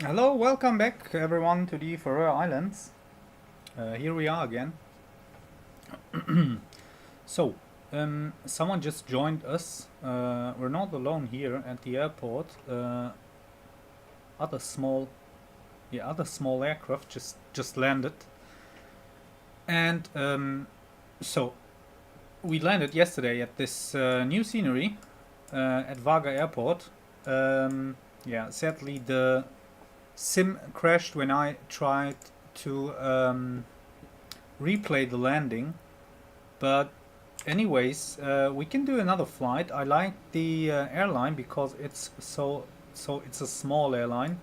Hello, welcome back everyone to the Faroe Islands. Here we are again. So, someone just joined us. We're not alone here at the airport. Other small aircraft just landed, and so we landed yesterday at this new scenery at Vagar airport. Yeah, sadly the sim crashed when I tried to replay the landing, but anyways, we can do another flight. I like the airline because it's it's a small airline,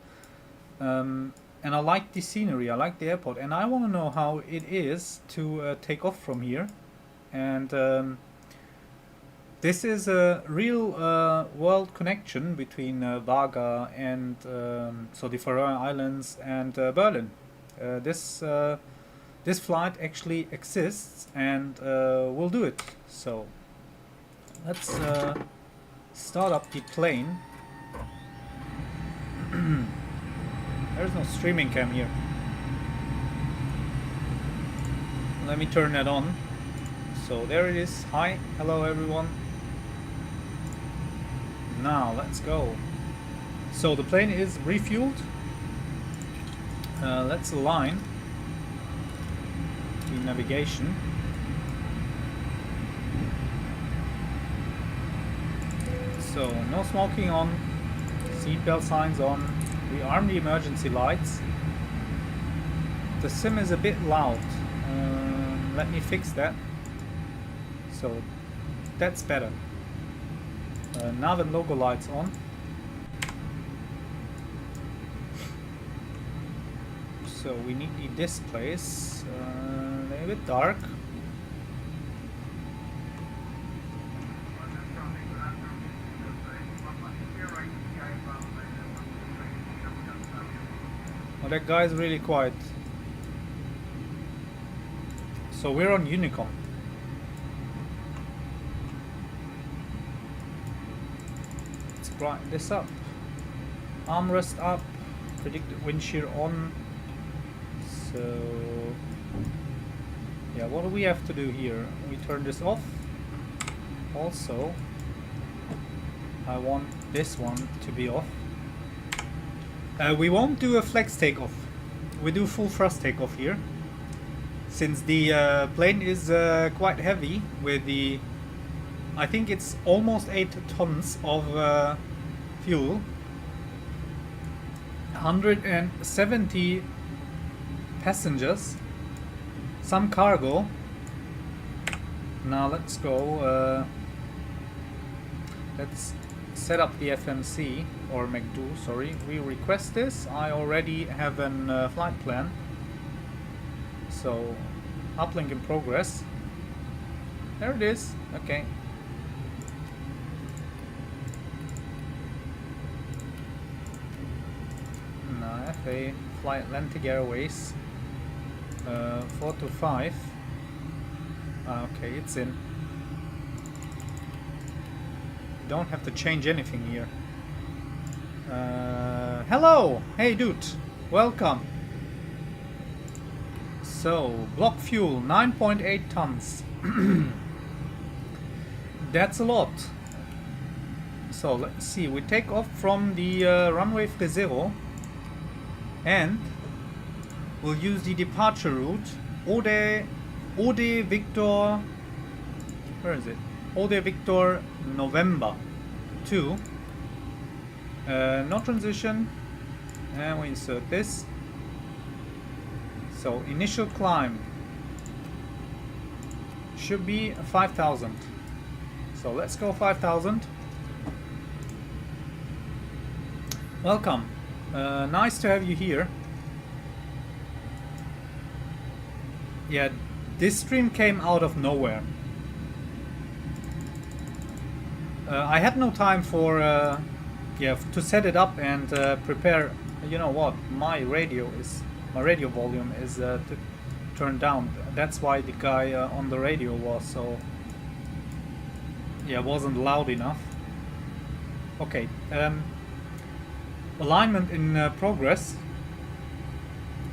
and I like the scenery. I like the airport, and I want to know how it is to take off from here. And this is a real world connection between Vagar and so the Faroe Islands and Berlin. This flight actually exists, and we'll do it. So let's start up the plane. There's no streaming cam here. Let me turn that on. So there it is. Hi, hello everyone. Now let's go. So the plane is refueled. Let's align the navigation. So no smoking on, seatbelt signs on. We arm the emergency lights. The sim is a bit loud. Let me fix that. So that's better. Now the logo lights on. So we need the displays. A little bit dark. Oh, that guy's really quiet. So we're on Unicom. Let's grind this up. Armrest up. Predicted wind shear on. So yeah, what do we have to do here? We turn this off. Also, I want this one to be off. We won't do a flex takeoff. We do full thrust takeoff here. Since the plane is quite heavy with the, I think it's almost 8 tons of fuel. 170 passengers. Some cargo. Now let's go. Let's set up the FMC or McDo. Sorry, we request this. I already have a flight plan. So uplink in progress. There it is. Okay. Now FA Fly Atlantic Airways 425. Okay, it's in. Don't have to change anything here. Hello! Hey dude! Welcome! So, block fuel, 9.8 tons. That's a lot. So, let's see. We take off from the runway 30 and we'll use the departure route. Ode Victor... Where is it? Ode Victor November 2. No transition. And we insert this. So initial climb should be 5,000. So let's go 5,000. Welcome. Nice to have you here. Yeah, this stream came out of nowhere. I had no time for to set it up and prepare. You know what? My radio volume is turned down. That's why the guy on the radio was so wasn't loud enough. Okay. alignment in progress.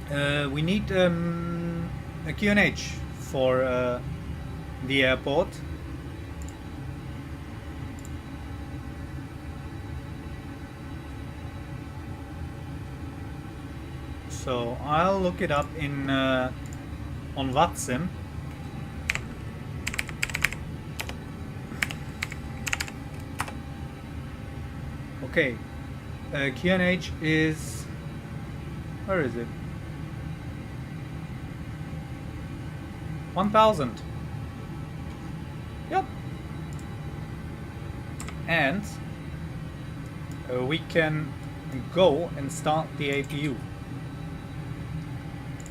We need a QNH for the airport. So I'll look it up in on VATSIM. Okay, QNH is, where is it? 1000. Yep. And we can go and start the APU.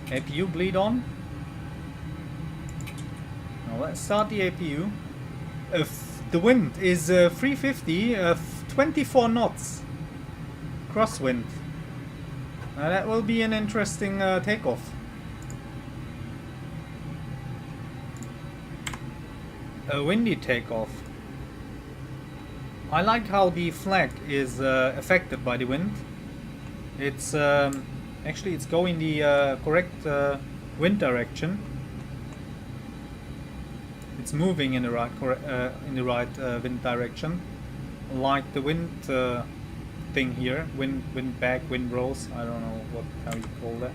APU bleed on. Now let's start the APU. The wind is 350, 24 knots crosswind. That will be an interesting takeoff. A windy takeoff. I like how the flag is affected by the wind. It's actually it's going the correct wind direction. It's moving in the right wind direction, like the wind thing here. Wind back, wind rose. I don't know how you call that.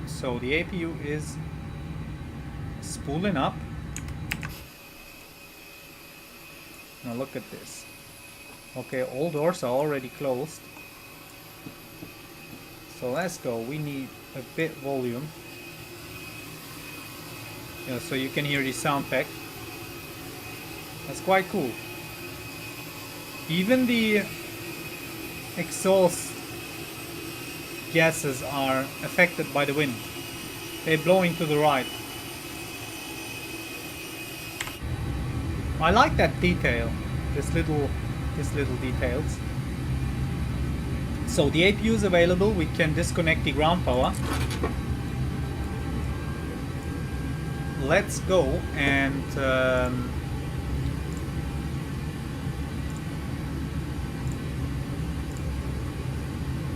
So the APU is spooling up. Now look at this. Okay, all doors are already closed. So let's go. We need a bit volume. Yeah, so you can hear the soundpack. That's quite cool. Even the exhaust gases are affected by the wind. They're blowing to the right. I like that detail. This little details. So the APU is available. We can disconnect the ground power. Let's go and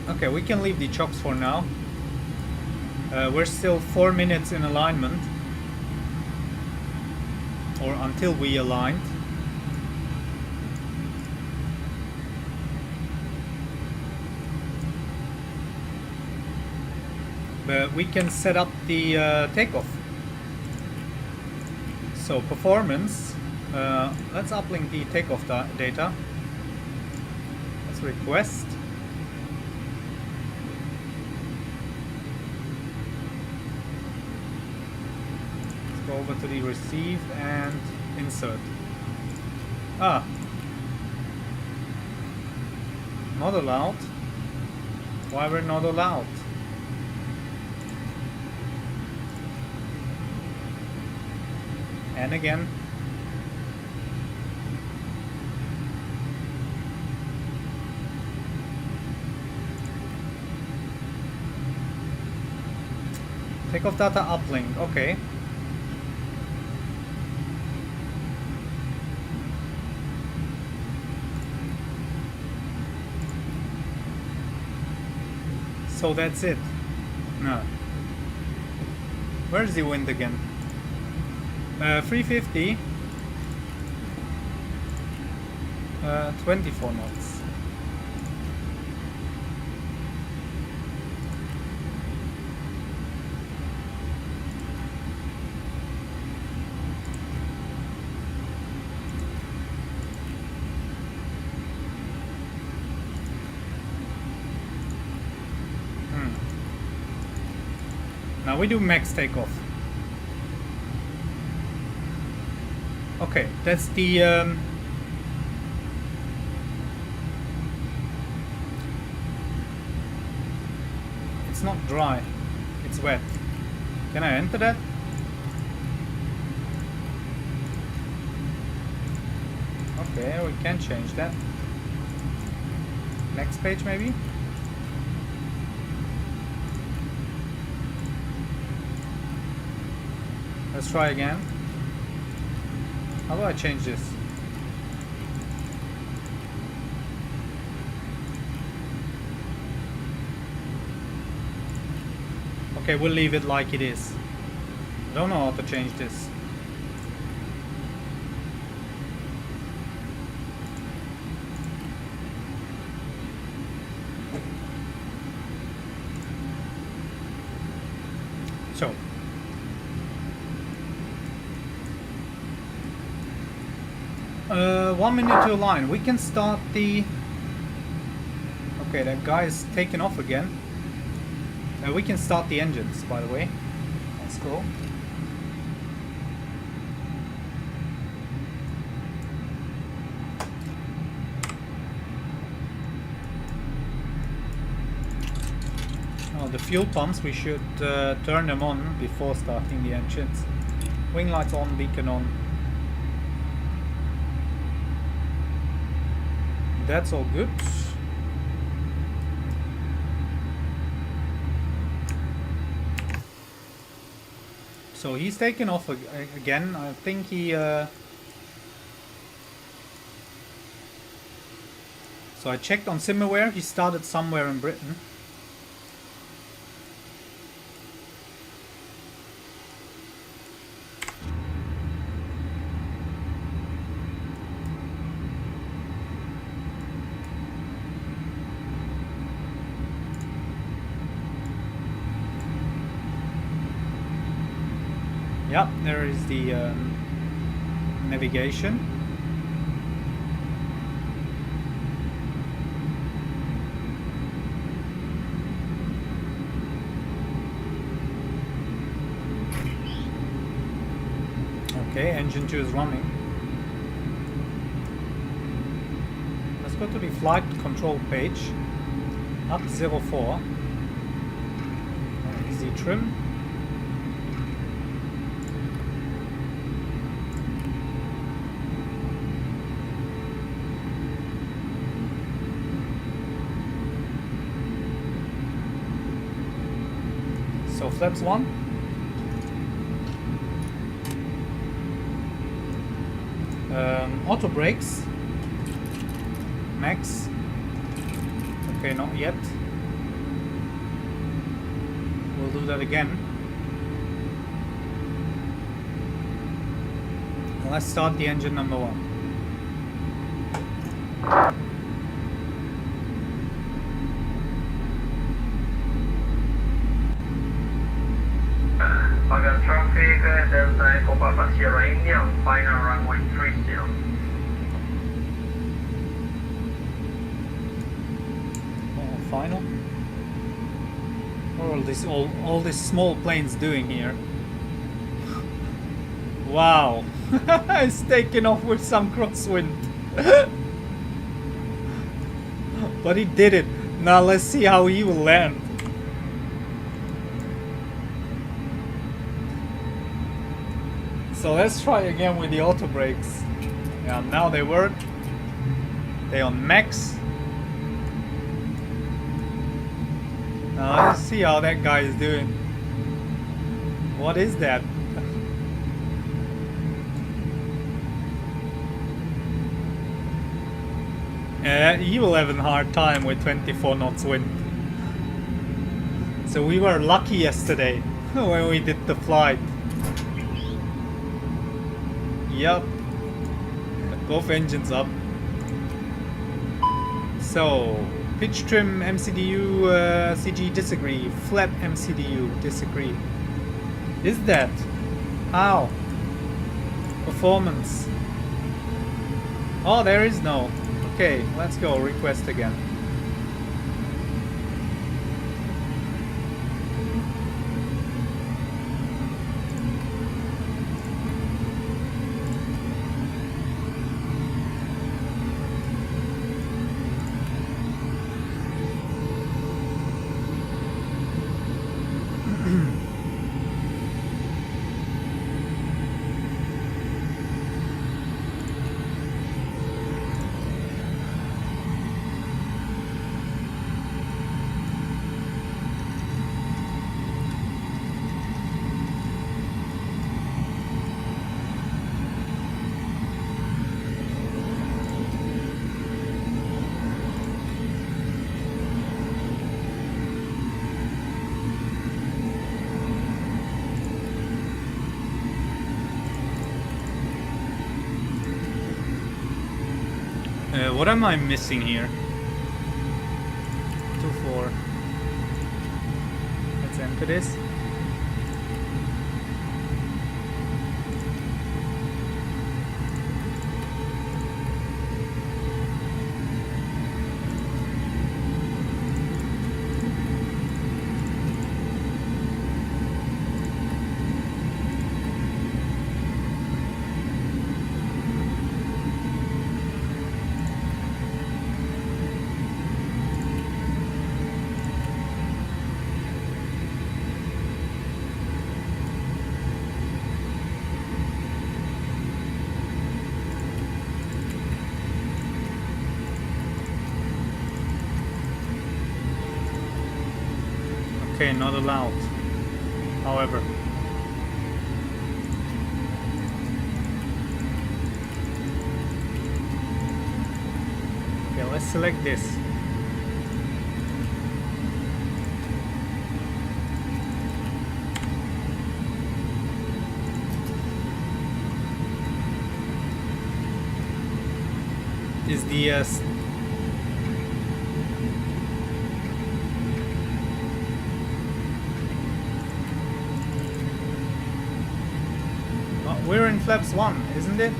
okay, we can leave the chocks for now. We're still 4 minutes in alignment, or until we aligned. But we can set up the takeoff. So performance, let's uplink the takeoff data. Let's request. Let's go over to the receive and insert. Ah, not allowed. Why we're not allowed? And again. Takeoff data uplink, okay. So that's it. No. Where's the wind again? 350, 24 knots. Now we do max takeoff. Okay, that's the it's not dry, it's wet. Can I enter that? Okay, we can change that. Next page maybe? Let's try again. How do I change this? Okay, we'll leave it like it is. I don't know how to change this. So. 1 minute to align. We can start the... Okay, that guy is taken off again. We can start the engines, by the way. Let's go. Oh, the fuel pumps, we should turn them on before starting the engines. Wing lights on, beacon on. That's all good. So he's taken off again. I think he... So I checked on Simaware. He started somewhere in Britain. Yep, there is the navigation. Okay, engine 2 is running. Let's go to the flight control page. Up 04. Easy trim. So flaps 1. Auto brakes. Max. Okay, not yet. We'll do that again. Let's start the engine number 1. Vagar traffic, Delta Echo Papa Sierra India, final runway 30. Oh, final? What are all these small planes doing here? Wow, it's taking off with some crosswind. But he did it. Now let's see how he will land. So let's try again with the auto brakes. Yeah, now they work. They on max. Now let's see how that guy is doing. What is that? He will have a hard time with 24 knots wind. So we were lucky yesterday when we did the flight. Yup. Both engines up. So, pitch trim MCDU CG disagree. Flap MCDU disagree. Is that? How? Performance. Oh, there is no. Okay, let's go. Request again. what am I missing here? 2-4. Let's enter this. Okay, not allowed. However. Okay, let's select this. Is the we're in flaps 1, isn't it?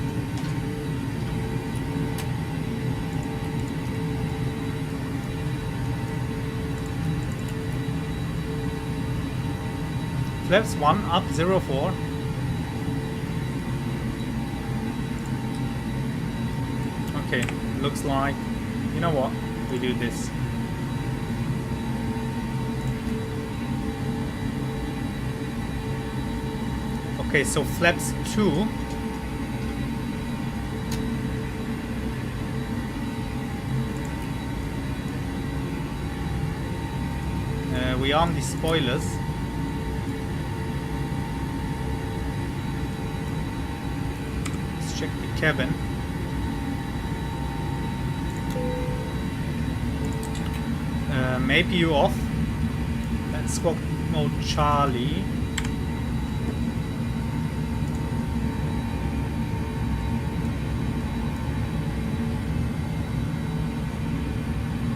Flaps 1 up 04. Okay, looks like, you know what, we do this. Okay, so flaps 2. We arm the spoilers. Let's check the cabin. Maybe you off. Let's squawk mode Charlie.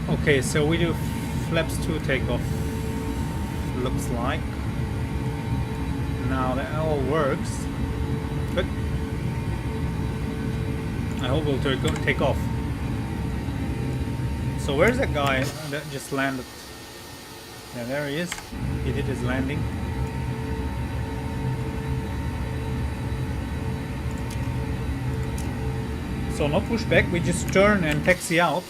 Okay, so we do flaps 2 takeoff. Looks like. Now that all works. But I hope we'll take off. So where's that guy that just landed? Yeah, there he is. He did his landing. So no pushback, we just turn and taxi out.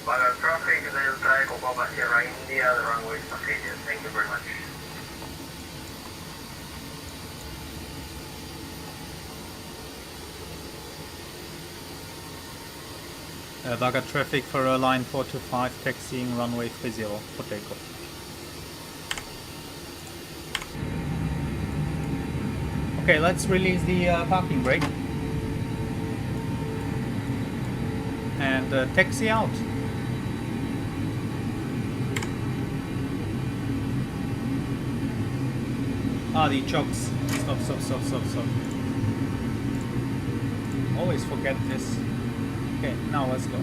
Vagar traffic, Delta Echo Papa Sierra India, the runway is located. Thank you very much. Vagar traffic for line 425, taxiing runway 30 for takeoff. Okay, let's release the parking brake and taxi out. Ah, the chokes. Stop. Always forget this. Okay, now let's go.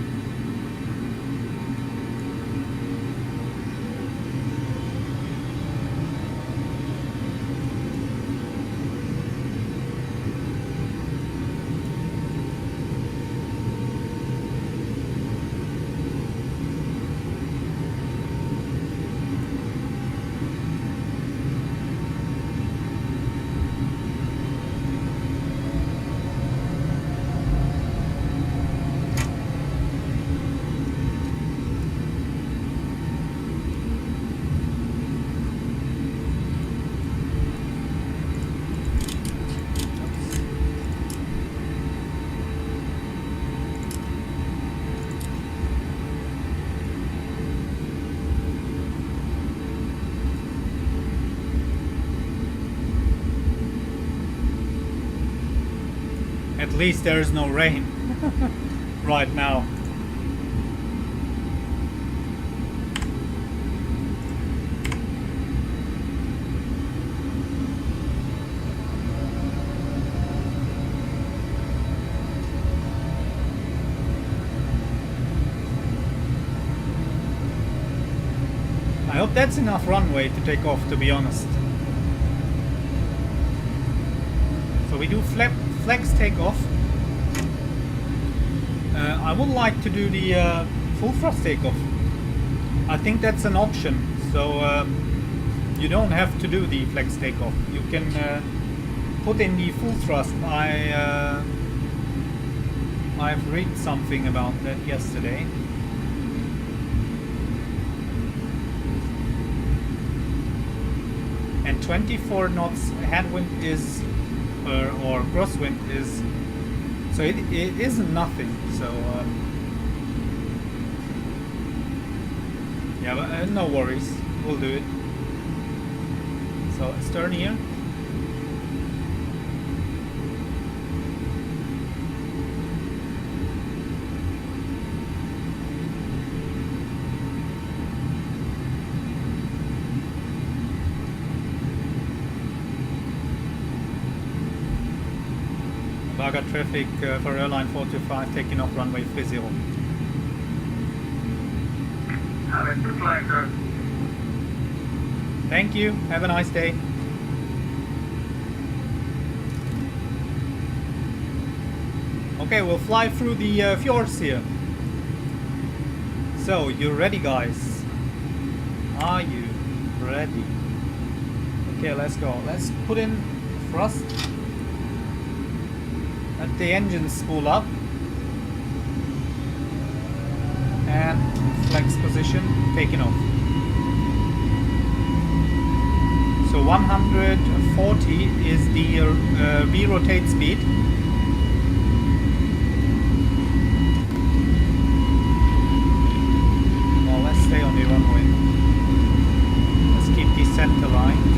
At least there is no rain right now. that's enough runway to take off, to be honest. So we do flex takeoff. I would like to do the full thrust takeoff. I think that's an option. So you don't have to do the flex takeoff. You can put in the full thrust. I've read something about that yesterday. And 24 knots headwind is, or crosswind is, so it isn't nothing. So yeah, but no worries, we'll do it. So let's turn here. Vagar traffic for airline 425 taking off runway 30. Have a good flight, sir. Thank you, have a nice day. Okay, we'll fly through the fjords here. So, you ready, guys? Are you ready? Okay, let's go. Let's put in thrust. Let the engine spool up. And flex position, taking off. So 140 is the V-rotate speed. Well, let's stay on the runway. Let's keep the center line.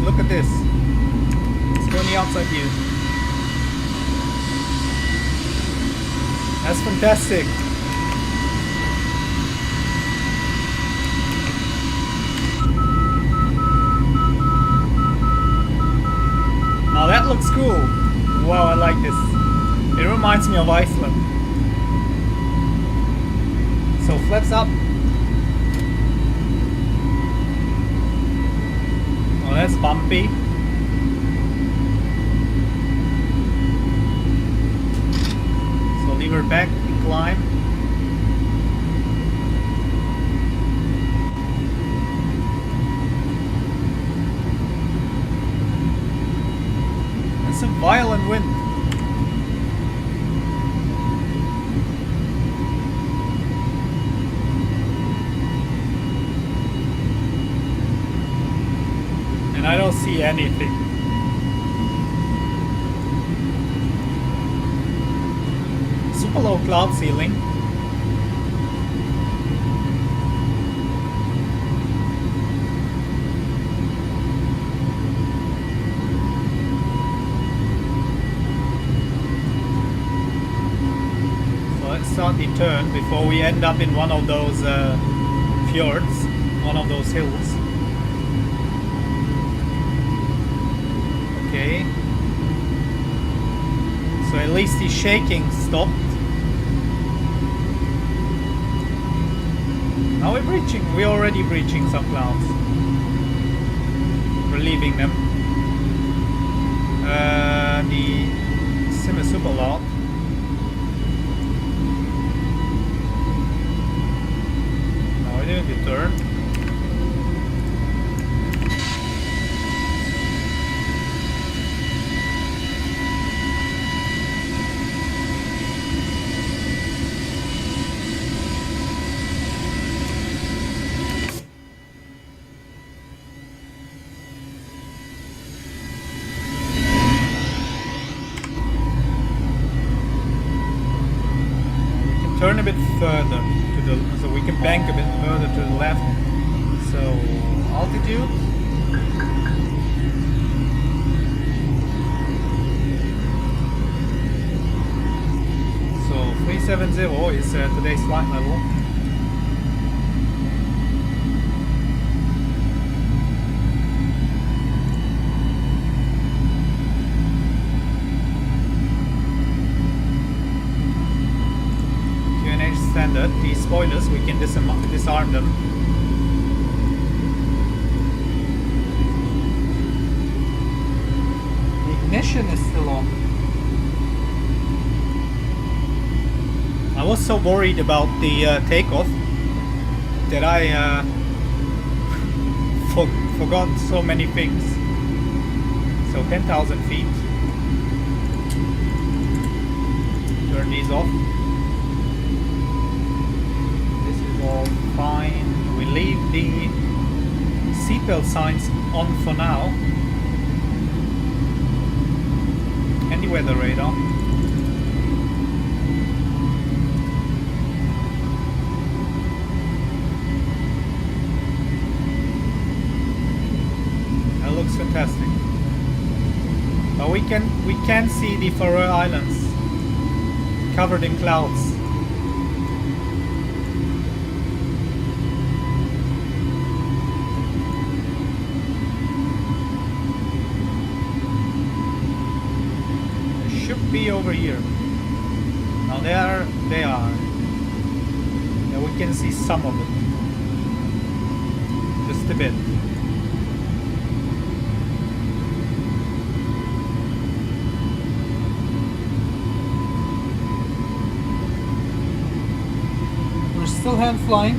Look at this. Let's go on the outside view. That's fantastic. Now that looks cool. Wow, I like this. It reminds me of Iceland. So flaps up. Oh, that's bumpy. So lever back and climb. It's a violent wind. And I don't see anything. Super low cloud ceiling. So let's start the turn before we end up in one of those fjords, one of those hills. Okay, so at least the shaking stopped. Now we're already breaching some clouds. We're leaving them. The sim is super loud. Now we're doing the turn. Turn a bit further to the, so we can bank a bit further to the left. altitude. So 370 is today's flight level. Standard. These spoilers, we can disarm them. The ignition is still on. I was so worried about the takeoff that I forgot so many things. So 10,000 feet. Turn these off. All fine. We leave the seatbelt signs on for now. And the weather radar. That looks fantastic. But we can see the Faroe Islands covered in clouds. Be over here. Now there they are. Yeah, we can see some of it. Just a bit. We're still hand flying.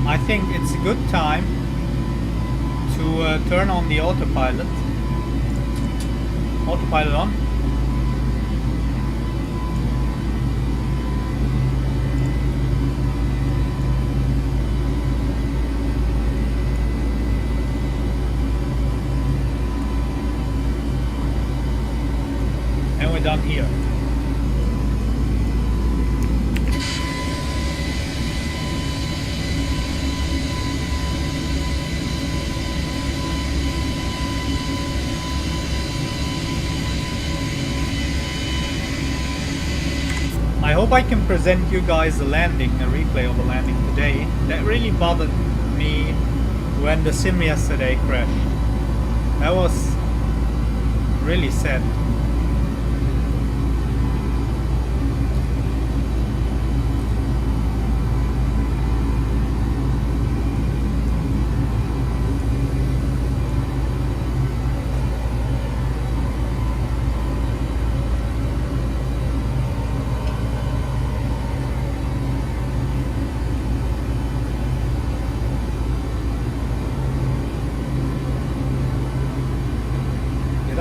I think it's a good time to turn on the autopilot. Autopilot on. And we're done here. I hope I can present you guys a replay of the landing today. That really bothered me when the sim yesterday crashed. That was really sad.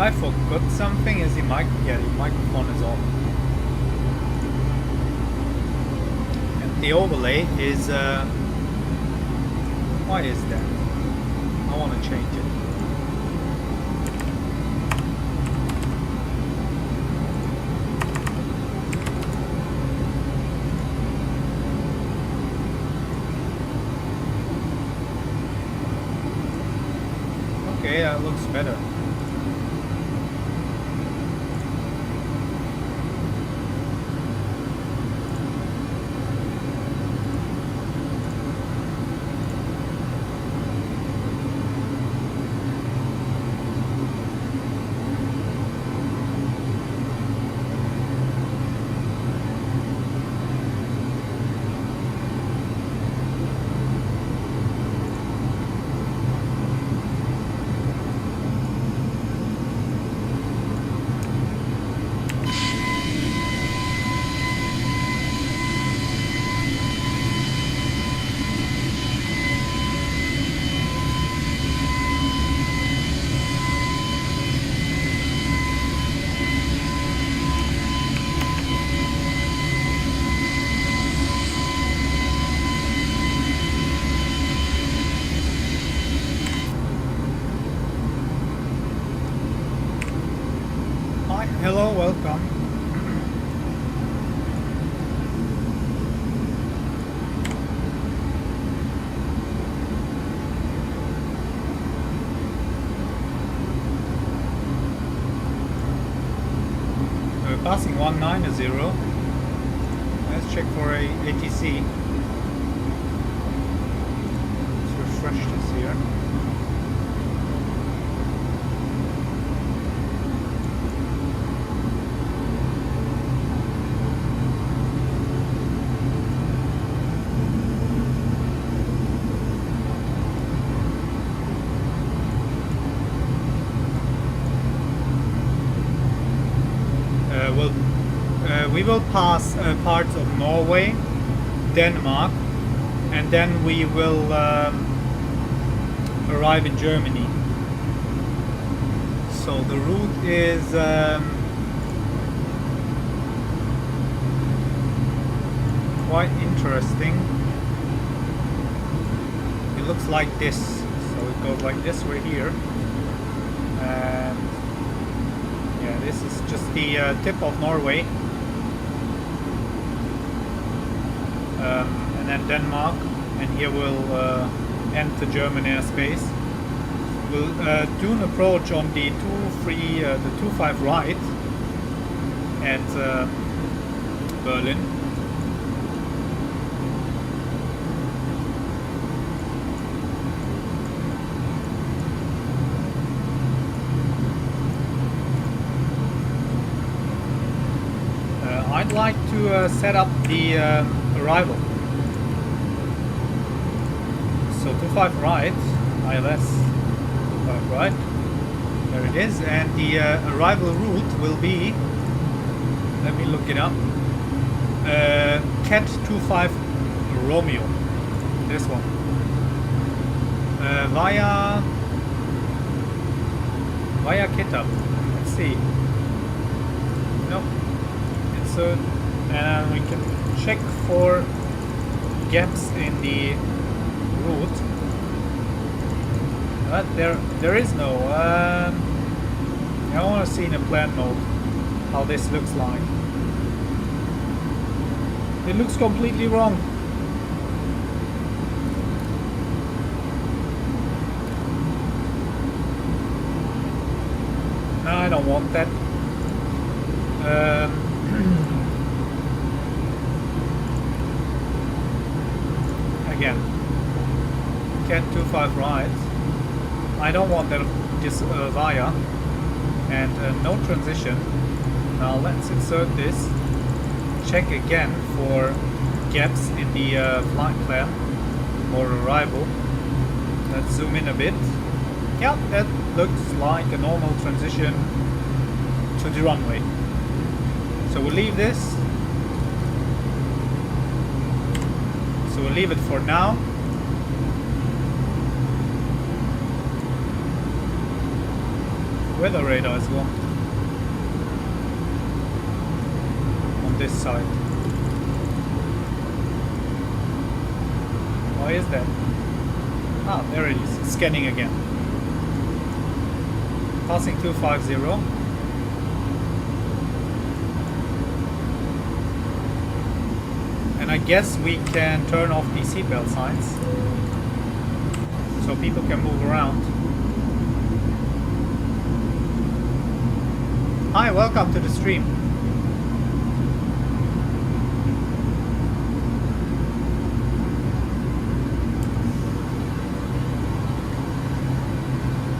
I forgot something. Is the mic? Yeah, the microphone is on. And the overlay is. Why is that? I want to change it. Okay, that looks better. 190. Let's check for a ATC. Let's refresh this here. We will pass parts of Norway, Denmark, and then we will arrive in Germany. So the route is quite interesting. It looks like this. So it goes like this right here. And yeah, this is just the tip of Norway. And then Denmark, and here we'll enter German airspace. We'll do an approach on the 25 right at Berlin. I'd like to set up the arrival. So 25 right, ILS, 25 right, there it is, and the arrival route will be, let me look it up, Cat 25 Romeo, this one, via Kitab, let's see, nope, insert, and we can check for gaps in the route, but there is no. I want to see in a plan mode how this looks like. It looks completely wrong. No, I don't want that. Again, Cat 25 right. I don't want that this via, and no transition. Now let's insert this. Check again for gaps in the flight plan or arrival. Let's zoom in a bit. Yeah, that looks like a normal transition to the runway. So we'll leave this. So we'll leave it for now. Weather radar as well. On this side. Why is that? Ah, there it is. Scanning again. Passing 250. And I guess we can turn off the seatbelt signs so people can move around. Hi, welcome to the stream.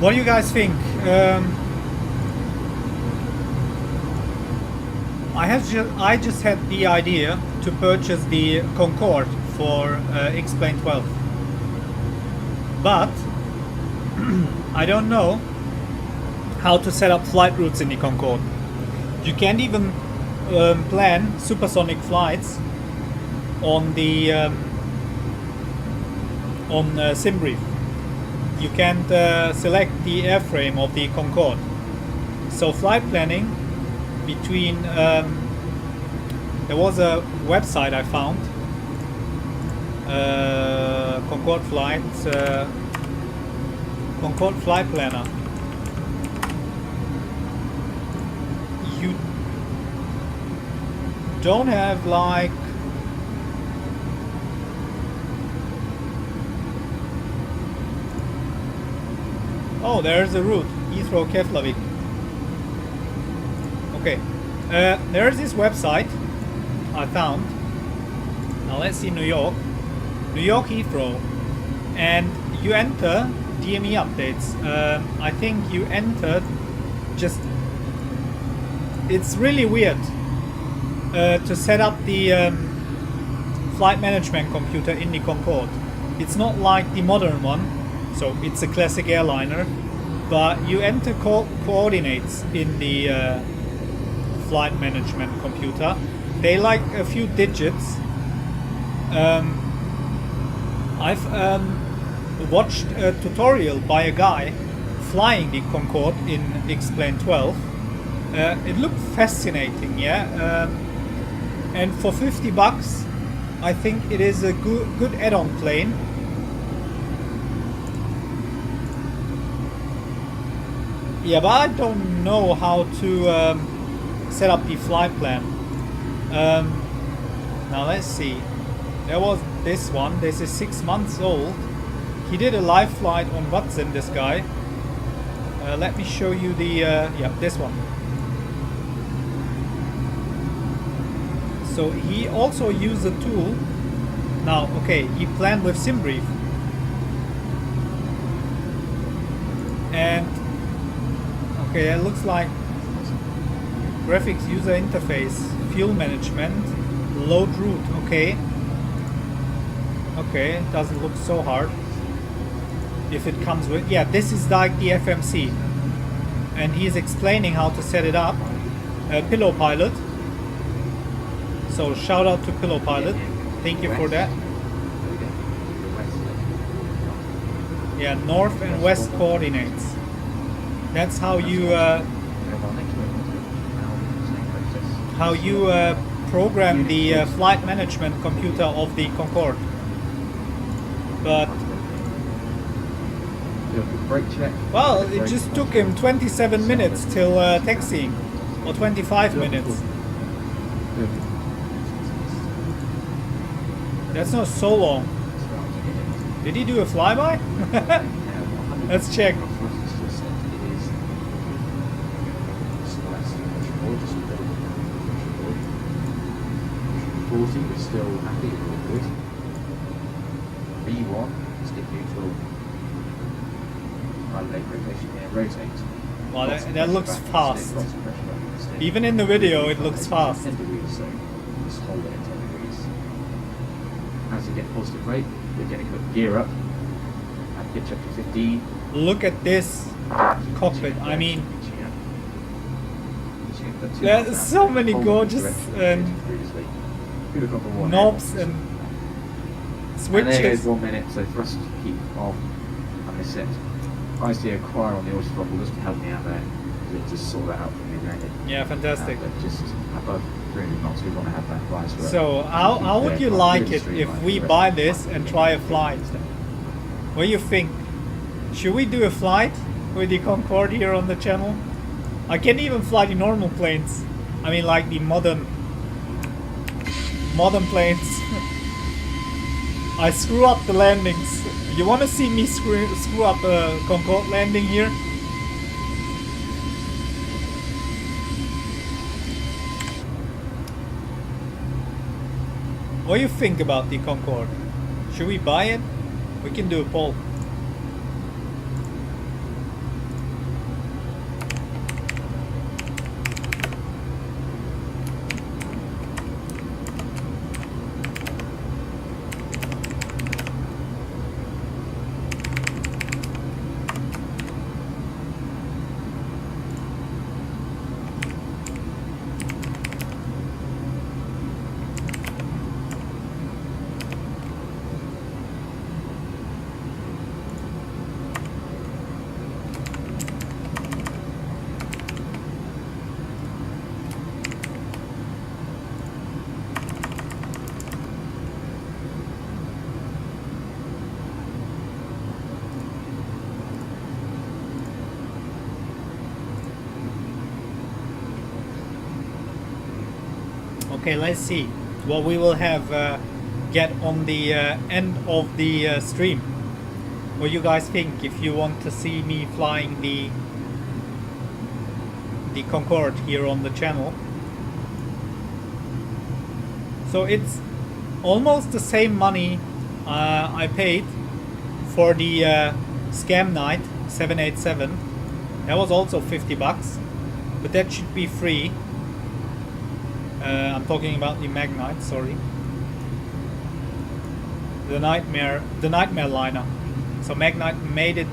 What do you guys think? I just had the idea to purchase the Concorde for XPlane 12, but I don't know how to set up flight routes in the Concorde. You can't even plan supersonic flights on the SimBrief. You can't select the airframe of the Concorde. So flight planning between there was a website I found, Concorde Flight Planner. You don't have like oh, there's a route, Heathrow Keflavik. Okay, There's this website I found. Now let's see New York Heathrow, and you enter DME updates. I think you enter just, it's really weird to set up the flight management computer in the Concorde. It's not like the modern one, so it's a classic airliner, but you enter coordinates in the flight management computer. They like a few digits. I've watched a tutorial by a guy flying the Concorde in XPlane 12. It looked fascinating, yeah. And for $50, I think it is a good add-on plane. Yeah, but I don't know how to set up the flight plan. Now let's see. There was this one. This is 6 months old. He did a live flight on Watson, this guy. Let me show you the yeah, this one. So he also used a tool. Now, okay, he planned with SimBrief. And okay, that looks like graphics user interface, fuel management, load route. Okay. Okay, it doesn't look so hard. If it comes with, yeah, this is like the FMC, and he's explaining how to set it up. Pillow Pilot. So shout out to Pillow Pilot. Thank you for that. Yeah, north and west coordinates. That's how you program the flight management computer of the Concorde. But well, it just took him 27 minutes till taxiing, or 25 minutes. That's not so long. Did he do a flyby? Let's check. We're still happy with it. B1, stick neutral. Right leg rotation here, rotate. Well, that looks fast. Even in the video, it looks fast. 10 degrees, so just hold it at 10 degrees. As you get positive rate, we're getting a gear up and pitch up to 15. Look at this cockpit. I mean, there's so many gorgeous knobs and switches. And there goes 1 minute, so thrust keep off, and this set. I see a choir on the auto throttle just to help me out there. It just sort that out for me there. Yeah, fantastic. Just above 300 knots, we want to have that rise for So how would you like it if we buy this and try a flight? What do you think? Should we do a flight with the Concorde here on the channel? I can even fly the normal planes. I mean, like the modern planes. I screw up the landings. You want to see me screw up a Concorde landing here? What do you think about the Concorde? Should we buy it? We can do a poll. Okay, let's see what we will have get on the end of the stream. What you guys think if you want to see me flying the Concorde here on the channel. So it's almost the same money I paid for the Scam Night 787. That was also 50 bucks, but that should be free. I'm talking about the Magnite, sorry. The Nightmare liner. So Magnite made it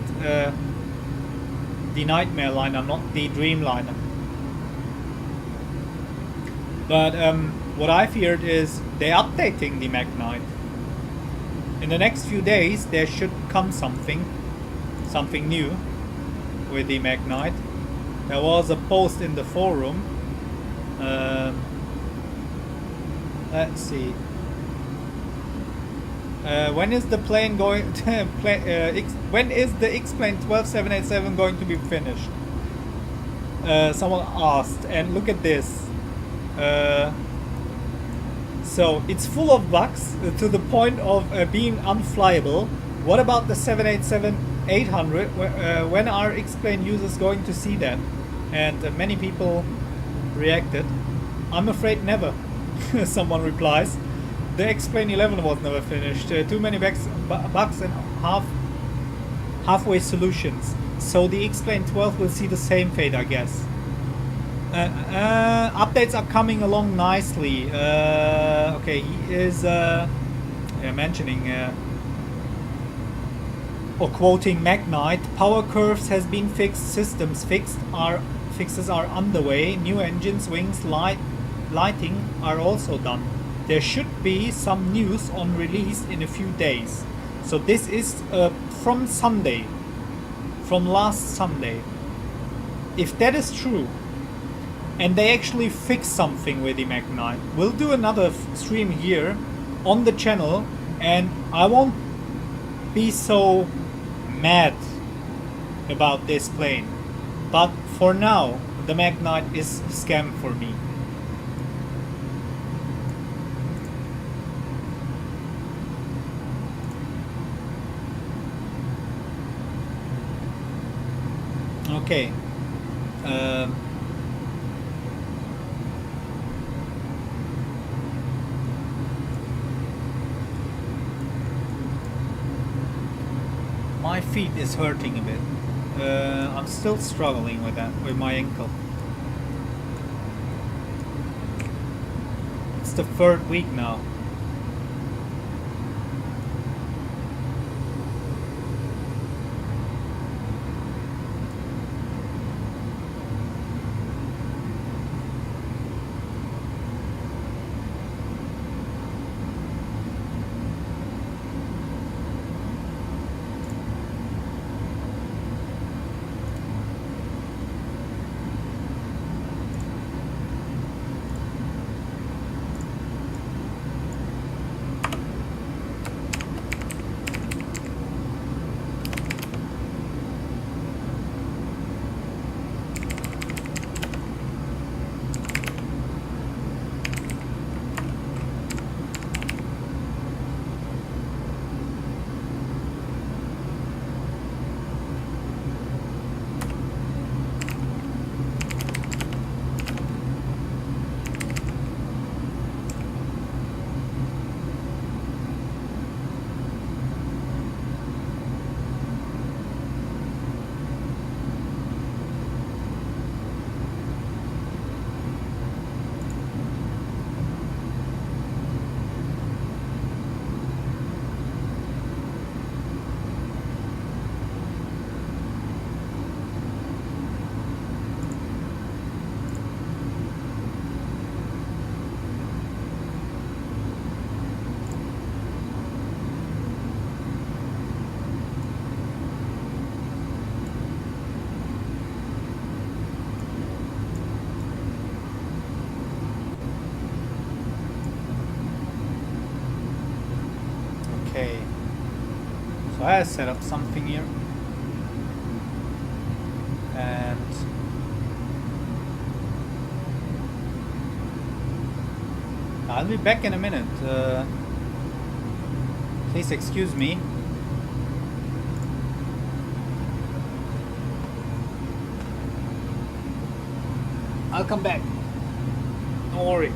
the Nightmare liner, not the Dreamliner. But what I feared is they're updating the Magnite. In the next few days there should come something new with the Magnite. There was a post in the forum. Let's see. When is the plane going to when is the XPlane 12.07 going to be finished? Someone asked, and look at this. So it's full of bugs to the point of being unflyable. What about the 787-800? When are XPlane users going to see that? And many people reacted. I'm afraid never. Someone replies. The XPlane 11 was never finished. Too many bugs and halfway solutions. So the XPlane 12 will see the same fate, I guess. Updates are coming along nicely. Okay, he is mentioning or quoting Magnite. Power curves has been fixed. Systems fixes are underway. New engines, wings, lighting are also done. There should be some news on release in a few days. So this is from Sunday, from last Sunday. If that is true, and they actually fix something with the Magnite, we'll do another stream here on the channel, and I won't be so mad about this plane. But for now, the Magnite is a scam for me. Okay. My feet is hurting a bit. I'm still struggling with that, with my ankle. It's the third week now. So I set up something here, and I'll be back in a minute. Please excuse me. I'll come back. Don't worry.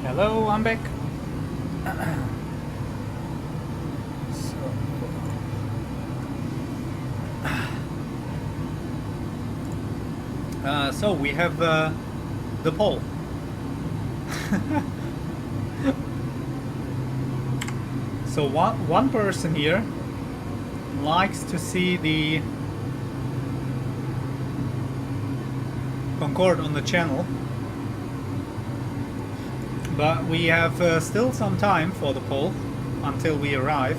Hello, I'm back. So we have the pole. So one person here likes to see the Concorde on the channel, but we have still some time for the pole until we arrive.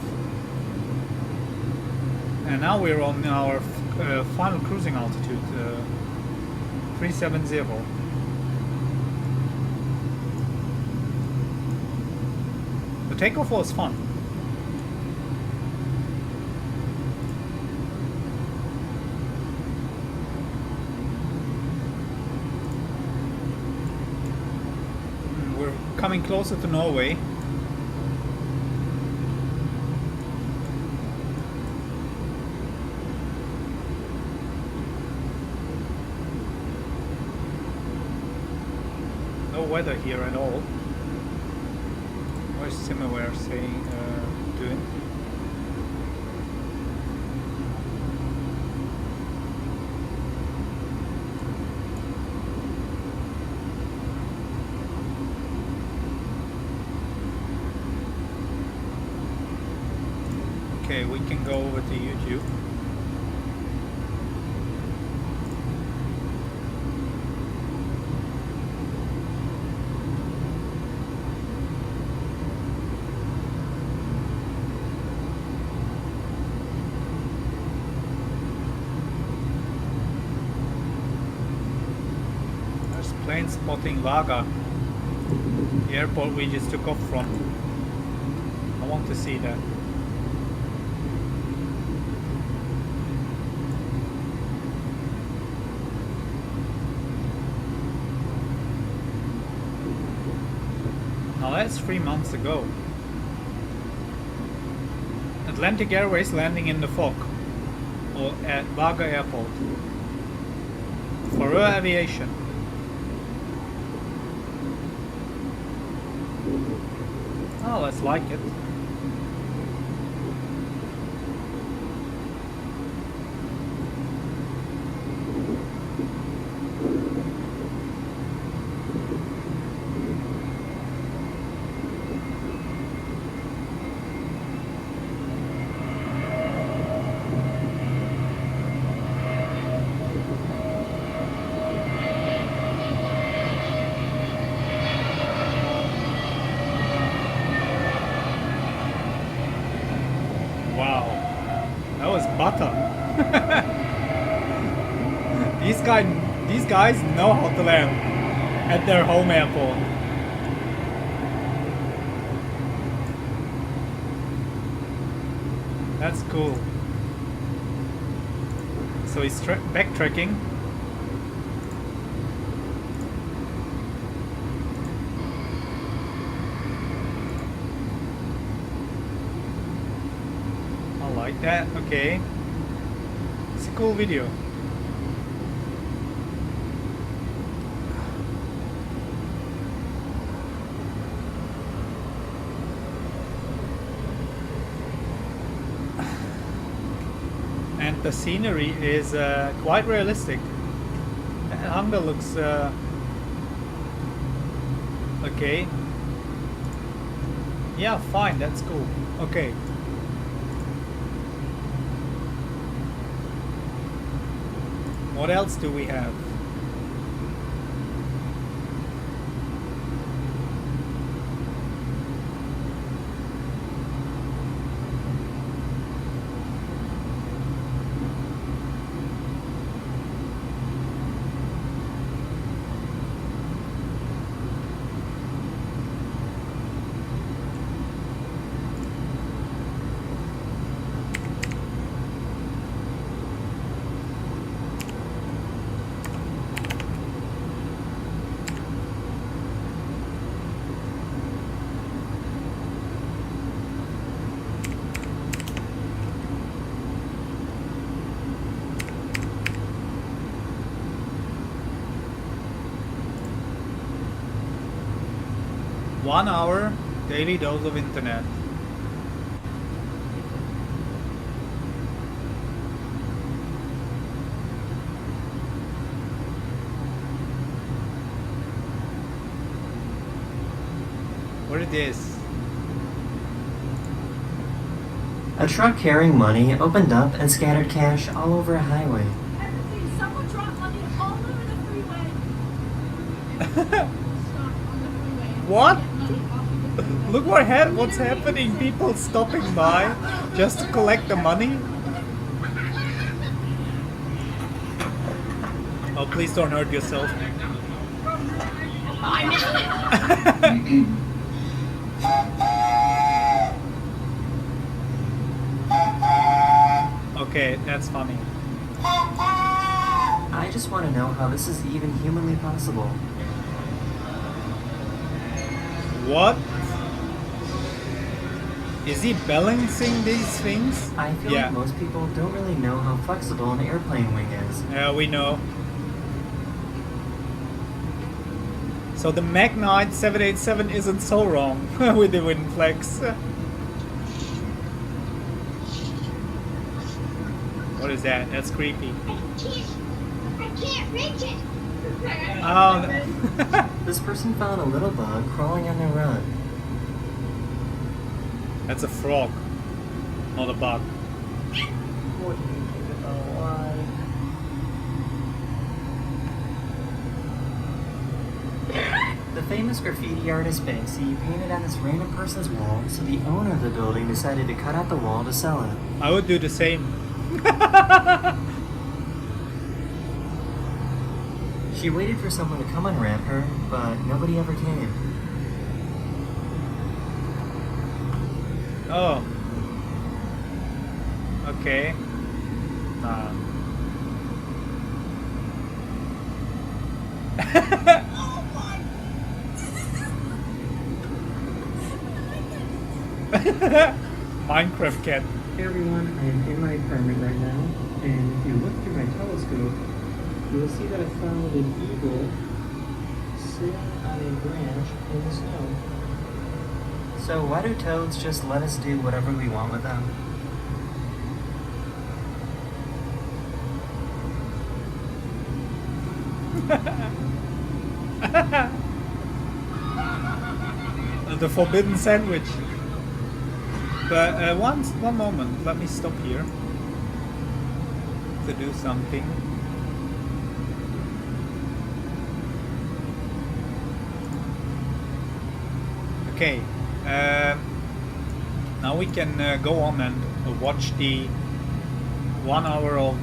And now we're on our final cruising altitude, 370. The takeoff was fun. We're coming closer to Norway. No weather here at all. What's similar saying doing? Okay, we can go over to YouTube. There's plane spotting Vagar, the airport we just took off from. I want to see that. Now that's 3 months ago. Atlantic Airways landing in the fog, or at Vagar Airport. Faroe Aviation. Oh, let's like it. Wow, that was butter. These guys know how to land at their home airport. That's cool. So he's backtracking. Like that, okay. It's a cool video. And the scenery is quite realistic. That Honda looks okay. Yeah, fine, that's cool. Okay. What else do we have? 1 hour daily dose of internet. What is this? A truck carrying money opened up and scattered cash all over a highway. Someone dropped money all over the freeway. Stop on the freeway. What? Get money off of the freeway. Look what's happening. People stopping by just to collect the money. Oh, please don't hurt yourself. Okay, that's funny. I just want to know how this is even humanly possible. What? Is he balancing these things? I feel Yeah. like most people don't really know how flexible an airplane wing is. Yeah, we know. So the Magnite 787 isn't so wrong with the wind flex. What is that? That's creepy. I can't reach it. Oh, This person found a little bug crawling on their rug. that's a frog, not a bug. What do you think about why? The famous graffiti artist Banksy painted on this random person's wall, so the owner of the building decided to cut out the wall to sell it. I would do the same. She waited for someone to come unwrap her, but nobody ever came. Oh. Okay. Minecraft cat. Hey everyone, I am in my apartment right now, and if you look through my telescope, you will see that I found an eagle sitting on a branch in the snow. So why do toads just let us do whatever we want with them? The forbidden sandwich. But one moment, let me stop here to do something. Okay, now we can go on and watch the 1 hour of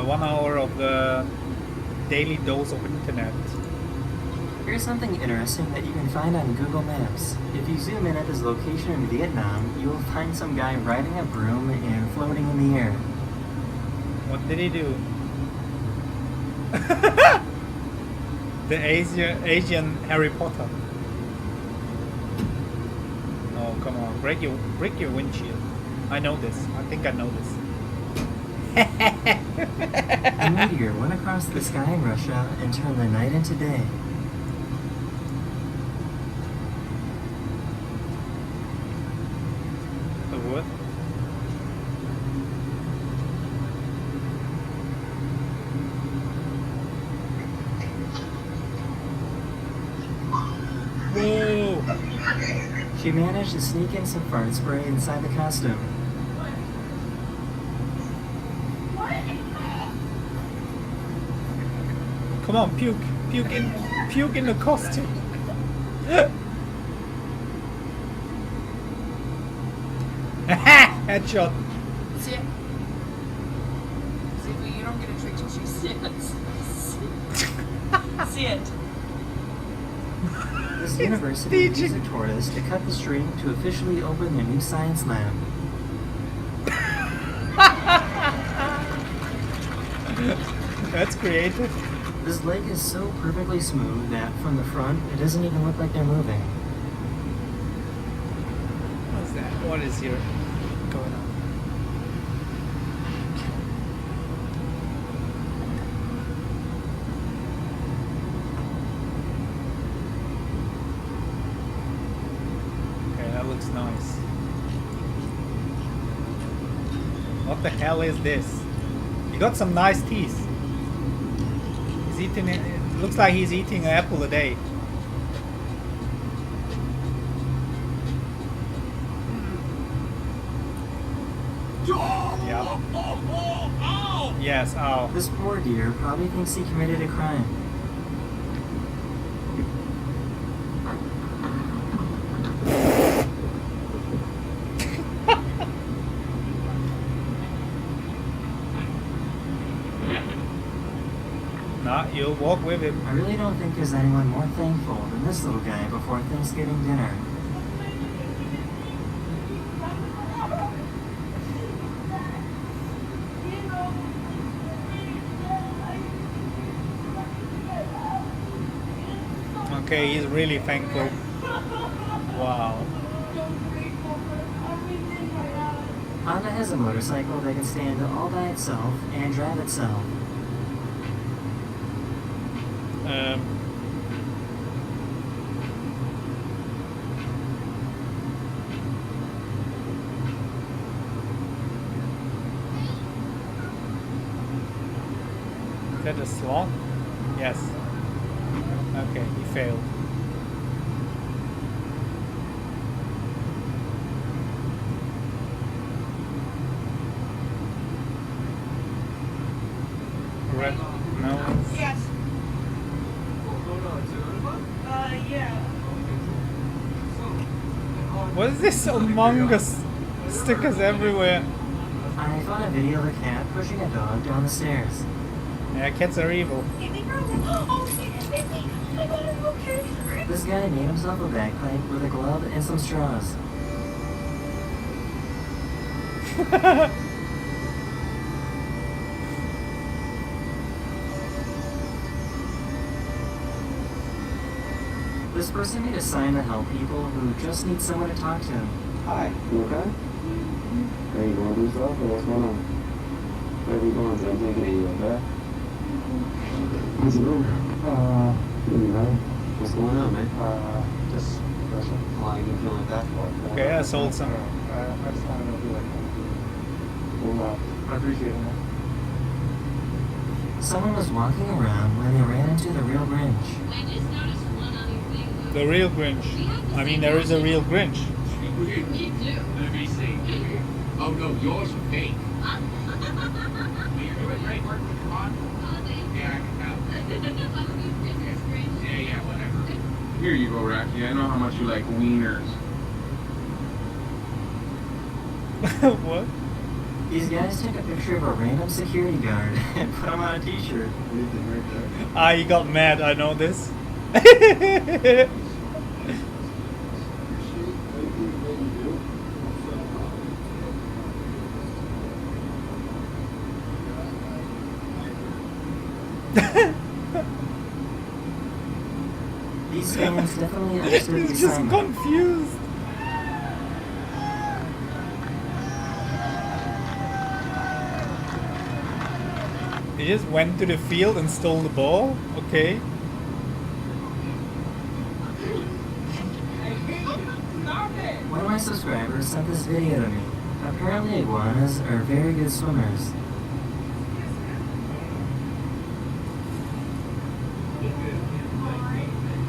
1 hour of the daily dose of internet. Here's something interesting that you can find on Google Maps. If you zoom in at his location in Vietnam, you will find some guy riding a broom and floating in the air. What did he do? The Asian Harry Potter. Oh, come on, break your windshield. I know this. I think I know this. A meteor went across the sky in Russia and turned the night into day. The what? Whoa! She managed to sneak in some fart spray inside the costume. Come on, puke in the costume. Headshot. See it? See, but you don't get a trick till she sits. See it. This university used teaching. a tortoise to cut the string to officially open their new science lab. That's creative. This lake is so perfectly smooth that from the front, it doesn't even look like they're moving. What's that? What is here going on? nice. What the hell is this? He got some nice teeth. He's eating it. It looks like he's eating an apple a day. Yeah. Yes, ow. This poor deer probably thinks he committed a crime. Nah, you'll walk with him. I really don't think there's anyone more thankful than this little guy before Thanksgiving dinner. Okay, he's really thankful. Wow. Honda has a motorcycle that can stand all by itself and drive itself. Is that a slot? Yes. Okay, he failed. Red nose. Yes. Yeah. What is this Among Us stickers everywhere? I found a video of a cat pushing a dog down the stairs. Yeah, cats are evil. This guy made himself a bagpipe with a glove and some straws. This person made a sign to help people who just need someone to talk to. Hi, you okay? Hey, you going to do stuff or what's going on? Where are you going? I'm taking it, you okay? How's it going? You know, what's going on, man? Just depression. Why you feeling like that? Okay, I sold some. I just want to know if you like well, I appreciate it, man. Someone was walking around when they ran into the real Grinch. I just noticed one other thing. The real Grinch. I mean, there is a real Grinch. Me too. Let me see. Oh no, yours are fake. You're doing great work with your mom. Yeah, I can tell. Yeah, whatever. Here you go, Rocky. I know how much you like wieners. What? These guys took a picture of a random security guard and put him on a t-shirt. Ah, he got mad. I know this. These fans definitely understood the He's just assignment. confused. He just went to the field and stole the ball. Okay. One of my subscribers sent this video to me. Apparently iguanas are very good swimmers.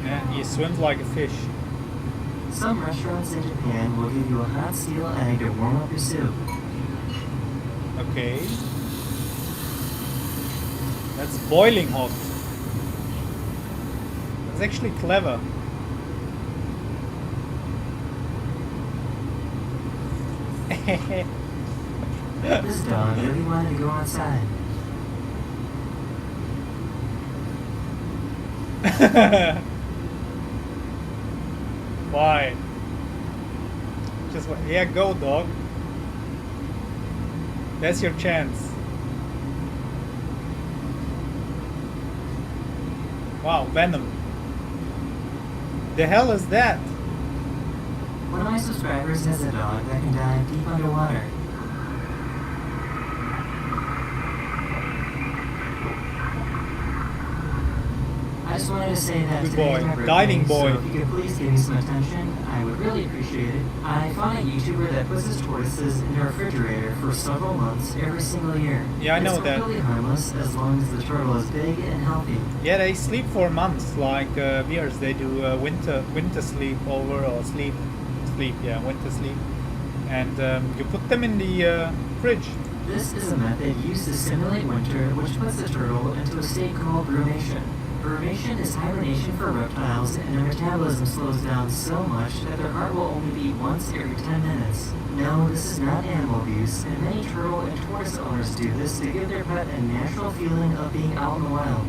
Yeah, he swims like a fish. Some restaurants in Japan will give you a hot steel egg to warm up your soup. Okay. That's boiling hot. That's actually clever. This dog really wanted to go outside. Why? Just yeah, go dog. That's your chance. Wow, Venom. The hell is that? One of my subscribers has a dog that can dive deep underwater. I I just wanted to say that Good today boy. is my birthday, Diving boy. so if you could please give me some attention, I would really appreciate it. I found a YouTuber that puts his tortoises in a refrigerator for several months every single year. Yeah, I know it's that. completely harmless as long as the turtle is big and healthy. Yeah, they sleep for months, like bears. They do winter sleep over, or winter sleep. And you put them in the fridge. This is a method used to simulate winter, which puts the turtle into a state called brumation. Brumation is hibernation for reptiles, and their metabolism slows down so much that their heart will only beat once every 10 minutes. No, this is not animal abuse, and many turtle and tortoise owners do this to give their pet a natural feeling of being out in the wild.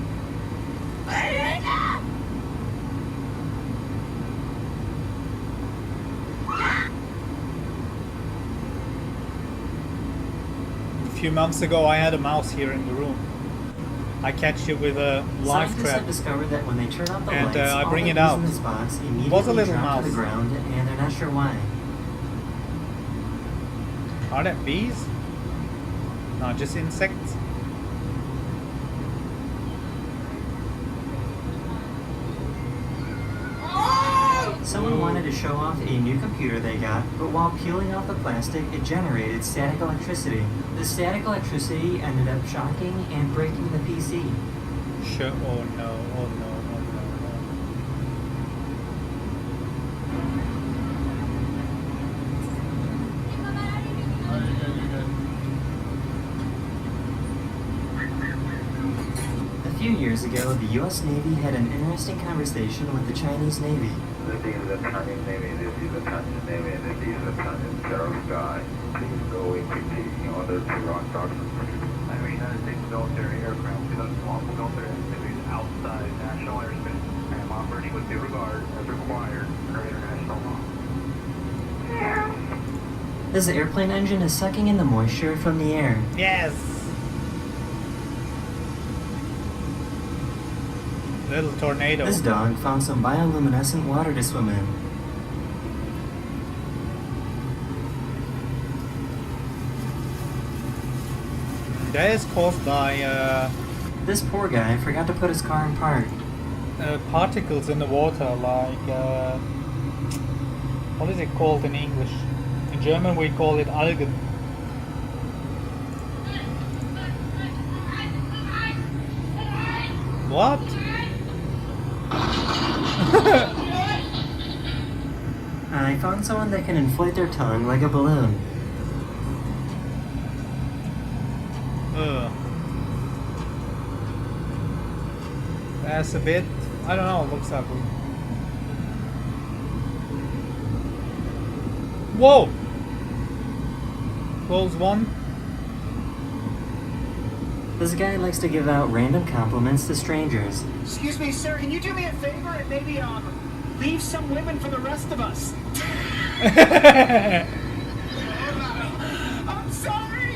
A few months ago, I had a mouse here in the room. I catch it with a live Scientists trap. have discovered that when they turn off the And, lights, I all bring the it bees out. in this box It was a immediately little drop to mouse. the ground, and they're not sure why. Are that bees? No, just insects. Someone wanted to show off a new computer they got, but while peeling off the plastic, it generated static electricity. The static electricity ended up shocking and breaking the PC. Sure. Oh no. Oh no. Oh no. A few years ago, the US Navy had an interesting conversation with the Chinese Navy. This is the Chinese Navy, this is the Chinese Navy, and this is the Chinese Air Sky. Please go in quickly in order to run documents. I'm a United States military aircraft conducting lawful military activities outside national airspace. I am operating with due regard as required per international law. This airplane engine is sucking in the moisture from the air. Yes. Little tornado. This dog found some bioluminescent water to swim in. That is caused by This poor guy forgot to put his car in park. particles in the water, like what is it called in English? In German we call it Algen. What? I found someone that can inflate their tongue like a balloon. Ugh. That's a bit, I don't know, looks ugly. Whoa! Close one. This guy likes to give out random compliments to strangers. Excuse me, sir, can you do me a favor and maybe leave some women for the rest of us? I'm sorry!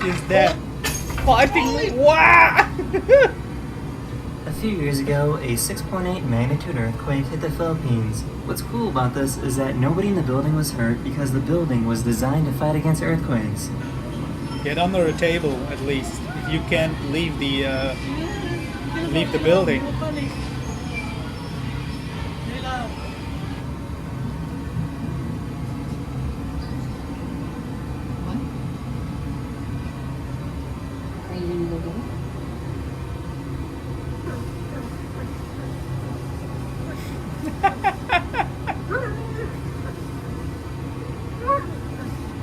Is that fighting? Wow! A few years ago, a 6.8 magnitude earthquake hit the Philippines. What's cool about this is that nobody in the building was hurt because the building was designed to fight against earthquakes. Get under a table at least. If you can't leave the building. Are you gonna go get it?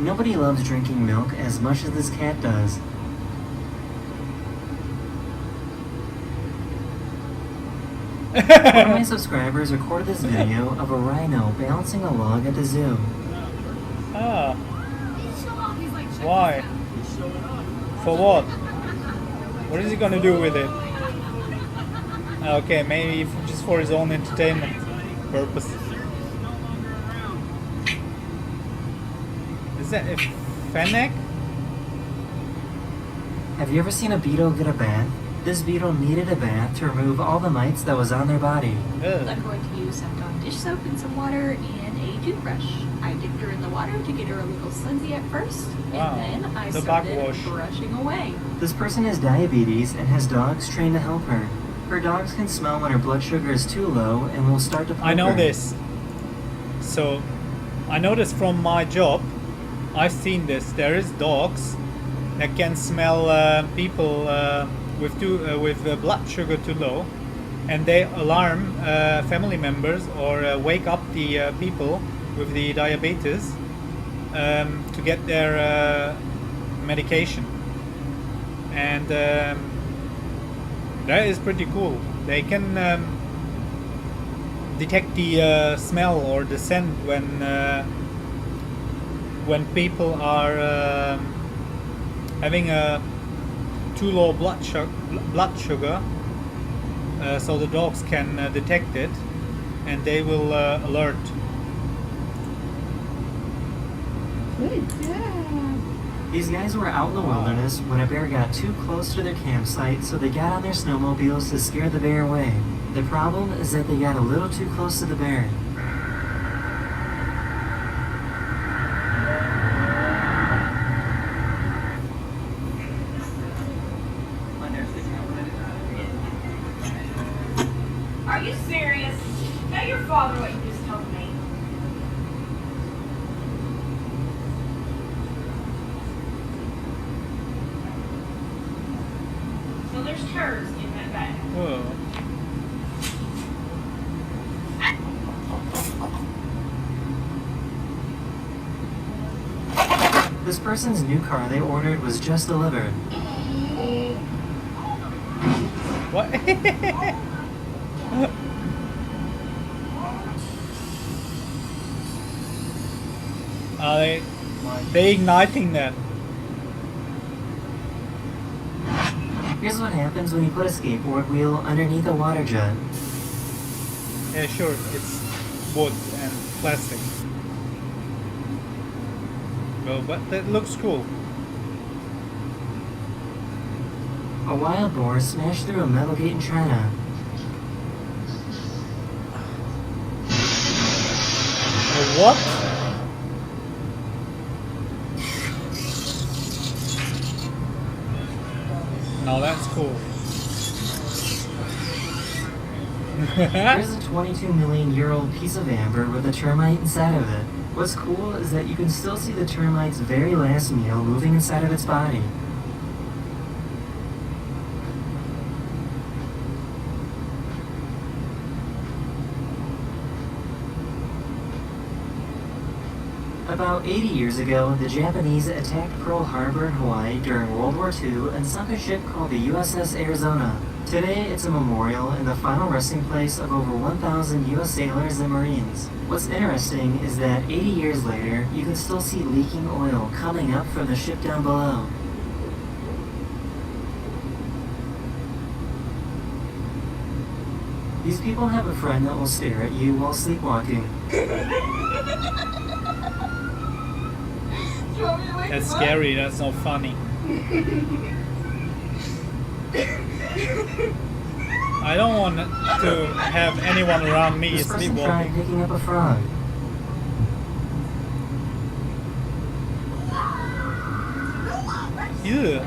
Nobody loves drinking milk as much as this cat does. One of my subscribers recorded this video of a rhino balancing a log at the zoo. Ah, Show off. He's like, check why? this out. For what? What is he gonna do with it? Okay, maybe just for his own entertainment purpose. Is that a fennec? Have you ever seen a beetle get a bath? This beetle needed a bath to remove all the mites that was on their body. Ugh. I'm going to use some dish soap and some water and a toothbrush. I dipped her in the water to get her a little sudsy at first, Wow, and then I the started backwash. brushing away. This person has diabetes and has dogs trained to help her. Her dogs can smell when her blood sugar is too low and will start to poke I know her. this. So, I know this from my job. I've seen this. There is dogs that can smell people with blood sugar too low, and they alarm family members or wake up the people with the diabetes to get their medication. And that is pretty cool. They can detect the smell or the scent when people are having a too low blood sugar, so the dogs can detect it, and they will alert. These guys were out in the wilderness when a bear got too close to their campsite, so they got on their snowmobiles to scare the bear away. The problem is that they got a little too close to the bear. Are you serious? Tell your father what you just told me. So there's turds in that bag. Whoa. This person's new car they ordered was just delivered. What? Are they igniting that? Here's what happens when you put a skateboard wheel underneath a water jet. Yeah, sure, it's wood and plastic. Well, but that looks cool. A wild boar smashed through a metal gate in China. What? No, that's cool. There's a 22 million year old piece of amber with a termite inside of it. What's cool is that you can still see the termite's very last meal moving inside of its body. About 80 years ago, the Japanese attacked Pearl Harbor in Hawaii during World War II and sunk a ship called the USS Arizona. Today, it's a memorial and the final resting place of over 1,000 U.S. sailors and Marines. What's interesting is that 80 years later, you can still see leaking oil coming up from the ship down below. These people have a friend that will stare at you while sleepwalking. That's scary, that's not funny. I don't want to have anyone around me This person tried sleepwalking. picking up a frog. Ew.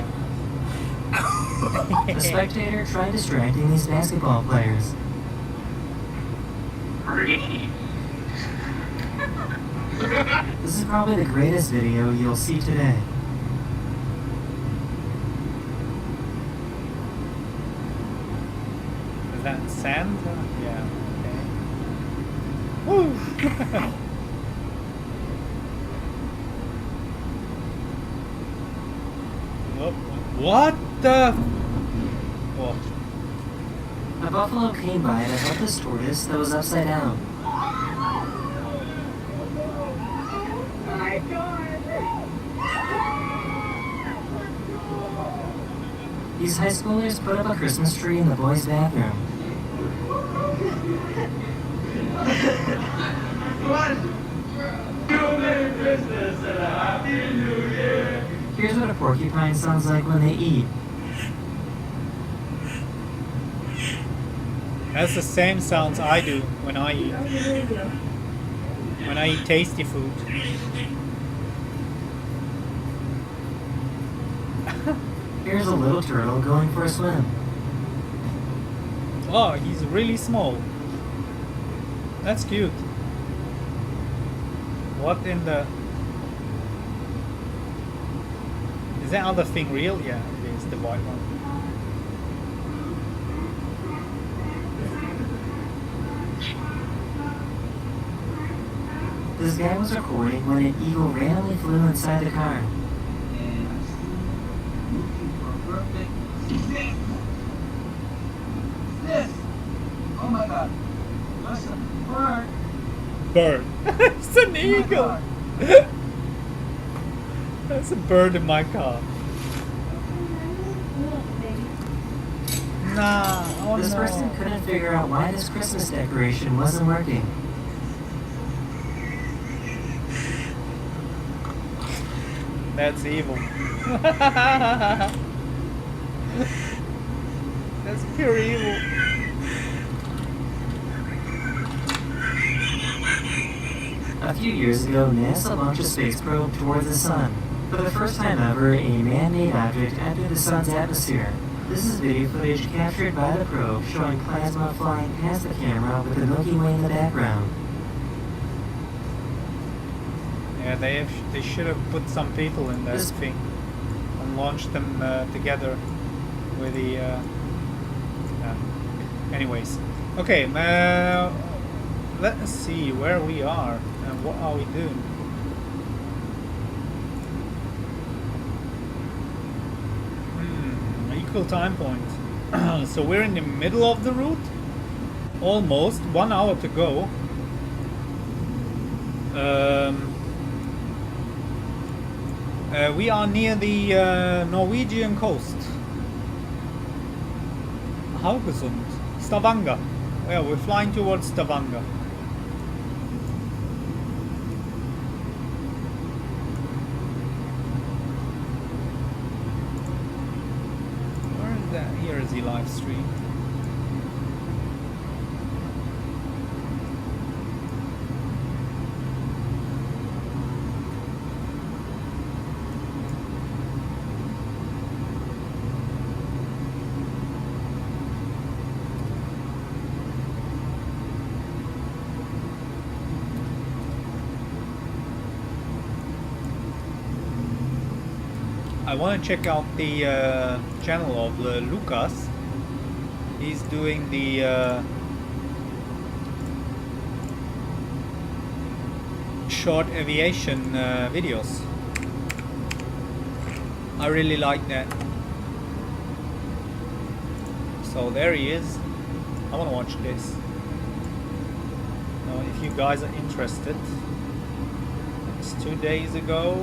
A spectator tried distracting these basketball players. This is probably the greatest video you'll see today. Is that sand? Yeah, okay. Woo! What the? Oh. A buffalo came by to help this tortoise that was upside down. These high schoolers put up a Christmas tree in the boys' bathroom. Here's what a porcupine sounds like when they eat. That's the same sounds I do when I eat. when I eat tasty food. Here's a little turtle going for a swim. Oh, he's really small. That's cute. What in the... Is that other thing real? Yeah, it is, the white one. This guy was recording when an eagle randomly flew inside the car. Oh my god. Listen, bird. Bird. It's an eagle. That's a bird in my car. Nah. Oh This no. person couldn't figure out why this Christmas decoration wasn't working. That's evil. That's pure evil. A few years ago, NASA launched a space probe towards the sun. For the first time ever, a man-made object entered the sun's atmosphere. This is video footage captured by the probe showing plasma flying past the camera with the Milky Way in the background. Yeah, they should have put some people in that thing and launched them together with the. Anyways, okay. Let's see where we are and what are we doing. Equal time point. So we're in the middle of the route. Almost 1 hour to go. We are near the Norwegian coast. Haugesund. Stavanger. Yeah, we're flying towards Stavanger. Where is that? Here is the live stream. I want to check out the channel of Lucas. He's doing the short aviation videos. I really like that. So there he is. I want to watch this. Now, if you guys are interested, it's 2 days ago.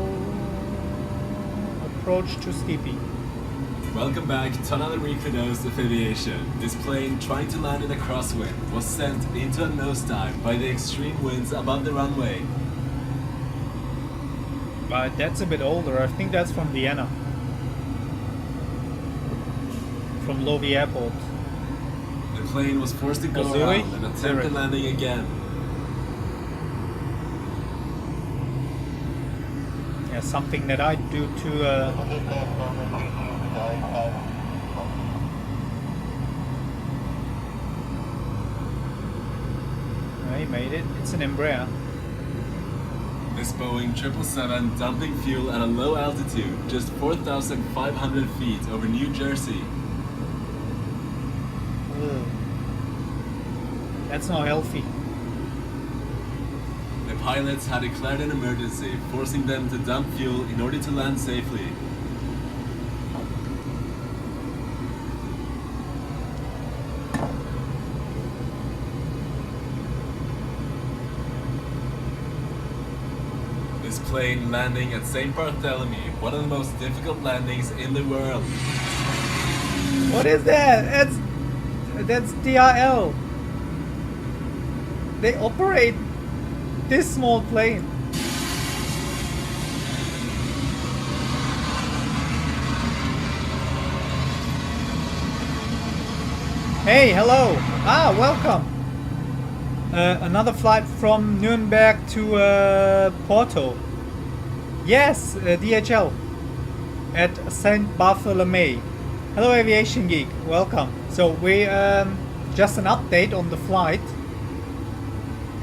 Approach to Steepy. Welcome back to another weekly dose of aviation. This plane, trying to land in a crosswind, was sent into a nosedive by the extreme winds above the runway. But that's a bit older. I think that's from Vienna. From Lovi Airport. The plane was forced to go Zurich? around and attempt Zurich. landing again. Yeah, something that I do to he made it. It's an Embraer. This Boeing 777 dumping fuel at a low altitude, just 4,500 feet over New Jersey. Ugh. That's not healthy. The pilots had declared an emergency, forcing them to dump fuel in order to land safely. This plane landing at St. Bartholomew, one of the most difficult landings in the world. What is that? That's DRL. They operate this small plane. Hey, hello. Ah, welcome. Another flight from Nuremberg to Porto. Yes, DHL at St. Bartholomew. Hello Aviation Geek, welcome. So we just an update on the flight.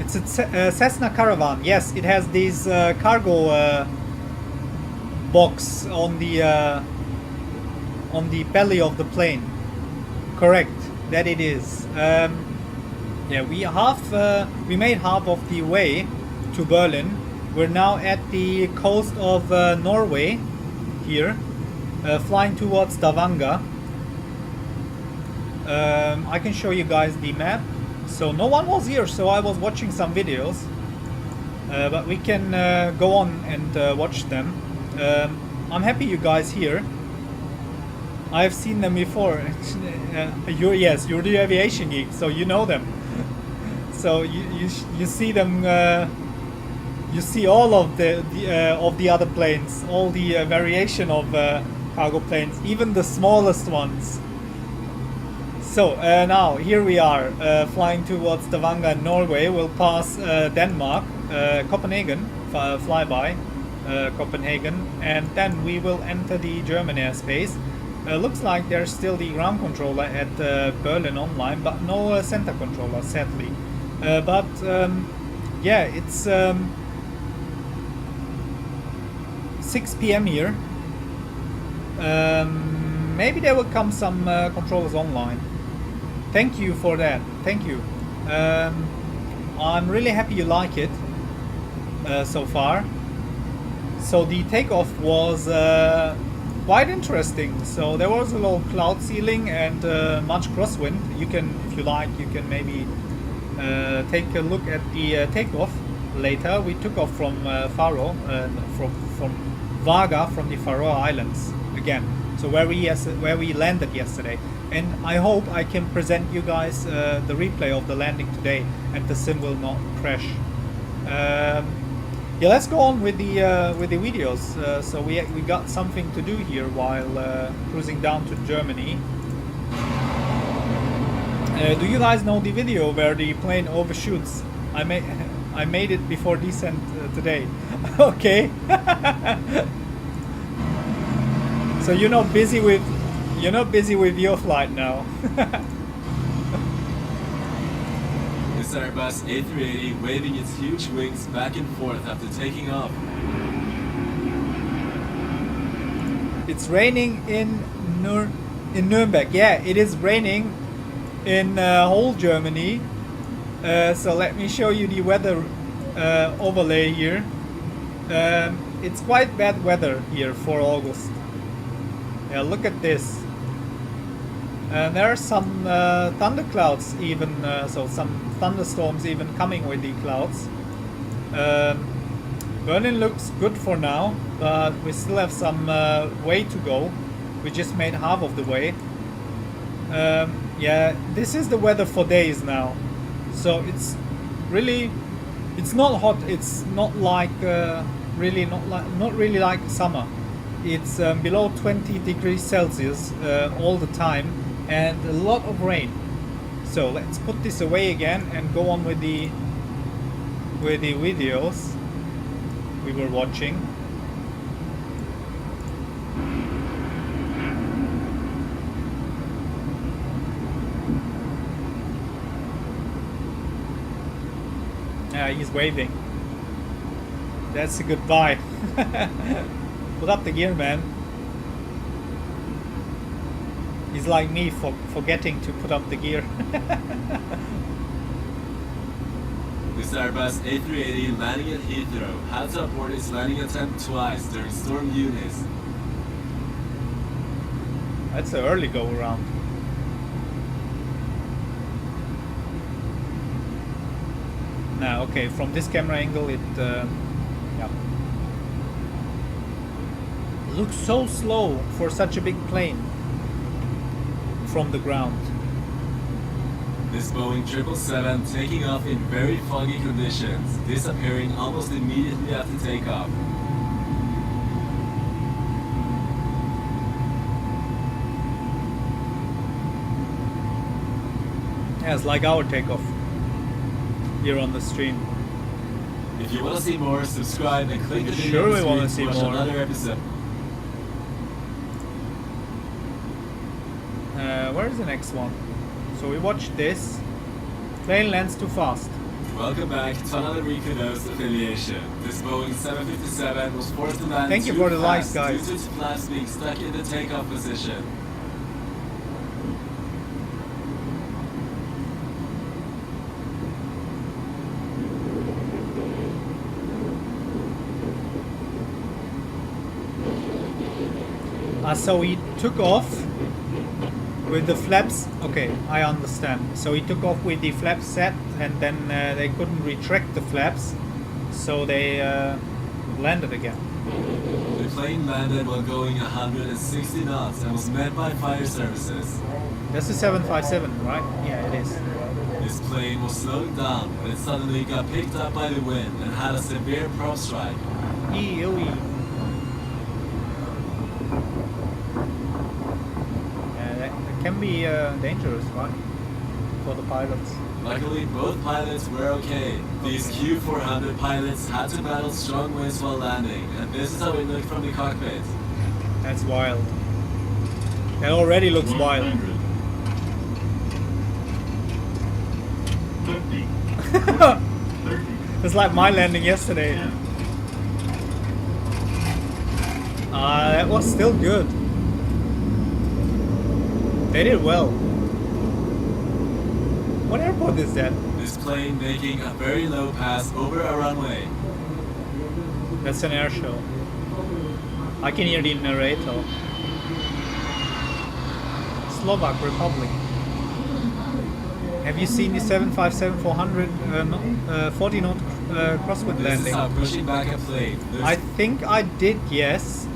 It's a Cessna Caravan. Yes, it has this cargo box on the belly of the plane. Correct, that it is. Yeah, we made half of the way to Berlin. We're now at the coast of Norway here, flying towards Stavanger. I can show you guys the map. So no one was here, so I was watching some videos, but we can go on and watch them. I'm happy you guys here. I've seen them before. You're the Aviation Geek, so you know them. So you see them. You see all of the other planes, all the variation of cargo planes, even the smallest ones. So now here we are flying towards Stavanger, Norway. We'll pass Denmark, Copenhagen, flyby Copenhagen, and then we will enter the German airspace. Looks like there's still the ground controller at Berlin online, but no center controller, sadly. Yeah, it's 6 p.m. here. Maybe there will come some controllers online. Thank you for that. Thank you. I'm really happy you like it so far. So the takeoff was quite interesting. So there was a little cloud ceiling and much crosswind. You can, if you like, you can maybe take a look at the takeoff later. We took off from Faroe, from Vagar, from the Faroe Islands again. So where we landed yesterday, and I hope I can present you guys the replay of the landing today, and the sim will not crash. Yeah, let's go on with the videos. So we got something to do here while cruising down to Germany. Do you guys know the video where the plane overshoots? I made it before descent today. Okay. So you're not busy with your flight now. This Airbus A380 waving its huge wings back and forth after taking off. It's raining in Nuremberg. Yeah, it is raining in whole Germany. So let me show you the weather overlay here. It's quite bad weather here for August. Yeah, look at this. And there are some thunderclouds even, so some thunderstorms even coming with the clouds. Berlin looks good for now, but we still have some way to go. We just made half of the way. Yeah, this is the weather for days now. So it's not hot. It's not like not really like summer. It's below 20 degrees Celsius all the time, and a lot of rain. So let's put this away again and go on with the videos we were watching. Yeah, he's waving. That's a goodbye. Put up the gear, man. He's like me for forgetting to put up the gear. This Airbus A380 landing at Heathrow. Had to abort its landing attempt twice during Storm Eunice. That's an early go around. Now, okay, from this camera angle, it yeah, looks so slow for such a big plane from the ground. This Boeing 777 taking off in very foggy conditions, disappearing almost immediately after takeoff. Yeah, it's like our takeoff. here on the stream. If you want to see more, subscribe and click the video Sure, on the we screen wanna to see watch more. another episode. Where is the next one? So we watched this. Plane lands too fast. Welcome back to another Reconos affiliation. This Boeing 757 was forced to land Thank you too for the fast likes, guys. due to its flaps being stuck in the takeoff position. So he took off with the flaps. Okay, I understand. So he took off with the flaps set, and then they couldn't retract the flaps, so they landed again. The plane landed while going 160 knots and was met by fire services. That's a 757, right? Yeah, it is. This plane was slowing down when it suddenly got picked up by the wind and had a severe prop strike. Yeah, that can be dangerous, right? For the pilots. Luckily, both pilots were okay. These Q400 pilots had to battle strong winds while landing, and this is how it looked from the cockpit. That's wild. That already looks wild. 50. It's like my landing yesterday. That was still good. They did well. What airport is that? This plane making a very low pass over a runway. That's an air show. I can hear the narrator. Slovak Republic. Have you seen the 757-400 40 knot crosswind This landing? is how pushing back a plane. I think I did, yes.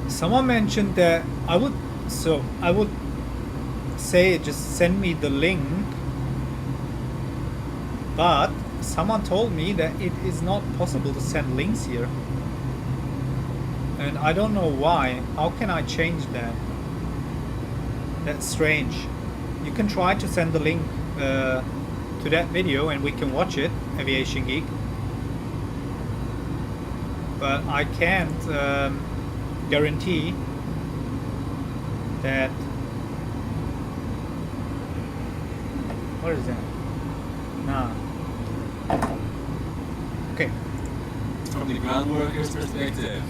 Someone mentioned that I would say just send me the link, but someone told me that it is not possible to send links here, and I don't know why. How can I change that? That's strange. You can try to send the link to that video and we can watch it, Aviation Geek, but I can't guarantee that. What is that? Nah. Okay. From the ground worker's perspective.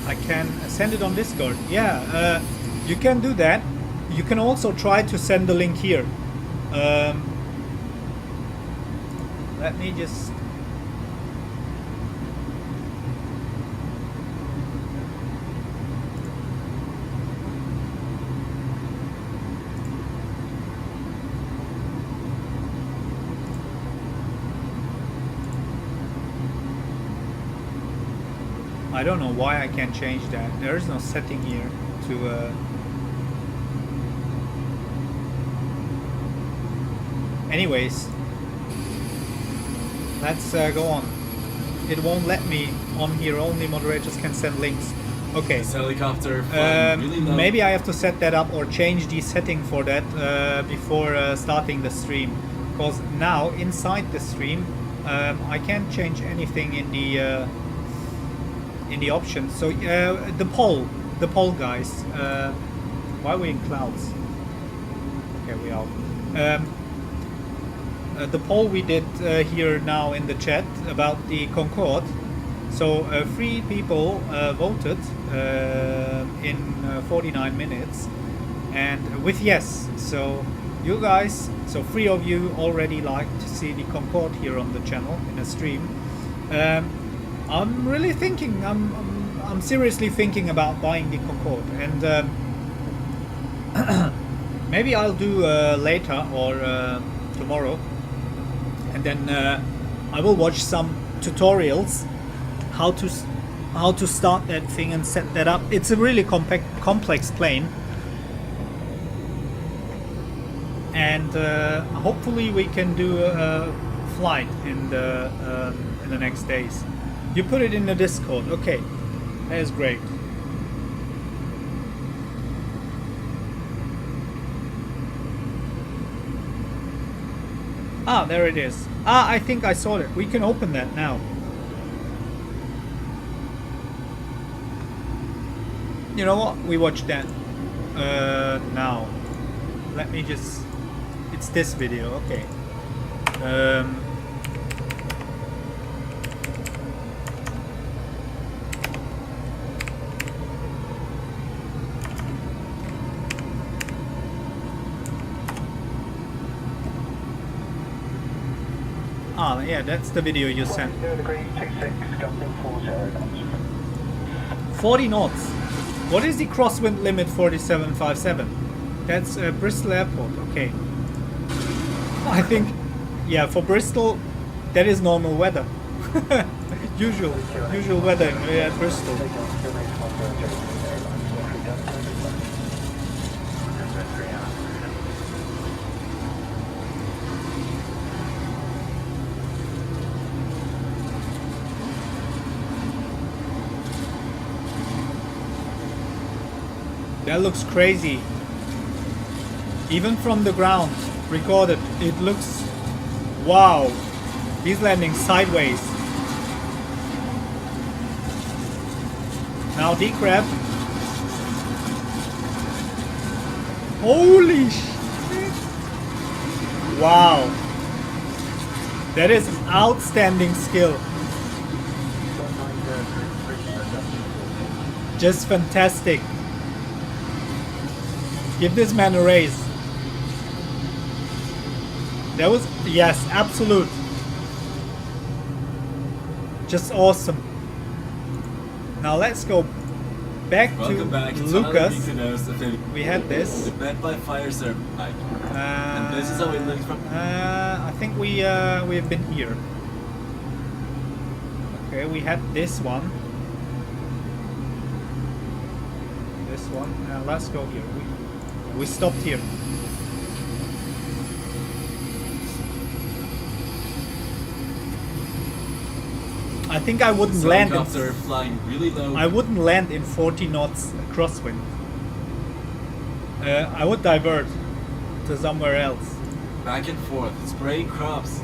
I can send it on Discord. Yeah, you can do that. You can also try to send the link here. Let me just. I don't know why I can't change that. There is no setting here to. Anyways, let's go on. It won't let me on here. Only moderators can send links. Okay. This helicopter flying really low. Maybe I have to set that up or change the setting for that before starting the stream. Because now inside the stream, I can't change anything in the options. So the poll guys. Why are we in clouds? Okay, we are. The poll we did here now in the chat about the Concorde. So 3 people voted in 49 minutes, and with yes. So you guys, so 3 of you already like to see the Concorde here on the channel in a stream. I'm really thinking. I'm seriously thinking about buying the Concorde, and maybe I'll do later or tomorrow, and then I will watch some tutorials how to start that thing and set that up. It's a really complex plane, and hopefully we can do a flight in the next days. You put it in the Discord. Okay, that is great. Ah, there it is. Ah, I think I saw it. We can open that now. You know what? We watch that now. Let me just... It's this video, okay. Ah, yeah, that's the video you sent. 40 knots. What is the crosswind limit for the 757? That's Bristol Airport, okay. I think, yeah, for Bristol, that is normal weather. usual weather at Bristol. That looks crazy. Even from the ground, recorded, it looks... Wow! He's landing sideways. Now decrab. Holy shit! Wow! That is an outstanding skill. Just fantastic. Give this man a raise. That was, yes, absolute. Just awesome. Now let's go back to Lucas. We had this. Met by fire service. And this is how it looks from. I think we have been here. Okay, we had this one. This one. Let's go here. We stopped here. I think I wouldn't land in, flying really low. I wouldn't land in 40 knots crosswind. I would divert to somewhere else. Back and forth, spraying crops.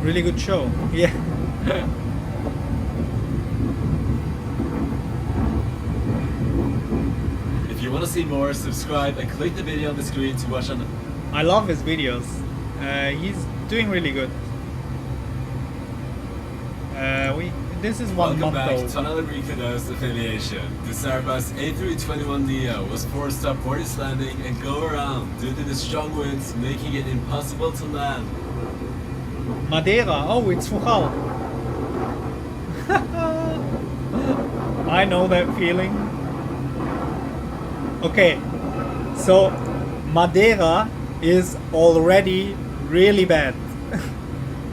Really good show. Yeah. If you want to see more, subscribe and click the video on the screen to watch on. I love his videos. He's doing really good. This is 1 month Welcome old. back to another ToLiSS affiliation. This Airbus A321neo was forced to abort its landing and go around due to the strong winds, making it impossible to land. Madeira. Oh, it's Faroe. I know that feeling. Okay, so Madeira is already really bad.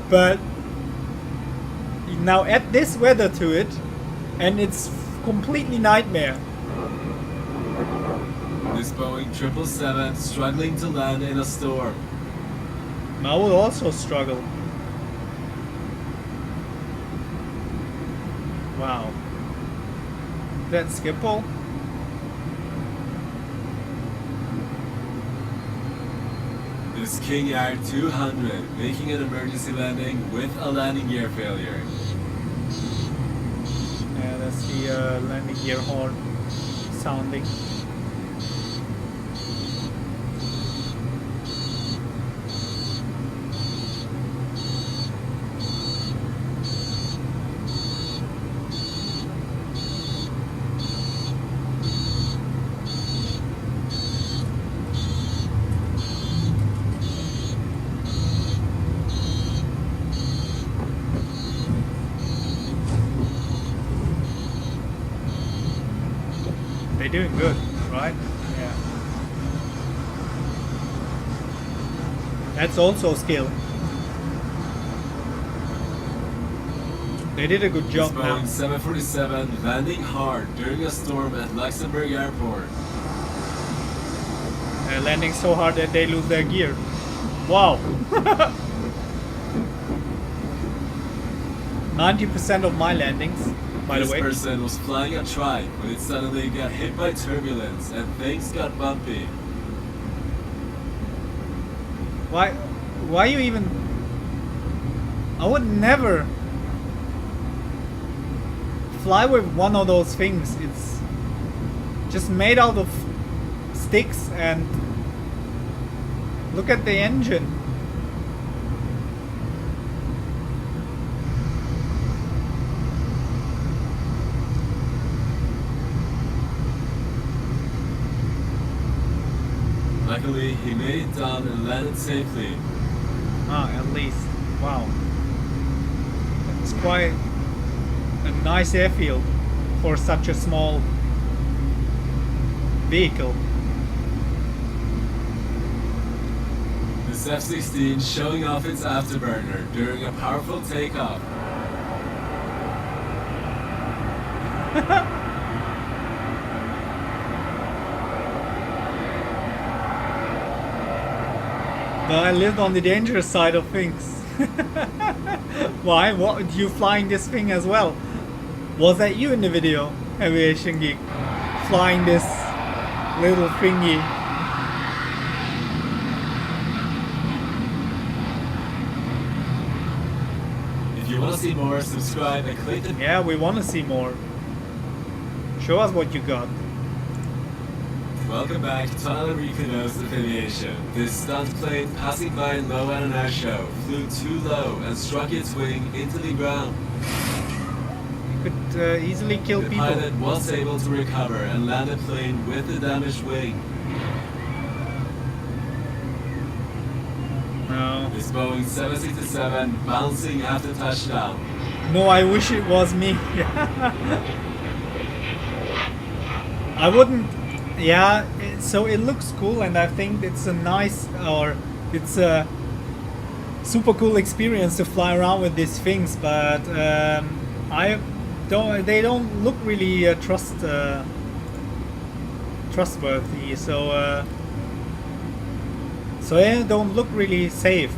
But now add this weather to it and it's completely nightmare. This Boeing 777 struggling to land in a storm. I will also struggle. Wow. That's Schiphol. This King Air 200 making an emergency landing with a landing gear failure. Yeah, that's the landing gear horn sounding. They're doing good, right? Yeah. That's also skill. They did a good job This now. Boeing 747 landing hard during a storm at Luxembourg Airport. Landing so hard that they lose their gear. Wow. 90% of my landings, by This the way. person was flying a trike when it suddenly got hit by turbulence and things got bumpy. Why you even... I would never fly with one of those things. It's just made out of sticks, and look at the engine. Luckily, he made it down and landed safely. Ah, at least. Wow. It's quite a nice airfield for such a small vehicle. This F-16 showing off its afterburner during a powerful takeoff. But I lived on the dangerous side of things. Why? What? You flying this thing as well? Was that you in the video, Aviation Geek? Flying this little thingy? If you want to see more, subscribe and click the... Yeah, we want to see more. Show us what you got. Welcome back to another Reconos of Aviation. This stunt plane passing by low at an air show flew too low and struck its wing into the ground. Could easily kill The people. pilot was able to recover and land the plane with the damaged wing. No. This Boeing 767 bouncing after touchdown. No, I wish it was me. I wouldn't. Yeah, so it looks cool, and I think it's a nice, or it's a super cool experience to fly around with these things. But I don't. They don't look really trustworthy. So they don't look really safe.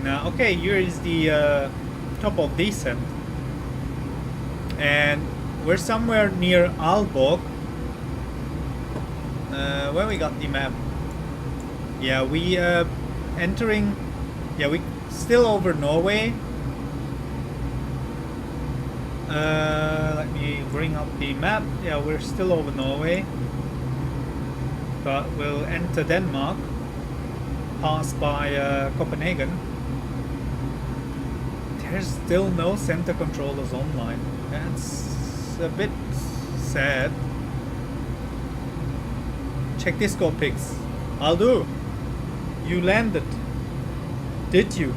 Now, okay, here is the top of descent. And we're somewhere near Aalborg. Where we got the map? Yeah, we entering. Yeah, we still over Norway. Let me bring up the map. Yeah, we're still over Norway, but we'll enter Denmark, pass by Copenhagen. There's still no center controllers online. That's a bit sad. Check Discord pics. I'll do. You landed. Did you?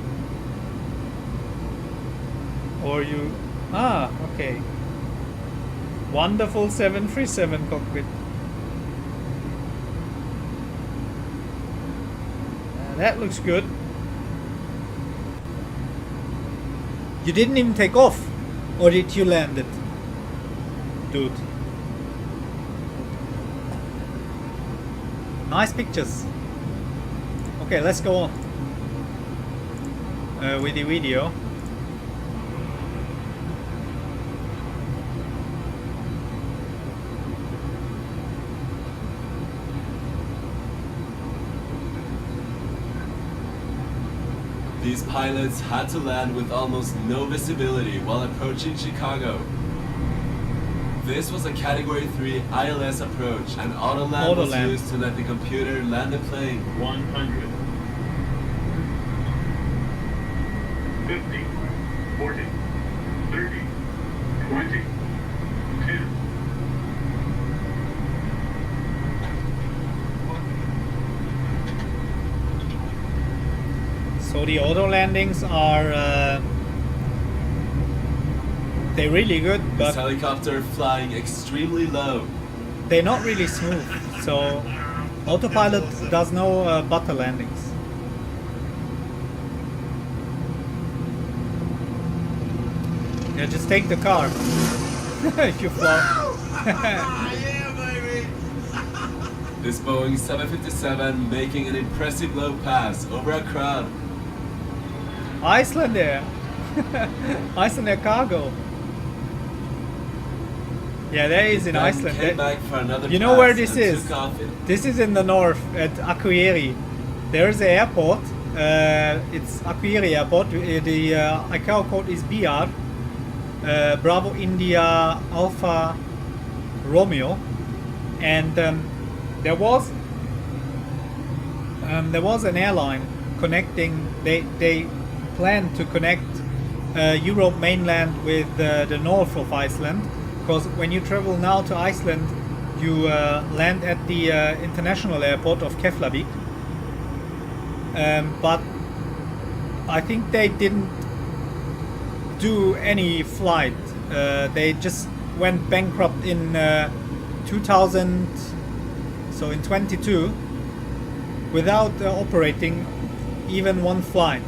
Or you... Ah, okay. Wonderful 737 cockpit. That looks good. You didn't even take off. Or did you land it? Dude. Nice pictures. Okay, let's go on with the video. These pilots had to land with almost no visibility while approaching Chicago. This was a Category 3 ILS approach, and auto-land was used to let the computer land the plane. 100. 50, 40, 30, 20, 10. So the auto landings are they're really good, but this helicopter flying extremely low. They're not really smooth. So autopilot does no butter landings. Yeah, just take the car if you fly. This Boeing 757 making an impressive low pass over a crowd. Icelandair. Icelandair cargo. Yeah, there is in Then Iceland. came back for another You know where pass this and is? took off in This is in the north at Akureyri. There is an airport. It's Akureyri Airport. The ICAO code is BR. Bravo India Alpha Romeo. And there was an airline connecting. They planned to connect Europe mainland with the north of Iceland. Because when you travel now to Iceland, you land at the international airport of Keflavik. But I think they didn't do any flight. They just went bankrupt in 2000, so in 22, without operating even one flight,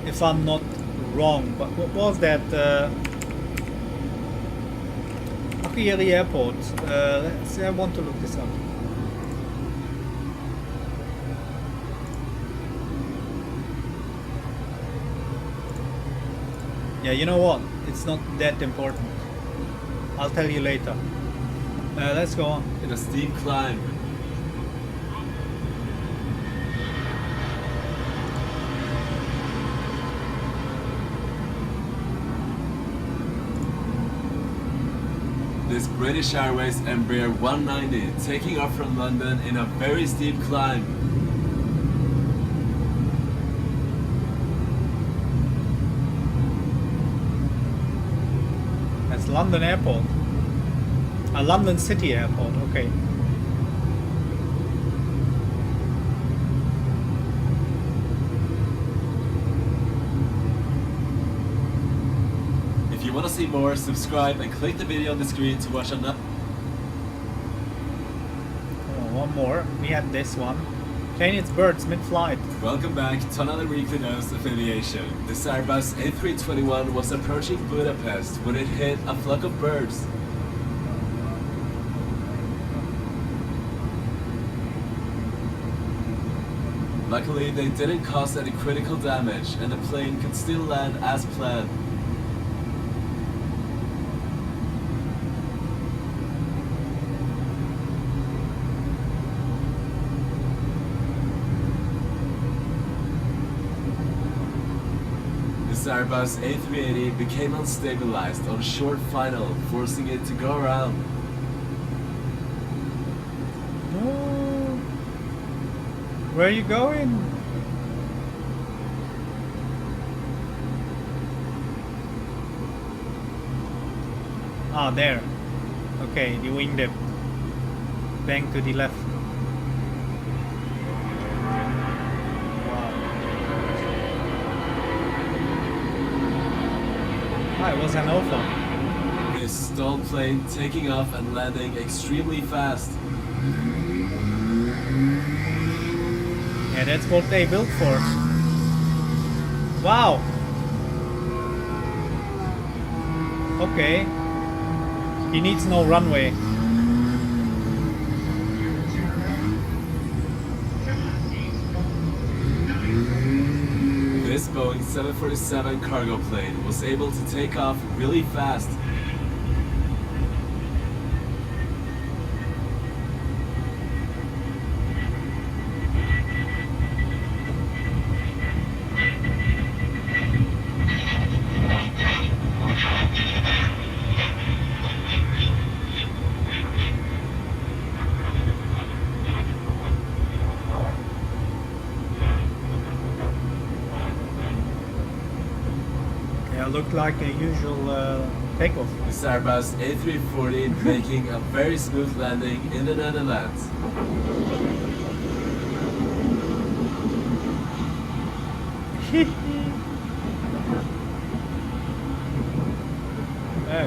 if I'm not wrong. But what was that? Akureyri Airport. Let's see, I want to look this up. Yeah, you know what? It's not that important. I'll tell you later. Let's go on. a steep climb. This British Airways Embraer 190 taking off from London in a very steep climb. That's London Airport. London City Airport, okay. If you want to see more, subscribe and click the video on the screen to watch another. Oh, one more. We had this one. Plane its birds mid-flight. Welcome back to another weekly dose of aviation. This Airbus A321 was approaching Budapest when it hit a flock of birds. Luckily, they didn't cause any critical damage and the plane could still land as planned. This Airbus A380 became unstabilized on a short final, forcing it to go around. Oh. Where are you going? Ah, there. Okay, the wing dip. Bang to the left. It was Hannover. This stalled plane taking off and landing extremely fast. Yeah, that's what they built for. Wow. Okay. He needs no runway. This Boeing 747 cargo plane was able to take off really fast. Looked like a usual takeoff. This Airbus A340 making a very smooth landing in the Netherlands.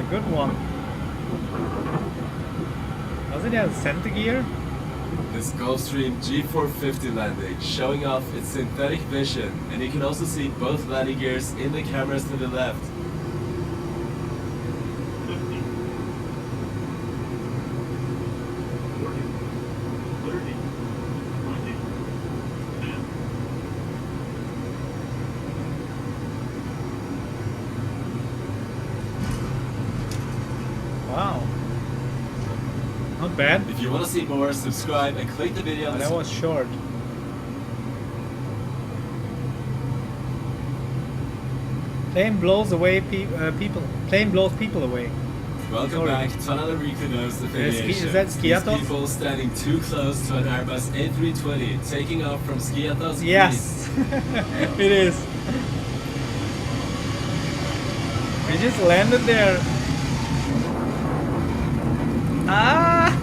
Good one. Does it have center gear? This Gulfstream G450 landing showing off its synthetic vision, and you can also see both landing gears in the cameras to the left. 50, 40, 30, 20, 10. bad. If you want to see more, subscribe and click the video on That was short. Plane blows away people. Plane blows people away. Welcome Sorry. back to another Reconos affiliation. Is that These Skiathos? people standing too close to an Airbus A320 taking off from Skiathos. Yes, it is. We just landed there. Ah!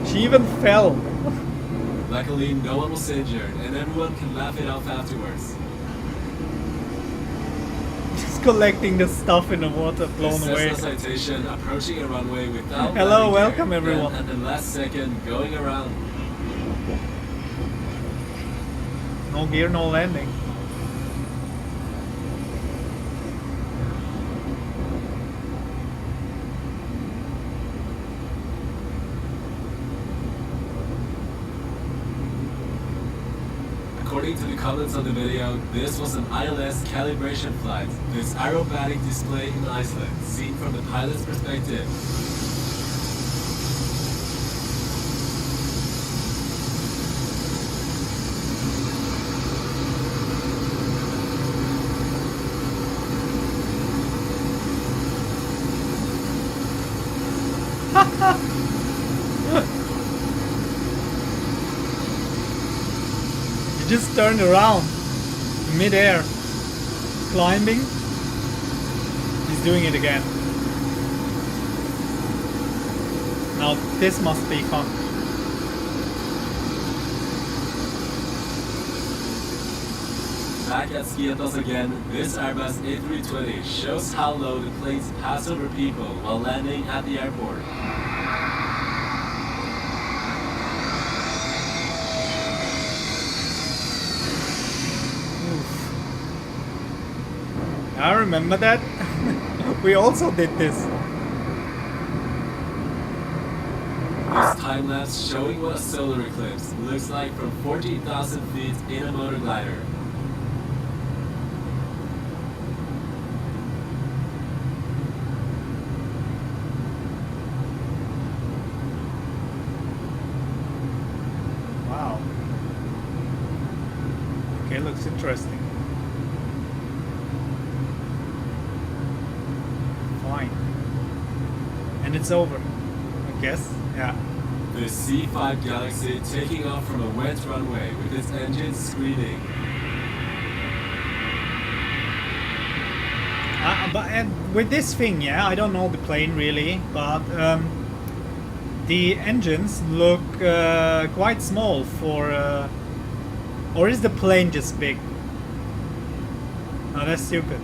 She even fell. Luckily, no one was injured, and everyone can laugh it off afterwards. Just collecting the stuff in the water, blown This away. Cessna citation approaching a runway without Hello, landing welcome gear, everyone. then at the last second, going around. No gear, no landing. According to the comments on the video, this was an ILS calibration flight. This aerobatic display in Iceland, seen from the pilot's perspective. He just turned around mid-air, climbing. He's doing it again. Now this must be fun. Back at Skiathos again, this Airbus A320 shows how low the planes pass over people while landing at the airport. I remember that. We also did this. This time lapse showing what a solar eclipse looks like from 14,000 feet in a motor glider. Wow. Okay, looks interesting. Fine. And it's over, I guess. Yeah. The C-5 Galaxy taking off from a wet runway with its engines screaming. But with this thing, yeah, I don't know the plane really, but the engines look quite small for. Or is the plane just big? No, that's stupid.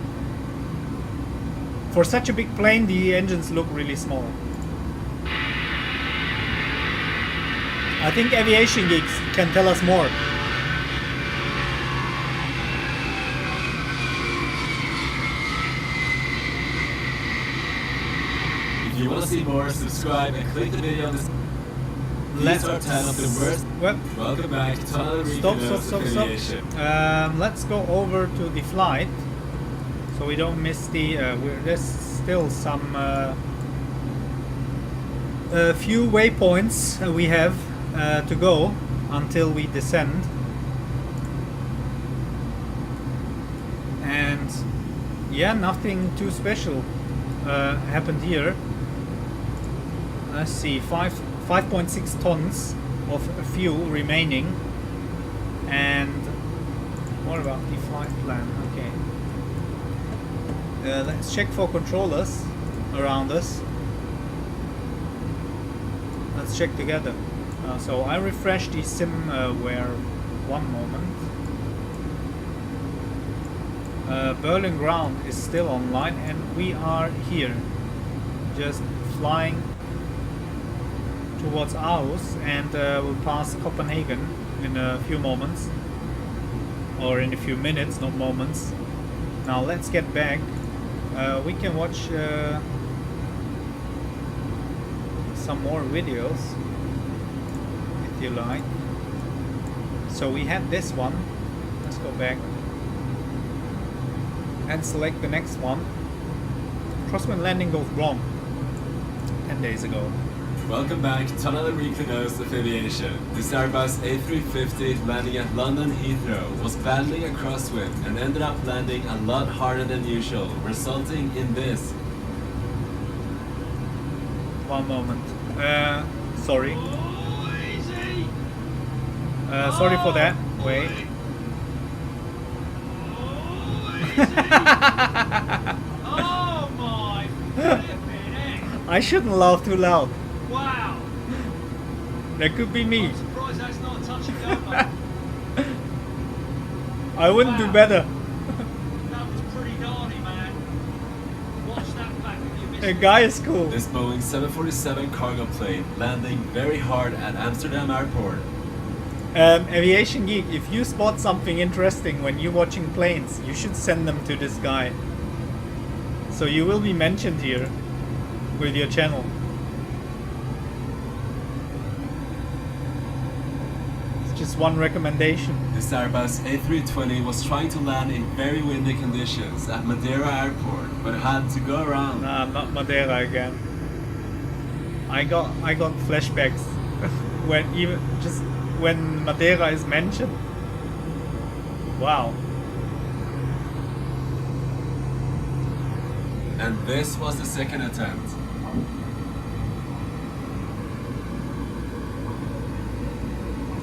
For such a big plane, the engines look really small. I think Aviation Geeks can tell us more. If you want to see more, subscribe and click the video on this. These are 10 of the worst. Welcome back to another Reconos affiliation. Let's go over to the flight, so we don't miss the. There's still some few waypoints we have to go until we descend, and yeah, nothing too special happened here. Let's see, 5.6 tons of fuel remaining. And what about the flight plan? Okay. Let's check for controllers around us. Let's check together. So I refreshed the simware one moment. Berlin ground is still online, and we are here, just flying towards Aarhus, and we'll pass Copenhagen in a few moments, or in a few minutes, not moments. Now let's get back. We can watch some more videos if you like. So we had this one. Let's go back. and select the next one. Crosswind landing goes wrong 10 days ago. Welcome back to another weekly dose of aviation. This Airbus A350 landing at London Heathrow was battling a crosswind and ended up landing a lot harder than usual, resulting in this. One moment. Sorry. Sorry for that. Wait. Oh my flipping heck. I shouldn't laugh too loud. Wow. That could be me. I'm surprised that's not a touch and go, mate. I wouldn't do Wow. better. That was pretty gnarly, man. Watch that back if you missed The it. guy is cool. This Boeing 747 cargo plane landing very hard at Amsterdam Airport. Aviation Geek, if you spot something interesting when you're watching planes, you should send them to this guy. So you will be mentioned here with your channel. It's just one recommendation. This Airbus A320 was trying to land in very windy conditions at Madeira Airport, but had to go around. Nah, not Madeira again. I got flashbacks when Madeira is mentioned. Wow. And this was the second attempt.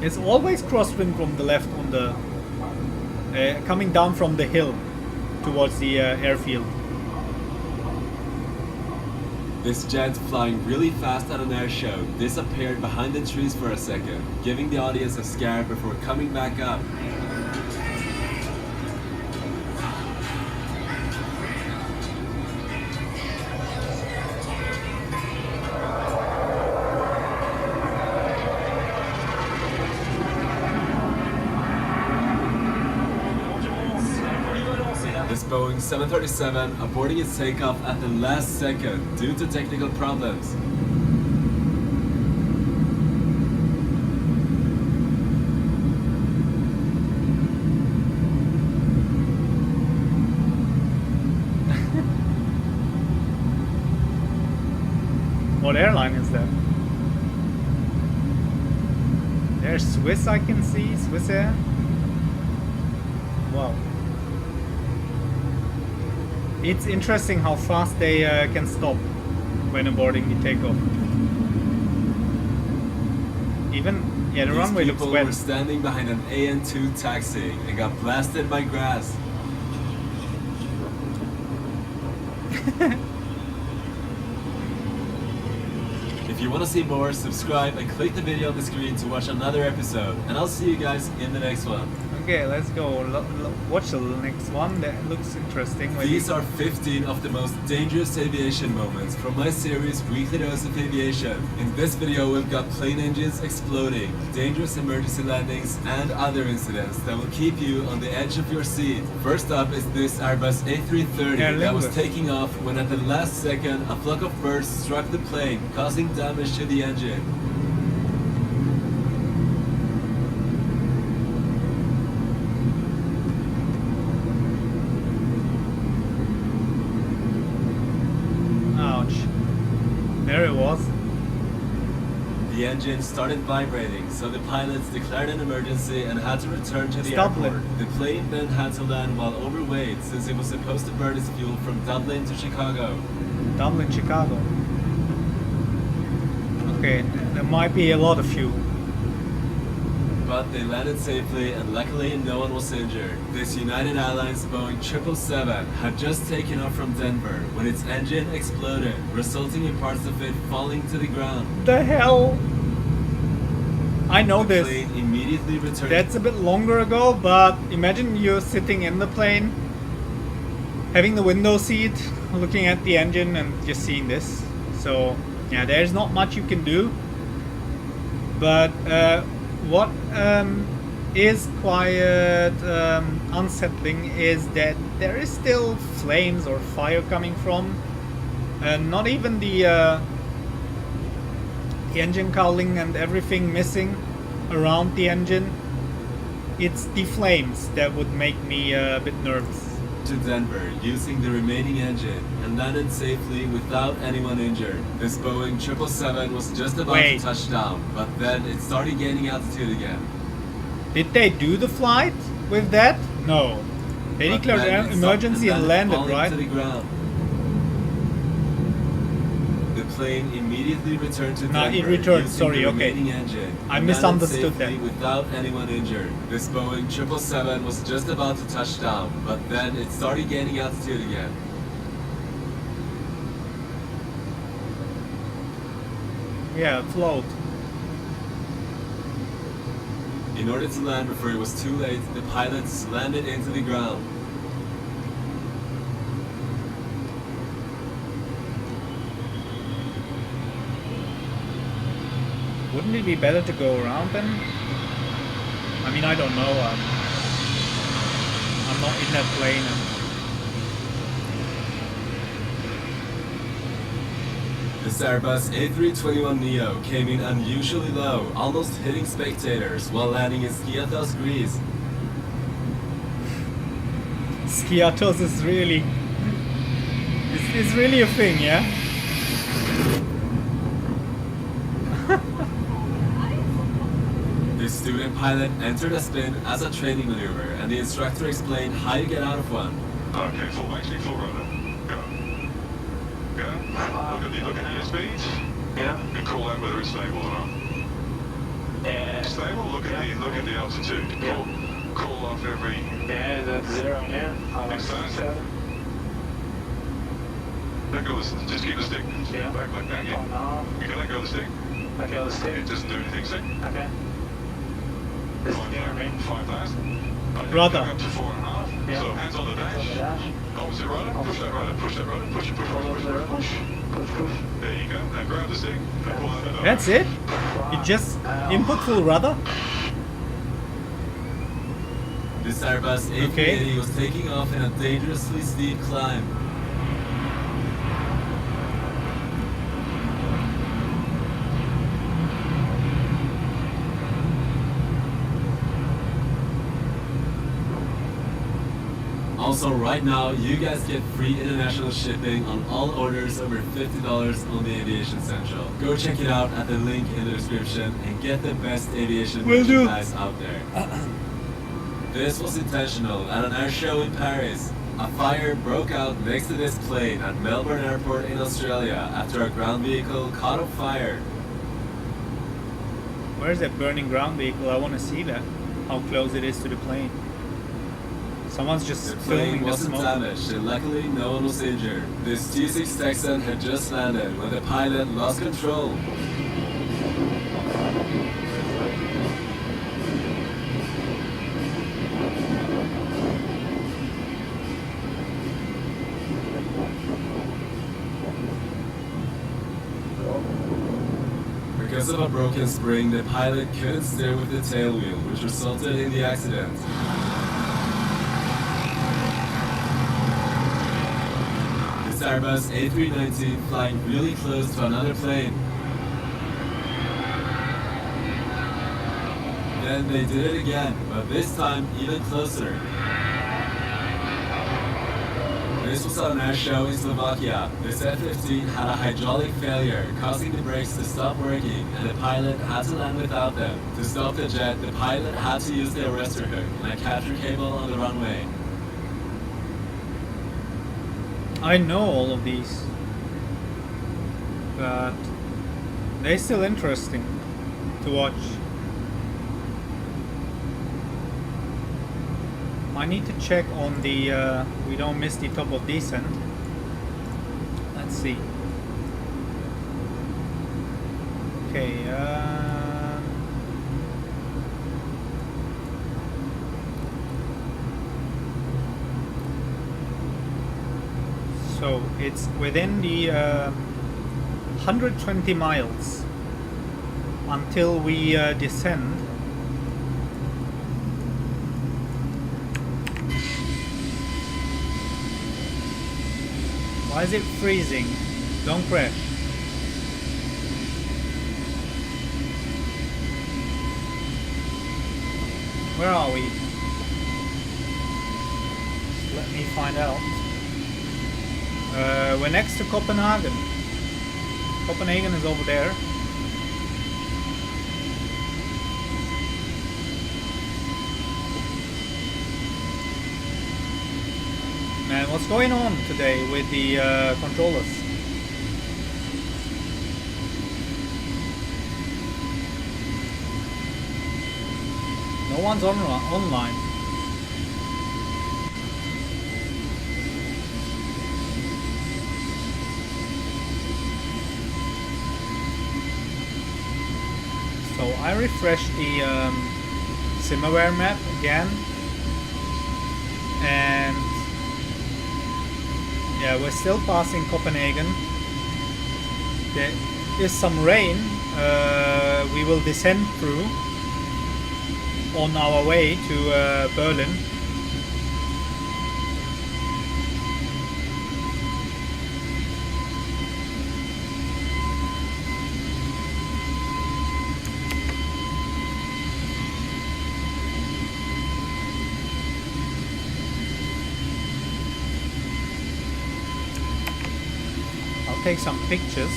It's always crosswind from the left on the coming down from the hill towards the airfield. This jet, flying really fast at an air show, disappeared behind the trees for a second, giving the audience a scare before coming back up. This Boeing 737 aborting its takeoff at the last second due to technical problems. What airline is that? There's Swiss, I can see, Swiss Air. Wow. It's interesting how fast they can stop when aborting the takeoff. Even, yeah, the runway looks These people wet. were standing behind an AN2 taxi and got blasted by grass. If you want to see more, subscribe and click the video on the screen to watch another episode. And I'll see you guys in the next one. Okay, let's go. Watch the next one. That looks interesting. These are 15 of the most dangerous aviation moments from my series Weekly Dose of Aviation. In this video we've got plane engines exploding, dangerous emergency landings and other incidents that will keep you on the edge of your seat. First up is this Airbus A330 that was taking off when at the last second a flock of birds struck the plane, causing damage to the engine. There it was. The engine started vibrating, so the pilots declared an emergency and had to return to the airport. The plane then had to land while overweight, since it was supposed to burn its fuel from Dublin to Chicago. Dublin, Chicago. Okay, there might be a lot of fuel. But they landed safely and luckily no one was injured. This United Airlines Boeing 777 had just taken off from Denver when its engine exploded, resulting in parts of it falling to the ground. The hell? I know The this. plane immediately returned. That's a bit longer ago, but imagine you're sitting in the plane, having the window seat, looking at the engine and just seeing this. So yeah, there's not much you can do. But what is quite unsettling is that there is still flames or fire coming from, not even the engine cowling and everything missing around the engine. It's the flames that would make me a bit nervous. to Denver using the remaining engine and landed safely without anyone injured. This Boeing 777 was just about Wait. to touch down, but then it started gaining altitude again. Did they do the flight with that? No. They But declared then it emergency stopped and landed, falling right? to the ground. The plane immediately returned to No, it Denver returned, using sorry, the okay. remaining engine. I and misunderstood landed safely that. without anyone injured. This Boeing 777 was just about to touch down, but then it started gaining altitude again. Yeah, float. In order to land before it was too late, the pilots landed into the ground. Wouldn't it be better to go around then? I mean, I don't know. I'm not in that plane. This Airbus A321neo came in unusually low, almost hitting spectators while landing in Skiathos, Greece. Skiathos is really... It's really a thing, yeah? The student pilot entered a spin as a training maneuver, and the instructor explained how you get out of one. Okay, full maxi, full rotor. Go. Go. Look at your speeds. Yeah. And call out whether it's stable or not. Yeah. Stable, look at the altitude. Call off every Yeah, that's 0 now. Excellent. Let go of the, just keep the stick. Yeah. Back like that, yeah. no. You can let go of the stick. Let go of the stick. It doesn't do anything, see? Okay. This is near me. 5,000. Rudder. Up to 4.5. Yeah. So hands on the dash. Opposite rudder. Push that rudder. Push that rudder. Push it. Push. Push. There you go. Now grab the stick. And pull out that That's it? You just input full rudder? This Airbus A380 Okay. was taking off in a dangerously steep climb. Also, right now, you guys get free international shipping on all orders over $50 on the Aviation Central. Go check it out at the link in the description and get the best aviation Will do. merchandise out there. This was intentional at an air show in Paris. A fire broke out next to this plane at Melbourne Airport in Australia after a ground vehicle caught on fire. Where's that burning ground vehicle? I want to see that. How close it is to the plane. Someone's just The filming plane the wasn't smoke. damaged and luckily no one was injured. This T-6 Texan had just landed when the pilot lost control. Because of a broken spring, the pilot couldn't steer with the tail wheel, which resulted in the accident. This Airbus A319 flying really close to another plane. Then they did it again, but this time even closer. This was on an air show in Slovakia. This F-15 had a hydraulic failure, causing the brakes to stop working, and the pilot had to land without them. To stop the jet, the pilot had to use the arrestor hook and a capture cable on the runway. I know all of these. But they're still interesting to watch. I need to check on the, we don't miss the top of descent. Let's see. Okay, so it's within the 120 miles until we descend. Why is it freezing? Don't crash. Where are we? Let me me find out. We're next to Copenhagen. Copenhagen is over there. Man, what's going on today with the controllers? No one's online. So I refreshed the SimAware map again, and yeah, we're still passing Copenhagen. There is some rain we will descend through on our way to Berlin. I'll take some pictures.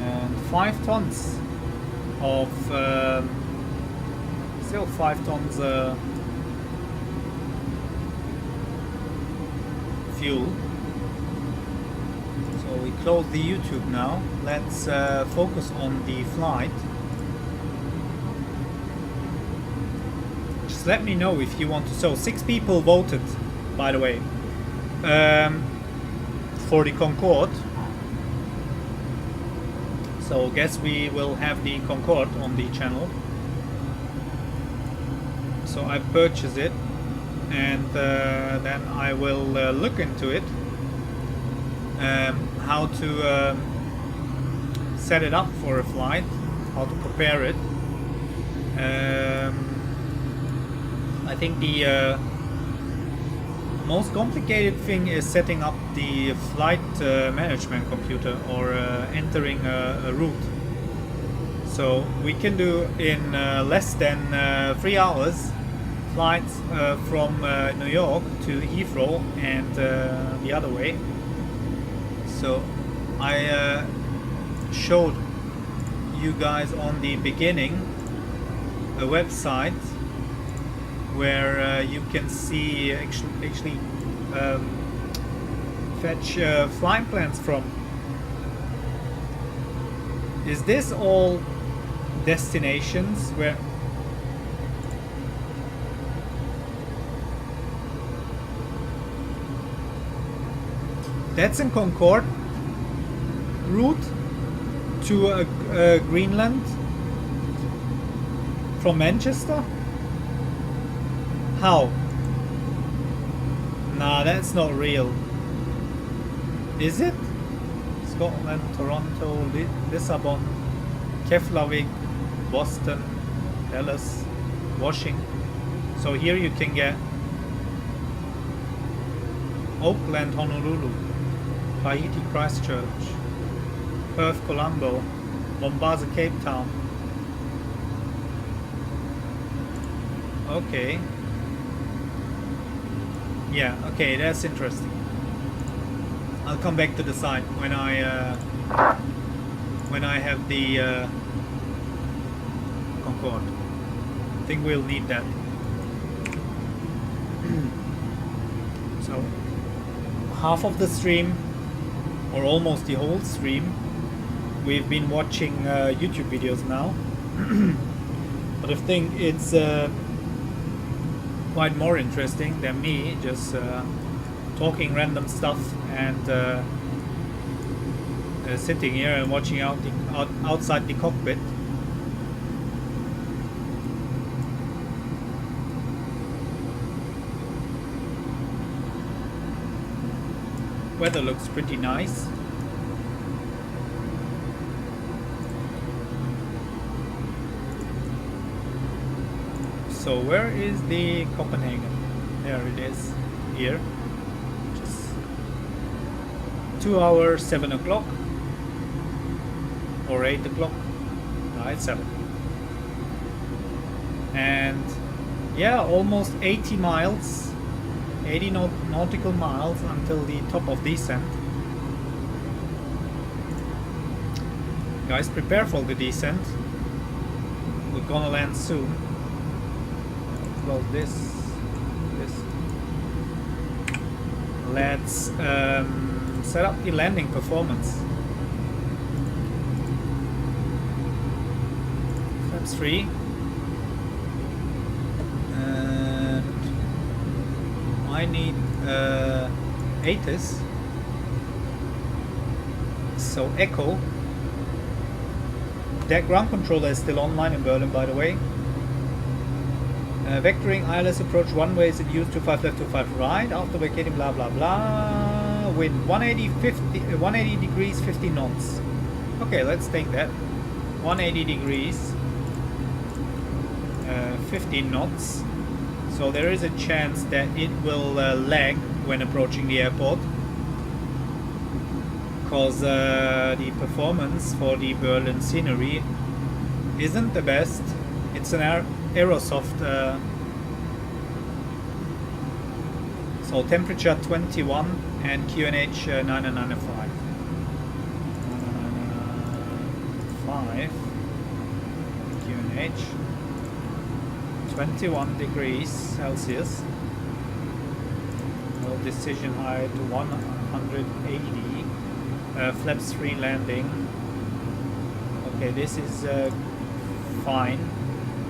And 5 tons of still 5 tons fuel. So we close the YouTube now. Let's focus on the flight. Just let me know if you want to. So 6 people voted, by the way, for the Concorde. So guess we will have the Concorde on the channel. So I purchased it, and then I will look into it, how to set it up for a flight, how to prepare it. I think the most complicated thing is setting up the flight management computer, or entering a route. So we can do in less than 3 hours flights from New York to Heathrow and the other way. So I showed you guys on the beginning a website where you can see actually fetch flight plans from. Is this all destinations where that's in Concorde route to Greenland from Manchester? How? Nah, that's not real. Is it? Scotland, Toronto, Lisbon, Keflavik, Boston, Dallas, Washington. So here you can get Auckland, Honolulu, Tahiti, Christchurch, Perth, Colombo, Mombasa, Cape Town. Okay. Yeah, okay, that's interesting. I'll come back to the site when I have the Concorde. I think we'll need that. So half of the stream, or almost the whole stream, we've been watching YouTube videos now. But I think it's quite more interesting than me just talking random stuff and sitting here and watching outside the cockpit. Weather looks pretty nice. So where is the Copenhagen? There it is, here. Just 2 hours, 7 o'clock or 8 o'clock. No, it's 7. And yeah, almost 80 miles, 80 nautical miles until the top of descent. Guys, prepare for the descent. We're gonna land soon. Well, this. Let's set up the landing performance. Flaps 3. And I need ATIS. So Echo. That ground controller is still online in Berlin, by the way. Vectoring ILS approach runway is used 25 left, 25 right. After vacating, blah blah blah. Wind 180 degrees, 50 knots. Okay, let's take that. 180 degrees, 15 knots. So there is a chance that it will lag when approaching the airport, because the performance for the Berlin scenery isn't the best. It's an Aerosoft, so temperature 21 and QNH 995. 5 QNH 21 degrees Celsius. No decision height 180. Flaps 3 landing. Okay, this is fine.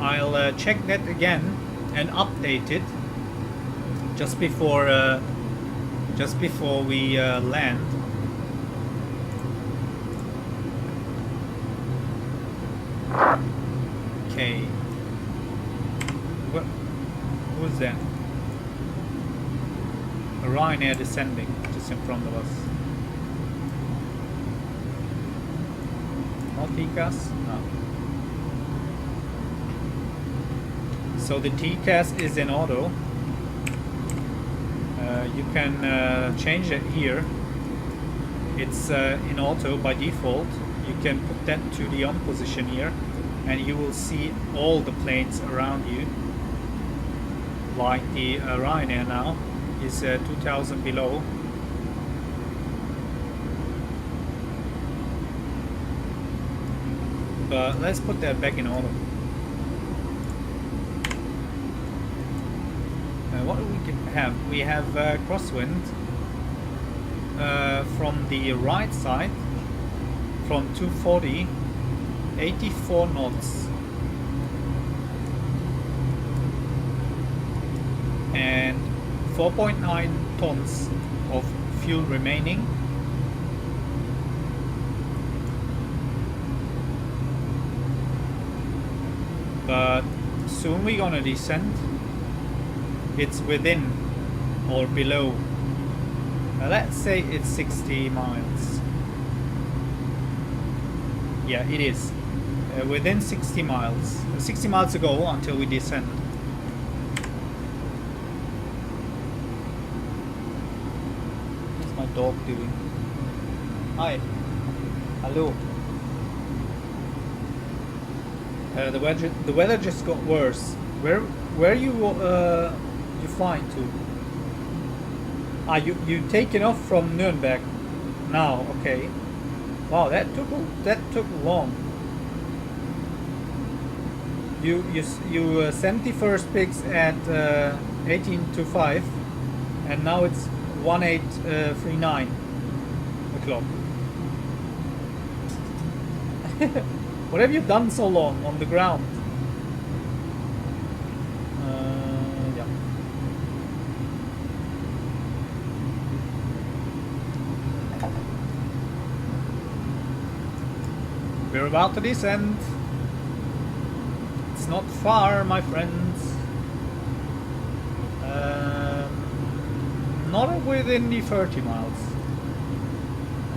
I'll check that again and update it just before we land. Okay. Who's that? A Ryanair descending just in front of us. Not TCAS? No. So the TCAS is in auto. You can change it here. It's in auto by default. You can put that to the on position here, and you will see all the planes around you. Like the Ryanair now is 2000 below. But let's put that back in auto. What do we have? We have crosswind from the right side from 240, 84 knots, and 4.9 tons of fuel remaining. But soon we're gonna descend. It's within or below, let's say it's 60 miles. Yeah, it is within 60 miles. 60 miles to go until we descend. What's my dog doing? Hi. Hello. The weather just got worse. Where you flying to? Ah, you taking off from Nuremberg now? Okay. Wow, that took long. You sent the first pics at 18:25, and now it's 18:39 o'clock. What have you done so long on the ground? Yeah. We're about to descend. It's not far, my friends. Not within the 30 miles.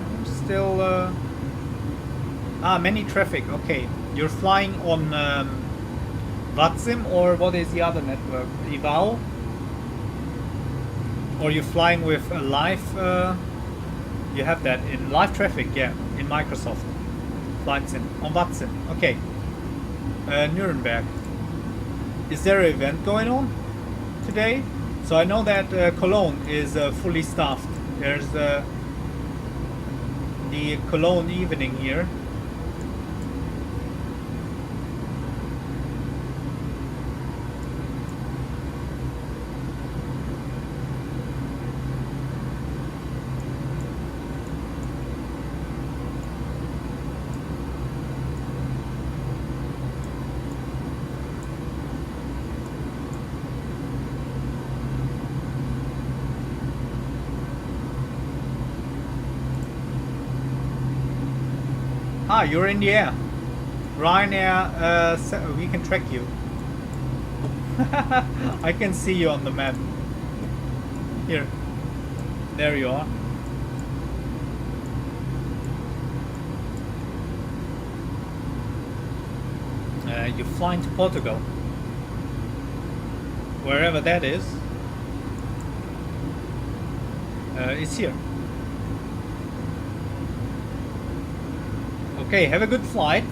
I'm still... many traffic. Okay, you're flying on VATSIM, or what is the other network? EVAL? Or you're flying with a live... you have that in live traffic, yeah, in Microsoft Flight Sim, on VATSIM. Okay, Nuremberg. is there an event going on today? So I know that Cologne is fully staffed. There's the Cologne evening here. Ah, you're in the air. Ryanair, we can track you. I can see you on the map. Here. There you are. You're flying to Portugal. Wherever that is. It's here. Okay, have a good flight.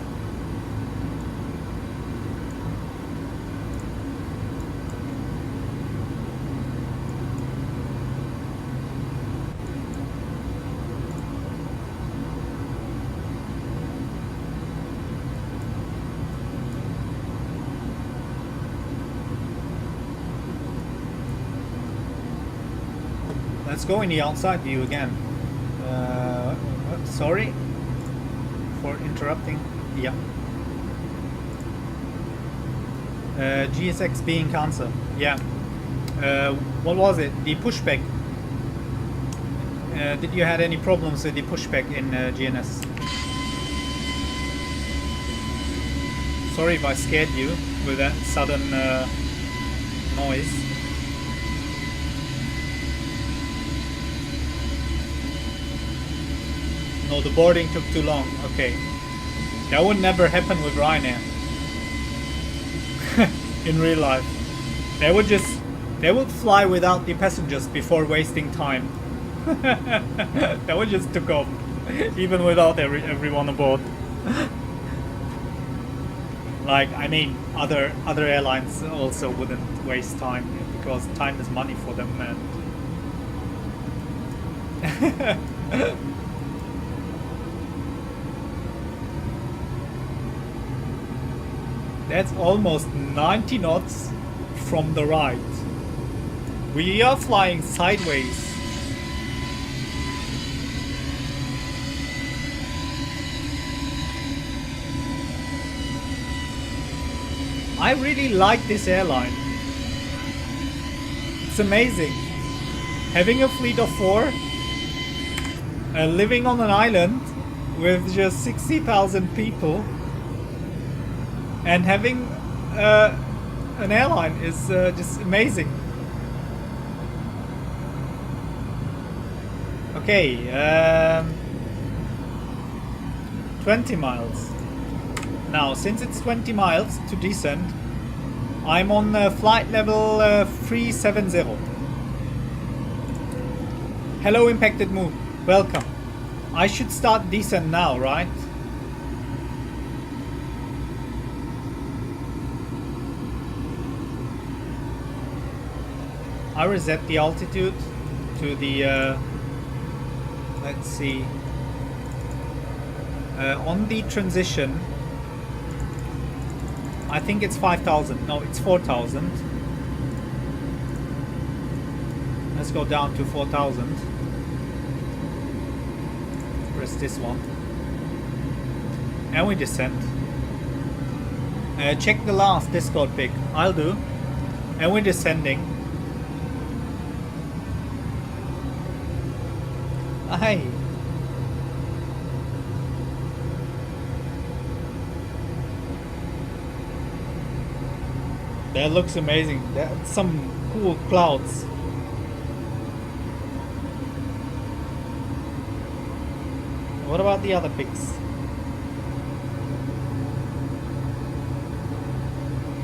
Let's go in the outside view again. Sorry for interrupting. Yeah. GSX being cancelled. Yeah. What was it? The pushback. Did you had any problems with the pushback in GNS? Sorry if I scared you with that sudden noise. No, the boarding took too long. Okay. That would never happen with Ryanair. In real life. They would fly without the passengers before wasting time. They would just took off. Even without everyone aboard. Like, I mean, other airlines also wouldn't waste time because time is money for them, man. That's almost 90 knots from the right. We are flying sideways. I really like this airline. It's amazing. Having a fleet of 4, living on an island with just 60,000 people, and having an airline is just amazing. Okay, 20 miles. Now, since it's 20 miles to descend, I'm on flight level 370. Hello, Impacted Moon. Welcome. I should start descent now, right? I reset the altitude to the, let's see, on the transition, I think it's 5,000, no, it's 4,000. Let's go down to 4,000. Press this one. And we descend. Check the last Discord pic, I'll do. And we're descending. Hey. That looks amazing. That's some cool clouds. What about the other pics?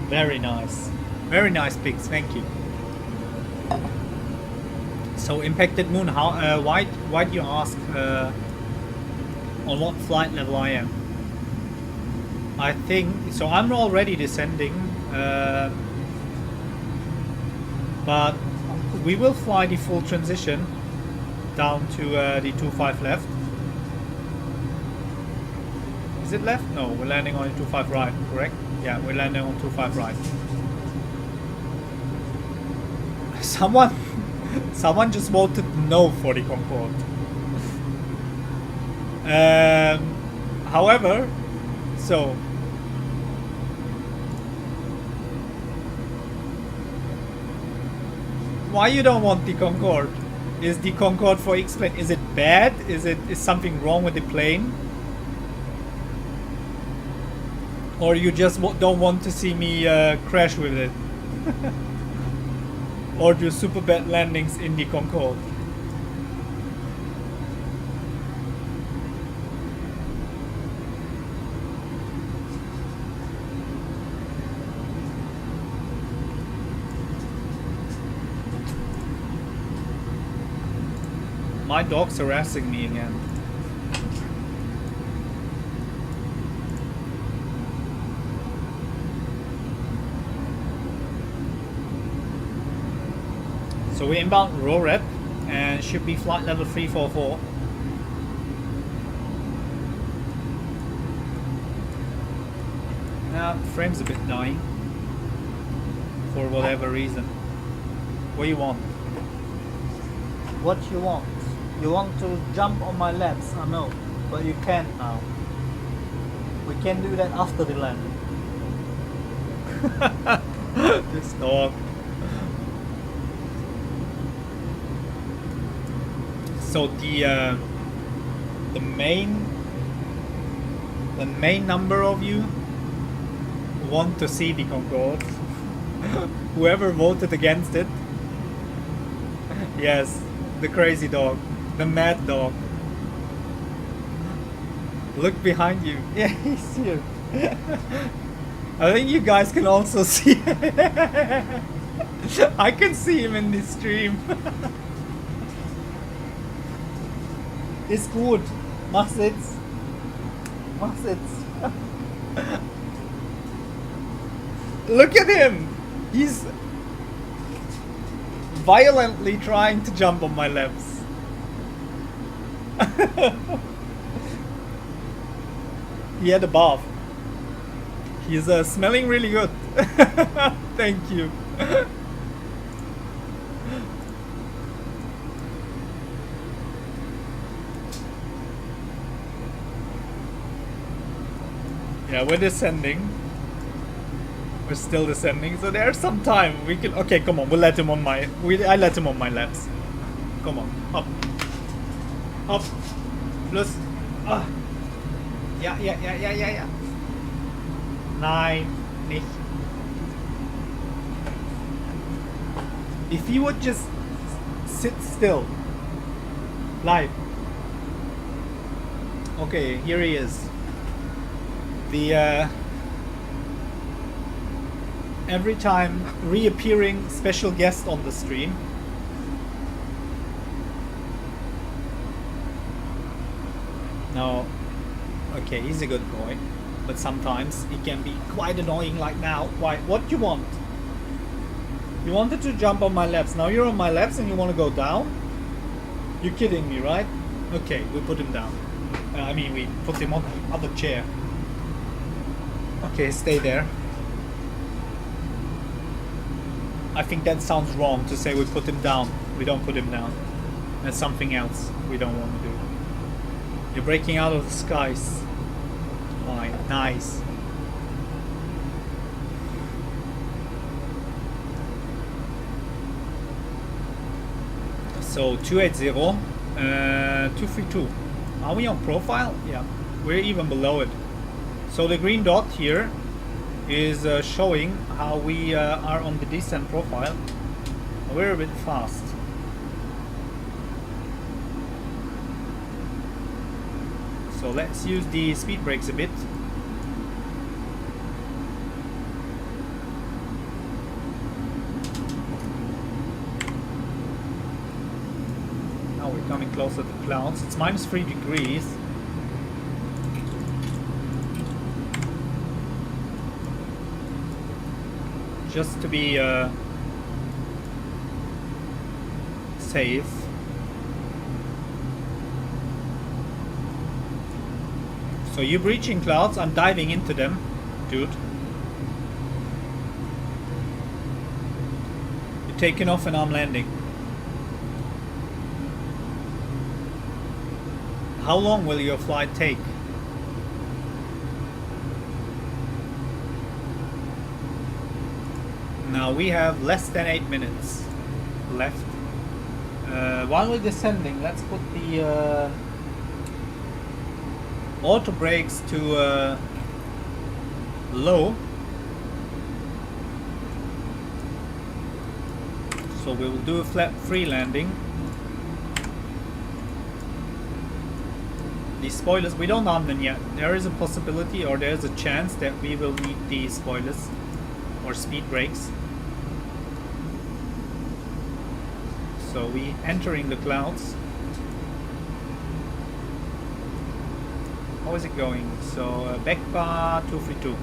Very nice. Very nice pics, thank you. So, Impacted Moon, how, why do you ask on what flight level I am? I think, so I'm already descending. But we will fly the full transition down to the 25 left. Is it left? No, we're landing on the 25 right, correct? Yeah, we're landing on 25 right. Someone just voted no for the Concorde. However, so why you don't want the Concorde? Is the Concorde for XPlane? Is it bad? Is something wrong with the plane? Or you just don't want to see me crash with it? Or do super bad landings in the Concorde? My dog's harassing me again. So we inbound row rep and should be flight level 344. Now the frame's a bit dying for whatever reason. What do you want? What you want? You want to jump on my laps? I know, but you can't now. We can do that after the landing. This dog. So the main number of you want to see the Concorde. Whoever voted against it. Yes, the crazy dog. The mad dog. Look behind you. Yeah, he's here. I think you guys can also see. I can see him in this stream. Ist gut. Mach Sitz. Mach Sitz. Look at him. He's violently trying to jump on my laps. He had a bath. He's smelling really good. Thank you. Yeah, we're descending. We're still descending, so there's some time. We can. Okay, come on. We'll let him on my. I let him on my laps. Come on, up. Up. Plus. Ah. Ja. Nein, nicht. If he would just sit still. Live. Okay, here he is. The every time reappearing special guest on the stream. No. Okay, he's a good boy, but sometimes he can be quite annoying like now. Why? What you want? You wanted to jump on my laps. Now you're on my laps and you want to go down? You're kidding me, right? Okay, we put him down. I mean, we put him on the other chair. Okay, stay there. I think that sounds wrong to say we put him down. We don't put him down. That's something else we don't want to do. You're breaking out of the skies. Fine, nice. So 280, 232. Are we on profile? Yeah, we're even below it. So the green dot here is showing how we are on the descent profile. We're a bit fast. So let's use the speed brakes a bit. Now we're coming closer to clouds. It's -3 degrees. Just to be safe. So you're breaching clouds, I'm diving into them, dude. You're taking off and I'm landing. How long will your flight take? Now we have less than 8 minutes left. While we're descending, let's put the auto brakes to low. So we will do a flat free landing. These spoilers, we don't arm them yet. There is a possibility or there's a chance that we will need these spoilers or speed brakes. So we entering the clouds. How is it going? So Backbar 232.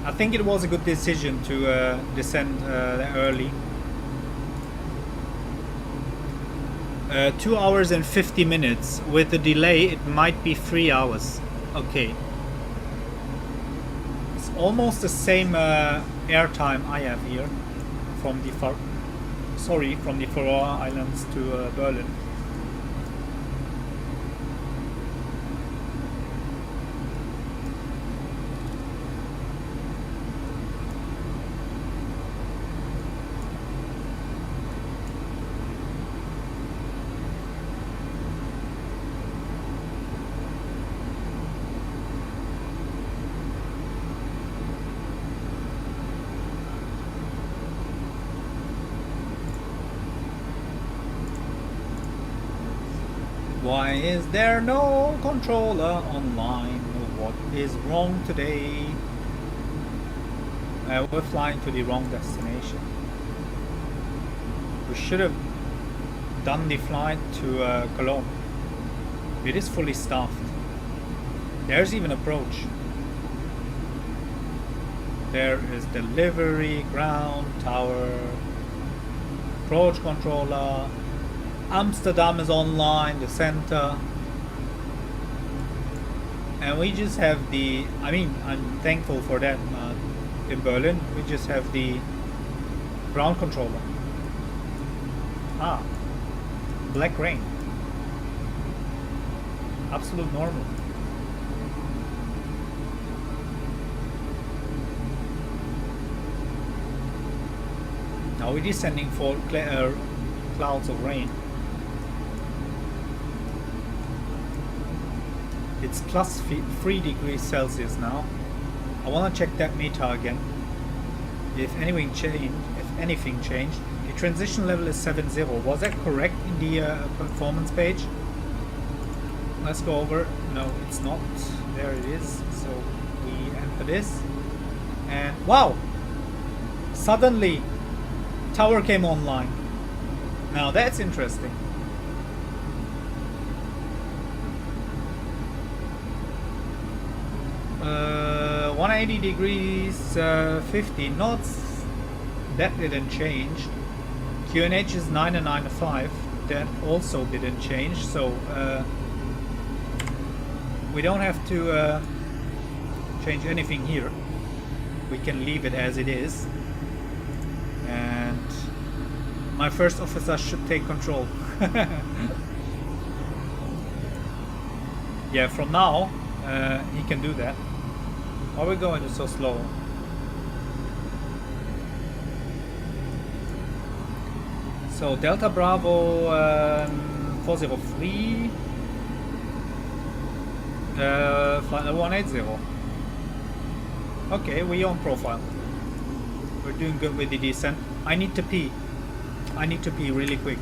I think it was a good decision to descend early. 2 hours and 50 minutes. With the delay, it might be 3 hours. Okay. It's almost the same airtime I have here from the from the Faroe Islands to Berlin. Why is there no controller online? What is wrong today? We're flying to the wrong destination. We should have done the flight to Cologne. It is fully staffed. There's even approach. There is delivery, ground, tower, approach controller. Amsterdam is online, the center. And we just have the, I mean, I'm thankful for that. In Berlin, we just have the ground controller. Ah, black rain. Absolute normal. Now we're descending for clouds of rain. It's plus 3 degrees Celsius now. I want to check that meter again. If anything changed. The transition level is 70. Was that correct in the performance page? Let's go over. No, it's not. There it is. So we enter this. And wow! Suddenly, tower came online. Now that's interesting. 180 degrees, 50 knots. That didn't change. QNH is 995. That also didn't change. So we don't have to change anything here. We can leave it as it is. And my first officer should take control. Yeah, from now he can do that. Why are we going so slow? So Delta Bravo 403 flight level 180. Okay, we're on profile. We're doing good with the descent. I need to pee. I need to pee really quick.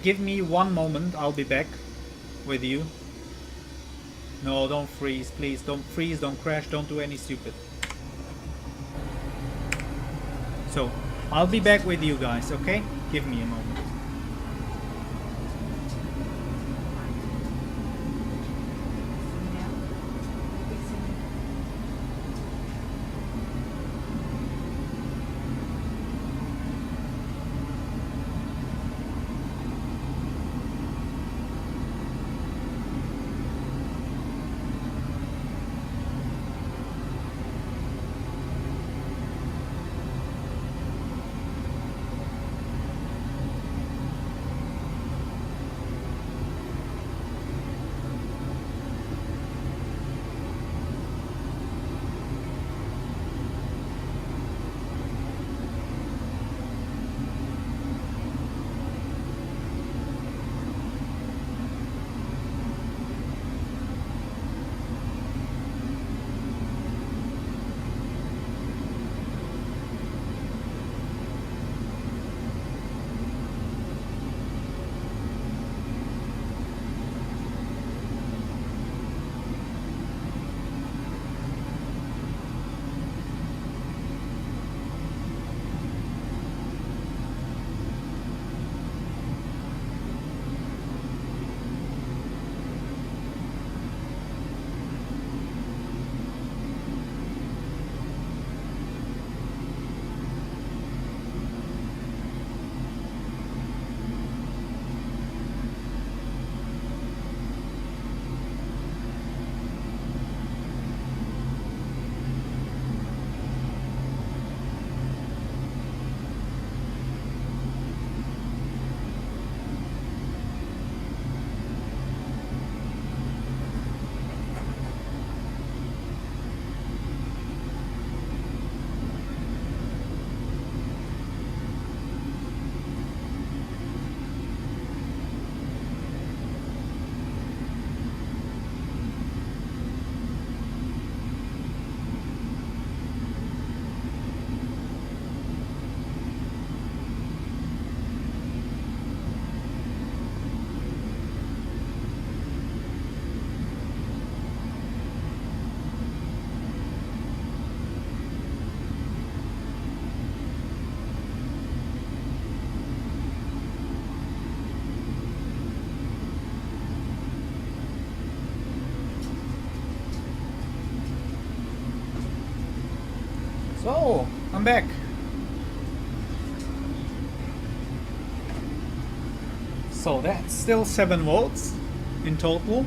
Give me 1 moment. I'll be back with you. No, don't freeze, please. Don't freeze, don't crash, don't do any stupid. So, I'll be back with you guys, okay? Give me a moment. So, I'm back. So that's still 7 volts in total.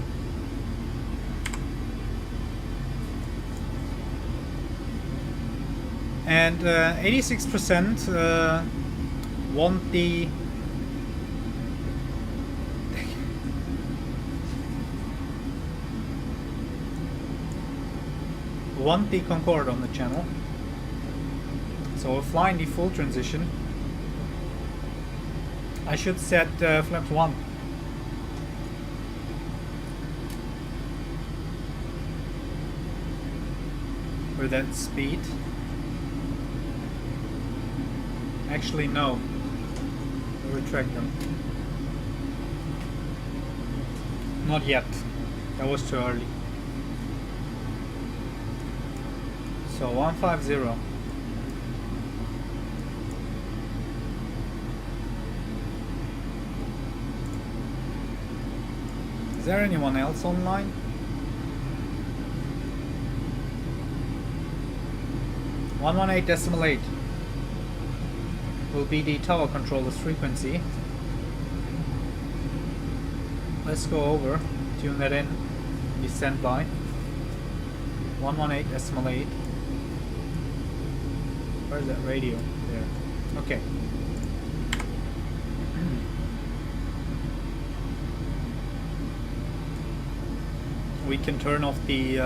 And 86% want the Concorde on the channel. So we're flying the full transition. I should set flaps 1. For that speed. Actually no. I'll retract them. Not yet. That was too early. So 150. Is there anyone else online? .118.8 will be the tower controller's frequency. Let's go over, tune that in, be sent by 118.8. Where's that radio? There. Okay. We can turn off the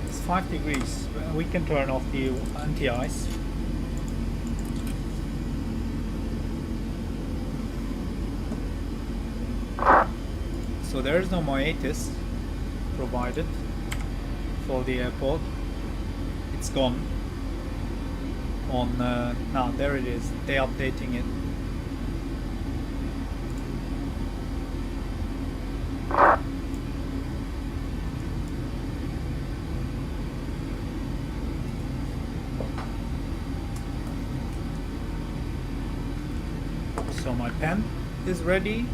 it's 5 degrees. We can turn off the anti-ice. So there is no hiatus provided for the airport. It's gone. On now there it is. They're updating it. So my pen is ready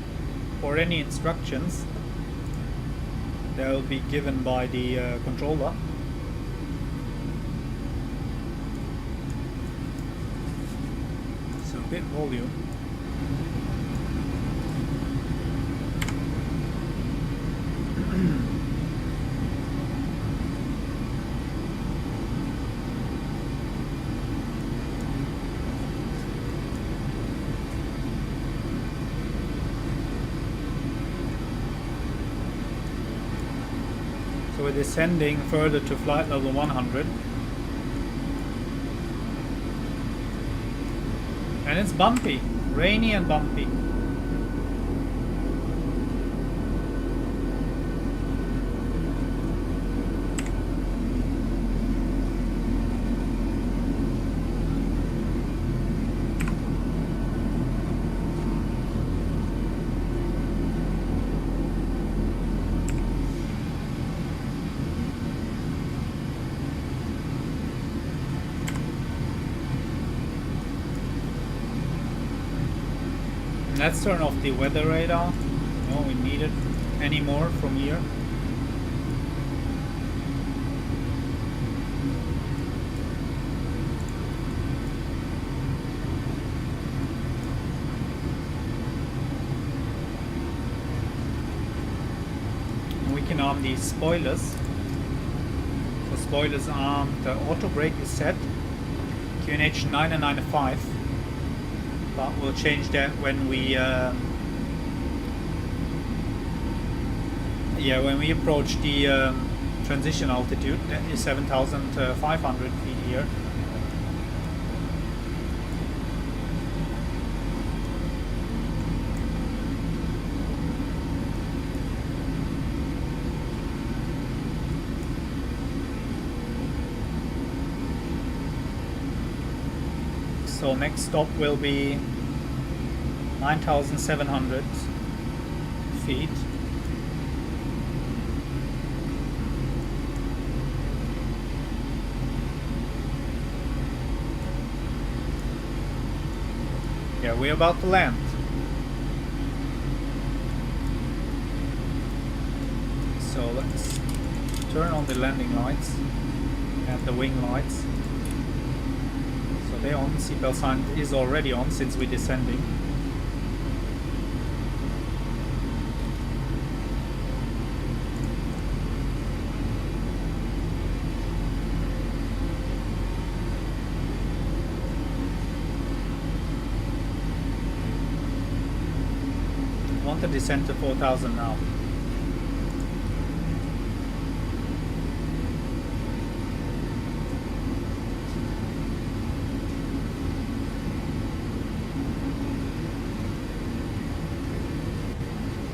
for any instructions that will be given by the controller. So a bit volume. So we're descending further to flight level 100. And it's bumpy, rainy and bumpy. Let's turn off the weather radar. No, we need it anymore from here. And we can arm these spoilers. So spoilers armed, the auto brake is set. QNH 9 and 9.5. But we'll change that when we when we approach the transition altitude. That is 7,500 feet here. So next stop will be 9,700 feet. Yeah, we're about to land. So let's turn on the landing lights And the wing lights. So they're on. Seatbelt sign is already on since we're descending. Want to descend to 4,000 now.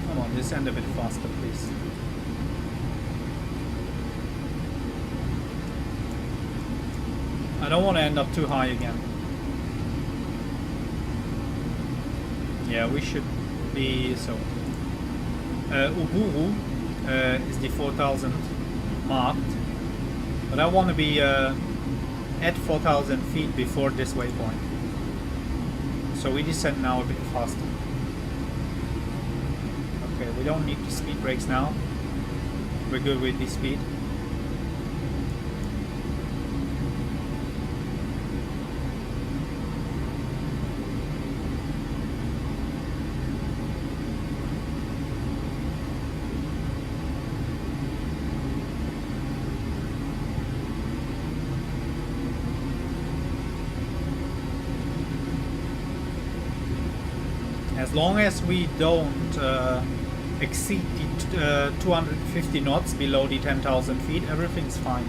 Come on, descend a bit faster, please. I don't want to end up too high again. Yeah, we should be so. Uburu is the 4,000 marked, but I want to be at 4,000 feet before this waypoint. So we descend now a bit faster. Okay, we don't need the speed brakes now. We're good with the speed. As long as we don't exceed the 250 knots below the 10,000 feet, everything's fine.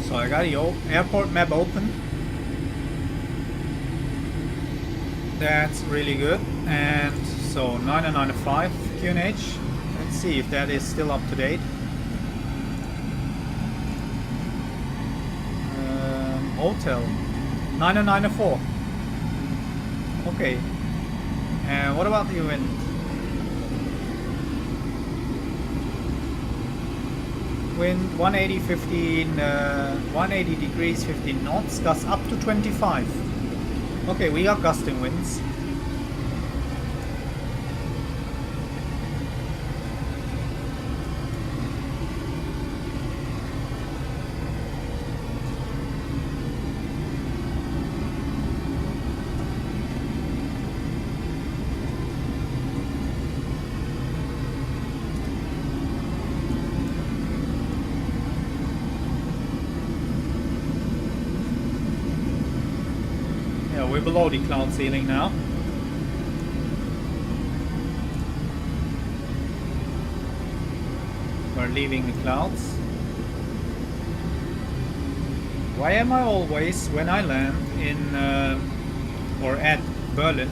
So I got the airport map open. That's really good. And so 995 QNH. Let's see if that is still up to date. Hotel 994. Okay. And what about the wind? Wind 180 180 degrees 15 knots, gust up to 25. Okay, we got gusting winds. We're below the cloud ceiling now. We're leaving the clouds. Why am I always, when I land in or at Berlin,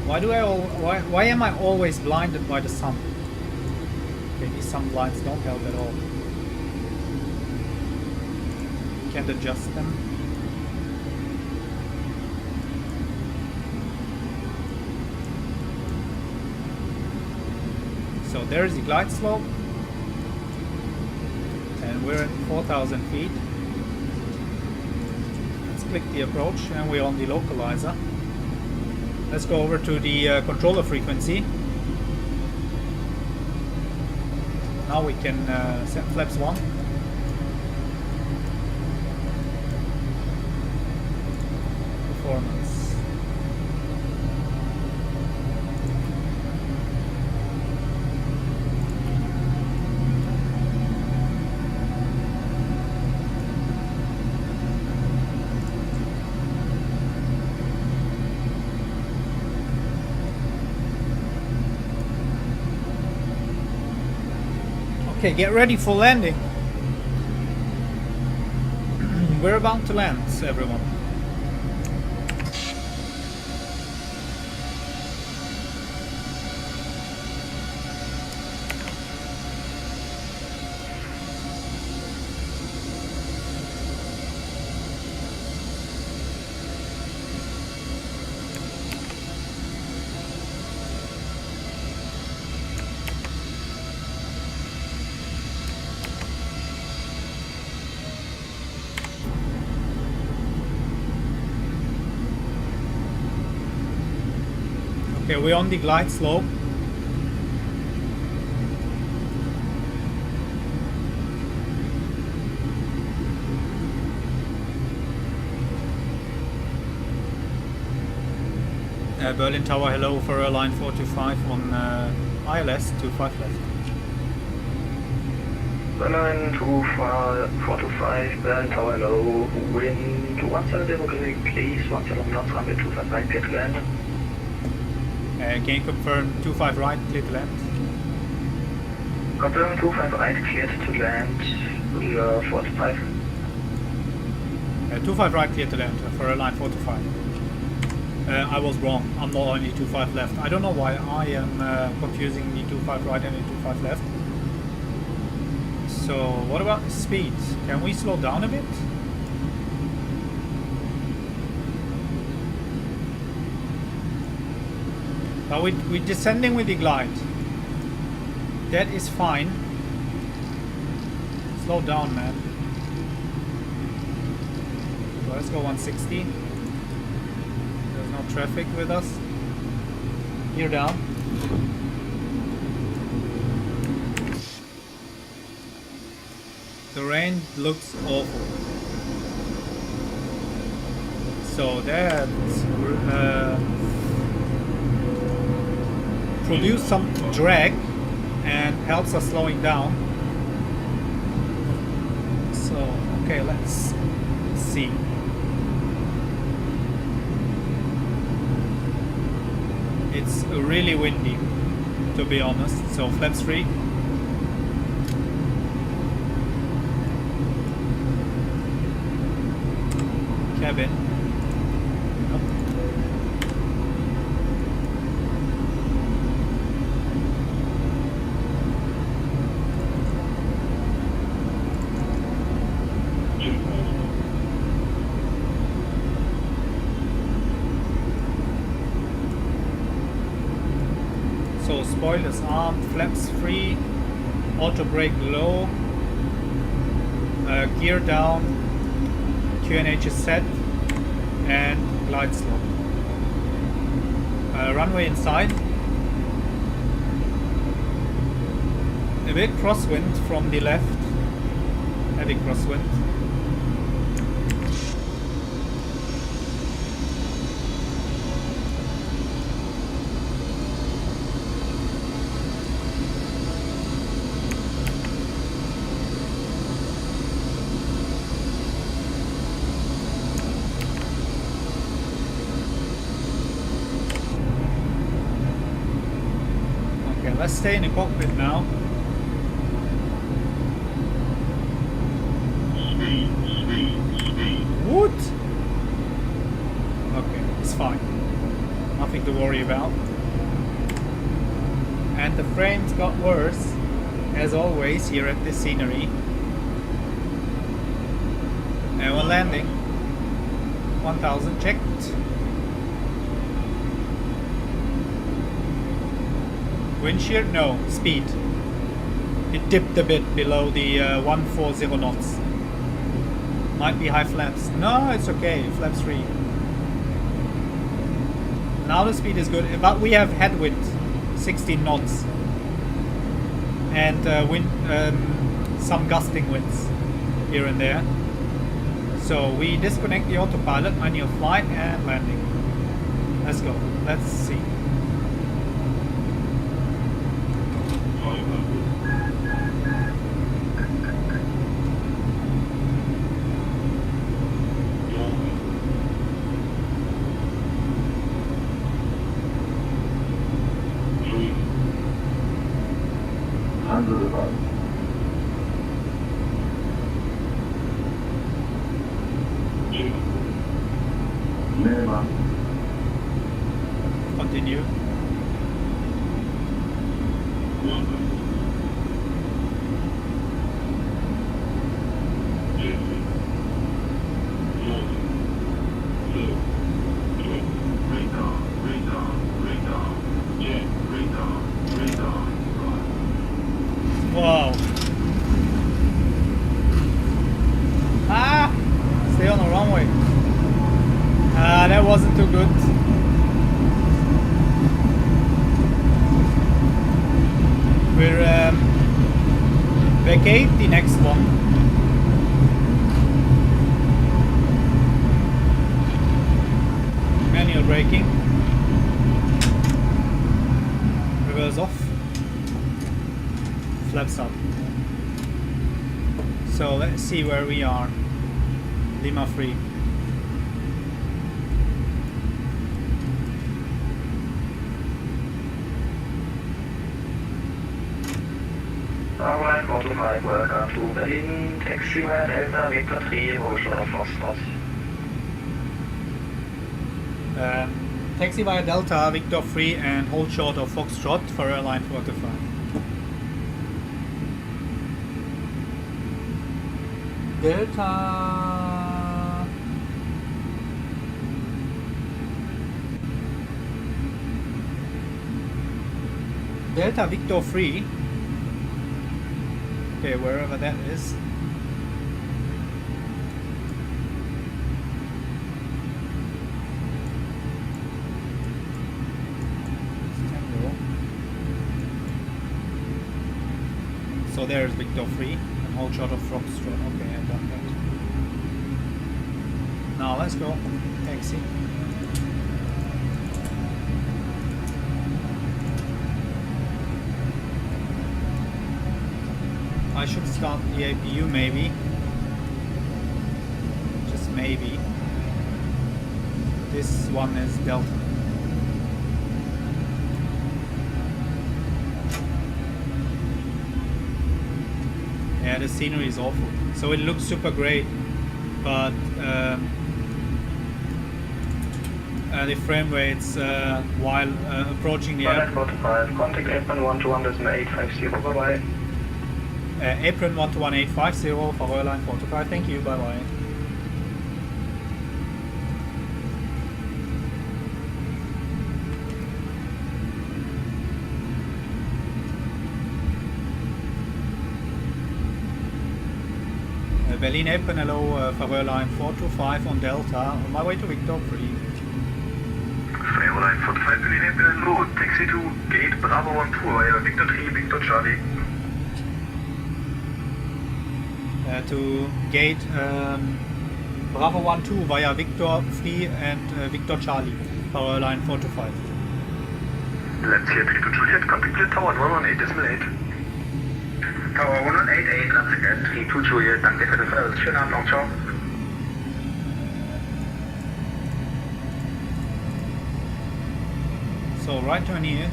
why am I always blinded by the sun? Okay, these sun blinds don't help at all. Can't adjust them. So there's the glide slope, and we're at 4,000 feet. Let's click the approach, and we're on the localizer. Let's go over to the controller frequency. Now we can set flaps 1. Performance. Okay, get ready for landing. We're about to land, everyone. Okay, we're on the glide slope. Berlin Tower, hello for airline 425 on ILS 25 left. Berlin 425, Berlin Tower, hello. Wind 17, please. 17 knots, runway 25 right, clear to land. Can you confirm 25 right, clear to land? Confirm 25 right, cleared to land. 45. 25 right, clear to land for airline 425. I was wrong. I'm not only 25 left. I don't know why I am confusing the 25 right and the 25 left. So what about the speed? Can we slow down a bit? We're descending with the glide. That is fine. Slow down, man. So let's go 160. There's no traffic with us. Gear down. The rain looks awful. So that produce some drag and helps us slowing down. So okay, let's see. It's really windy, to be honest. So flaps free. Cabin. So spoilers armed, flaps free, auto brake low, gear down, QNH is set, and glide slope. Runway inside. A bit crosswind from the left, heavy crosswind. Let's stay in the cockpit now. Speed. What? Okay, it's fine. Nothing to worry about. And the frames got worse, as always, here at this scenery. And we're landing. 1000 checked. Wind shear? No, speed. It dipped a bit below the 140 knots. Might be high flaps. No, it's okay. Flaps free. Now the speed is good, but we have headwind, 16 knots, and wind, some gusting winds here and there. So we disconnect the autopilot, manual flight, and landing. Let's go. Let's see. Continue. Wow. Ah! Stay on the runway. That wasn't too good. We're vacate the next one. Manual braking. Reverse off. Flaps up. So let's see where we are. Lima 3. Alright, 45, welcome to Berlin, taxi via Delta, Victor 3, hold short of Foxtrot. Taxi via Delta, Victor 3 and hold short of Foxtrot for airline 45. Delta... Delta Victor 3. Okay, wherever that is. So there's Victor 3 and hold short of Foxtrot. Okay, I've done that. Now let's go. Taxi. I should start the APU maybe. Just maybe. This one is Delta. Yeah, the scenery is awful. So it looks super great, but the frame rates while approaching the airport. 45, contact apron 121.850, bye bye. Apron 121.850 for airline 425, thank you, bye bye. Berlin Apron, hello, Faroe line 425 on Delta, on my way to Victor 3. Faroe line 45, Berlin Apron, hello, taxi to gate Bravo 12, Victor 3, Victor Charlie. To gate Bravo 12 via Victor 3 and Victor Charlie, Faroe line 425. Let's hear 3 to Juliet, contact tower 118.8. Tower 188, that's again, 3 to Juliet, danke für den Verlauf, schönen Abend noch, ciao. So right turn here.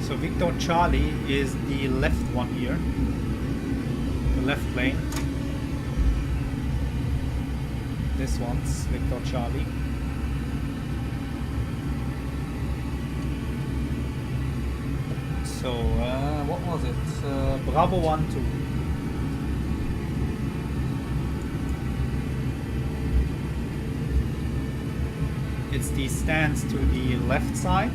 So Victor Charlie is the left one here. The left lane. This one's Victor Charlie. So what was it? Bravo 12. It's the stands to the left side.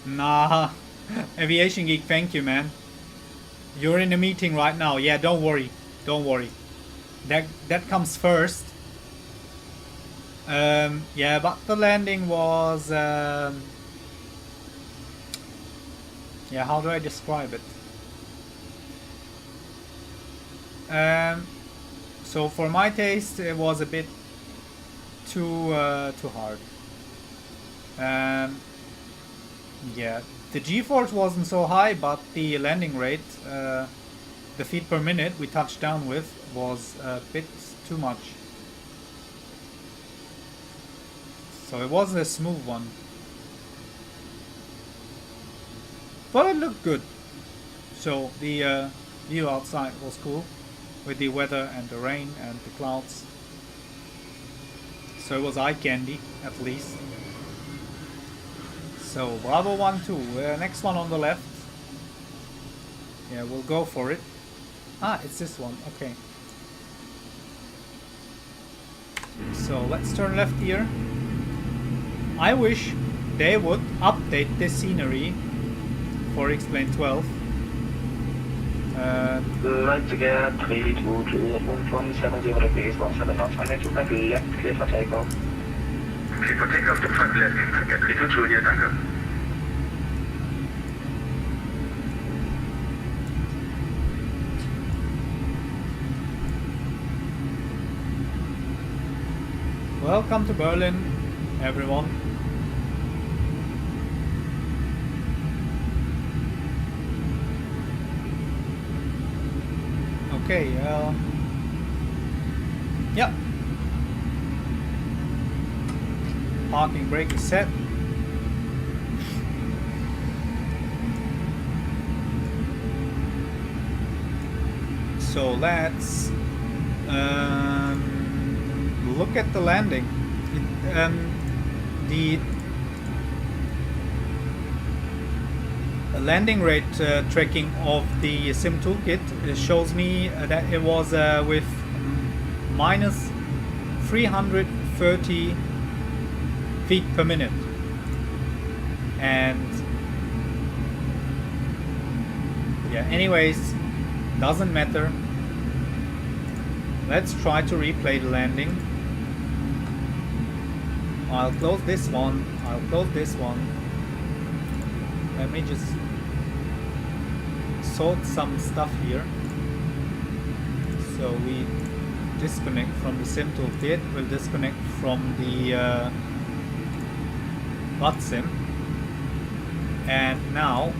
Nah, Aviation Geek, thank you, man. You're in a meeting right now. Yeah, don't worry. Don't worry. That comes first. Yeah, but the landing was... yeah, how do I describe it? So for my taste, it was a bit too hard. Yeah, the G-force wasn't so high, but the landing rate, the feet per minute we touched down with, was a bit too much. So it was a smooth one. But it looked good. So the view outside was cool, with the weather and the rain and the clouds. So it was eye candy, at least. So Bravo 12, next one on the left. Yeah, we'll go for it. Ah, it's this one, okay. So let's turn left here. I wish they would update this scenery for XPlane 12. Once again, 323 at 170 degrees, 17 knots, manage to left, clear for takeoff. Clear for takeoff to front left, get 322 here, danke. Welcome to Berlin, everyone. Okay, yeah. Parking brake is set. So let's look at the landing. The landing rate tracking of the sim toolkit shows me that it was with minus 330 feet per minute, and yeah, anyways, doesn't matter. Let's try to replay the landing. I'll close this one, I'll close this one. Let me just sort some stuff here. So we disconnect from the sim toolkit, we'll disconnect from the bot sim, and now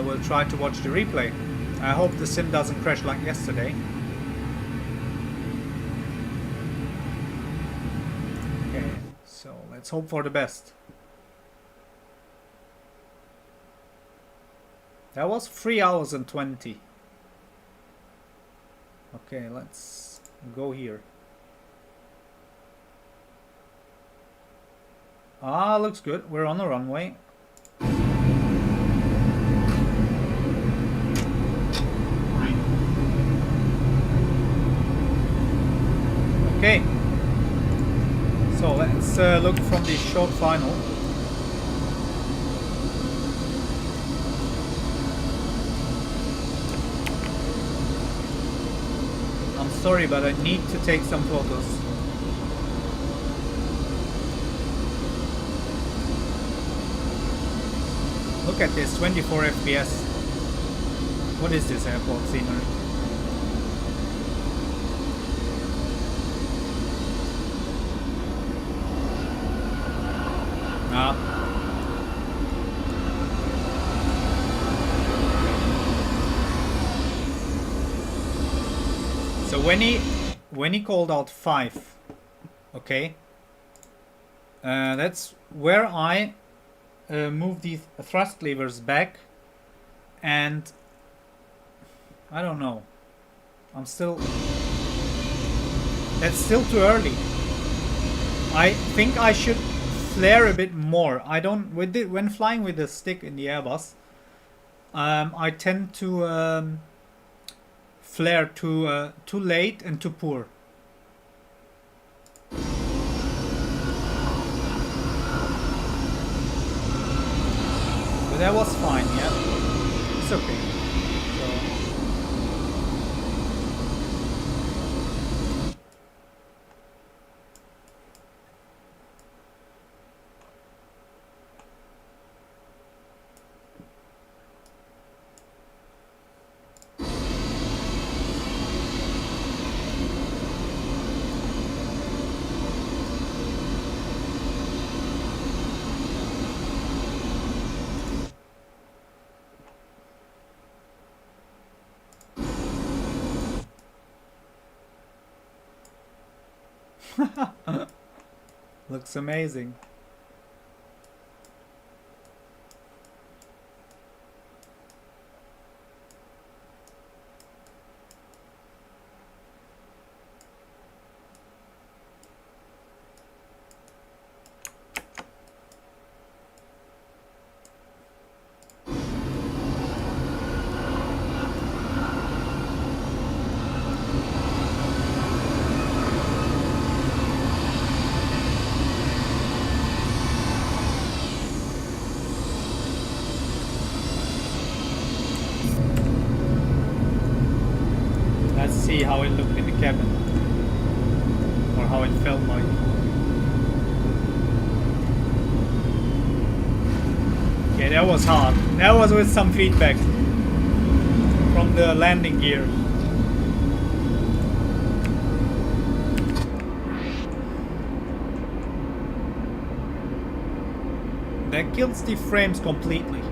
we'll try to watch the replay. I hope the sim doesn't crash like yesterday. Okay, so let's hope for the best. That was 3 hours and 20. Okay, let's go here. Ah, looks good. We're on the runway. Okay. So let's look from the short final. I'm sorry, but I need to take some photos. Look at this, 24 FPS. What is this airport scenery? So when he called out 5, okay, that's where I move these thrust levers back, and I don't know. That's still too early. I think I should flare a bit more. I don't when flying with the stick in the Airbus, I tend to flare too late and too poor. But that was fine, yeah. It's okay. Looks amazing. cabin, or how it felt like. Yeah, that was hard. That was with some feedback from the landing gear. That kills the frames completely.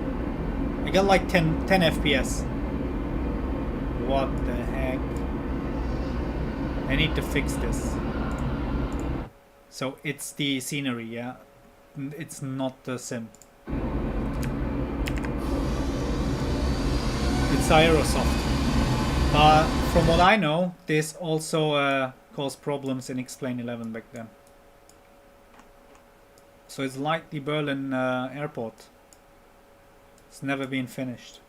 I got like 10 FPS. What the heck? I need to fix this. So it's the scenery, yeah? It's not the sim. It's Aerosoft. But from what I know, this also caused problems in XPlane 11 back then. So it's like the Berlin airport. It's never been finished.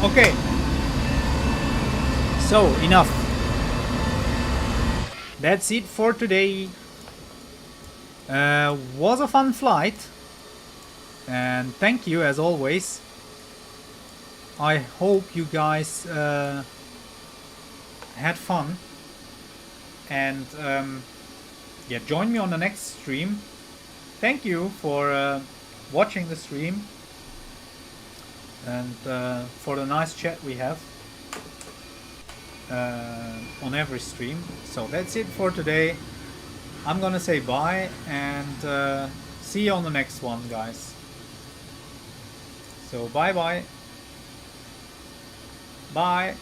Okay. So, enough. That's it for today. Was a fun flight. And thank you as always. I hope you guys had fun. And yeah, join me on the next stream. Thank you for watching the stream and for the nice chat we have on every stream. So that's it for today. I'm gonna say bye and see you on the next one, guys. So bye bye. Bye.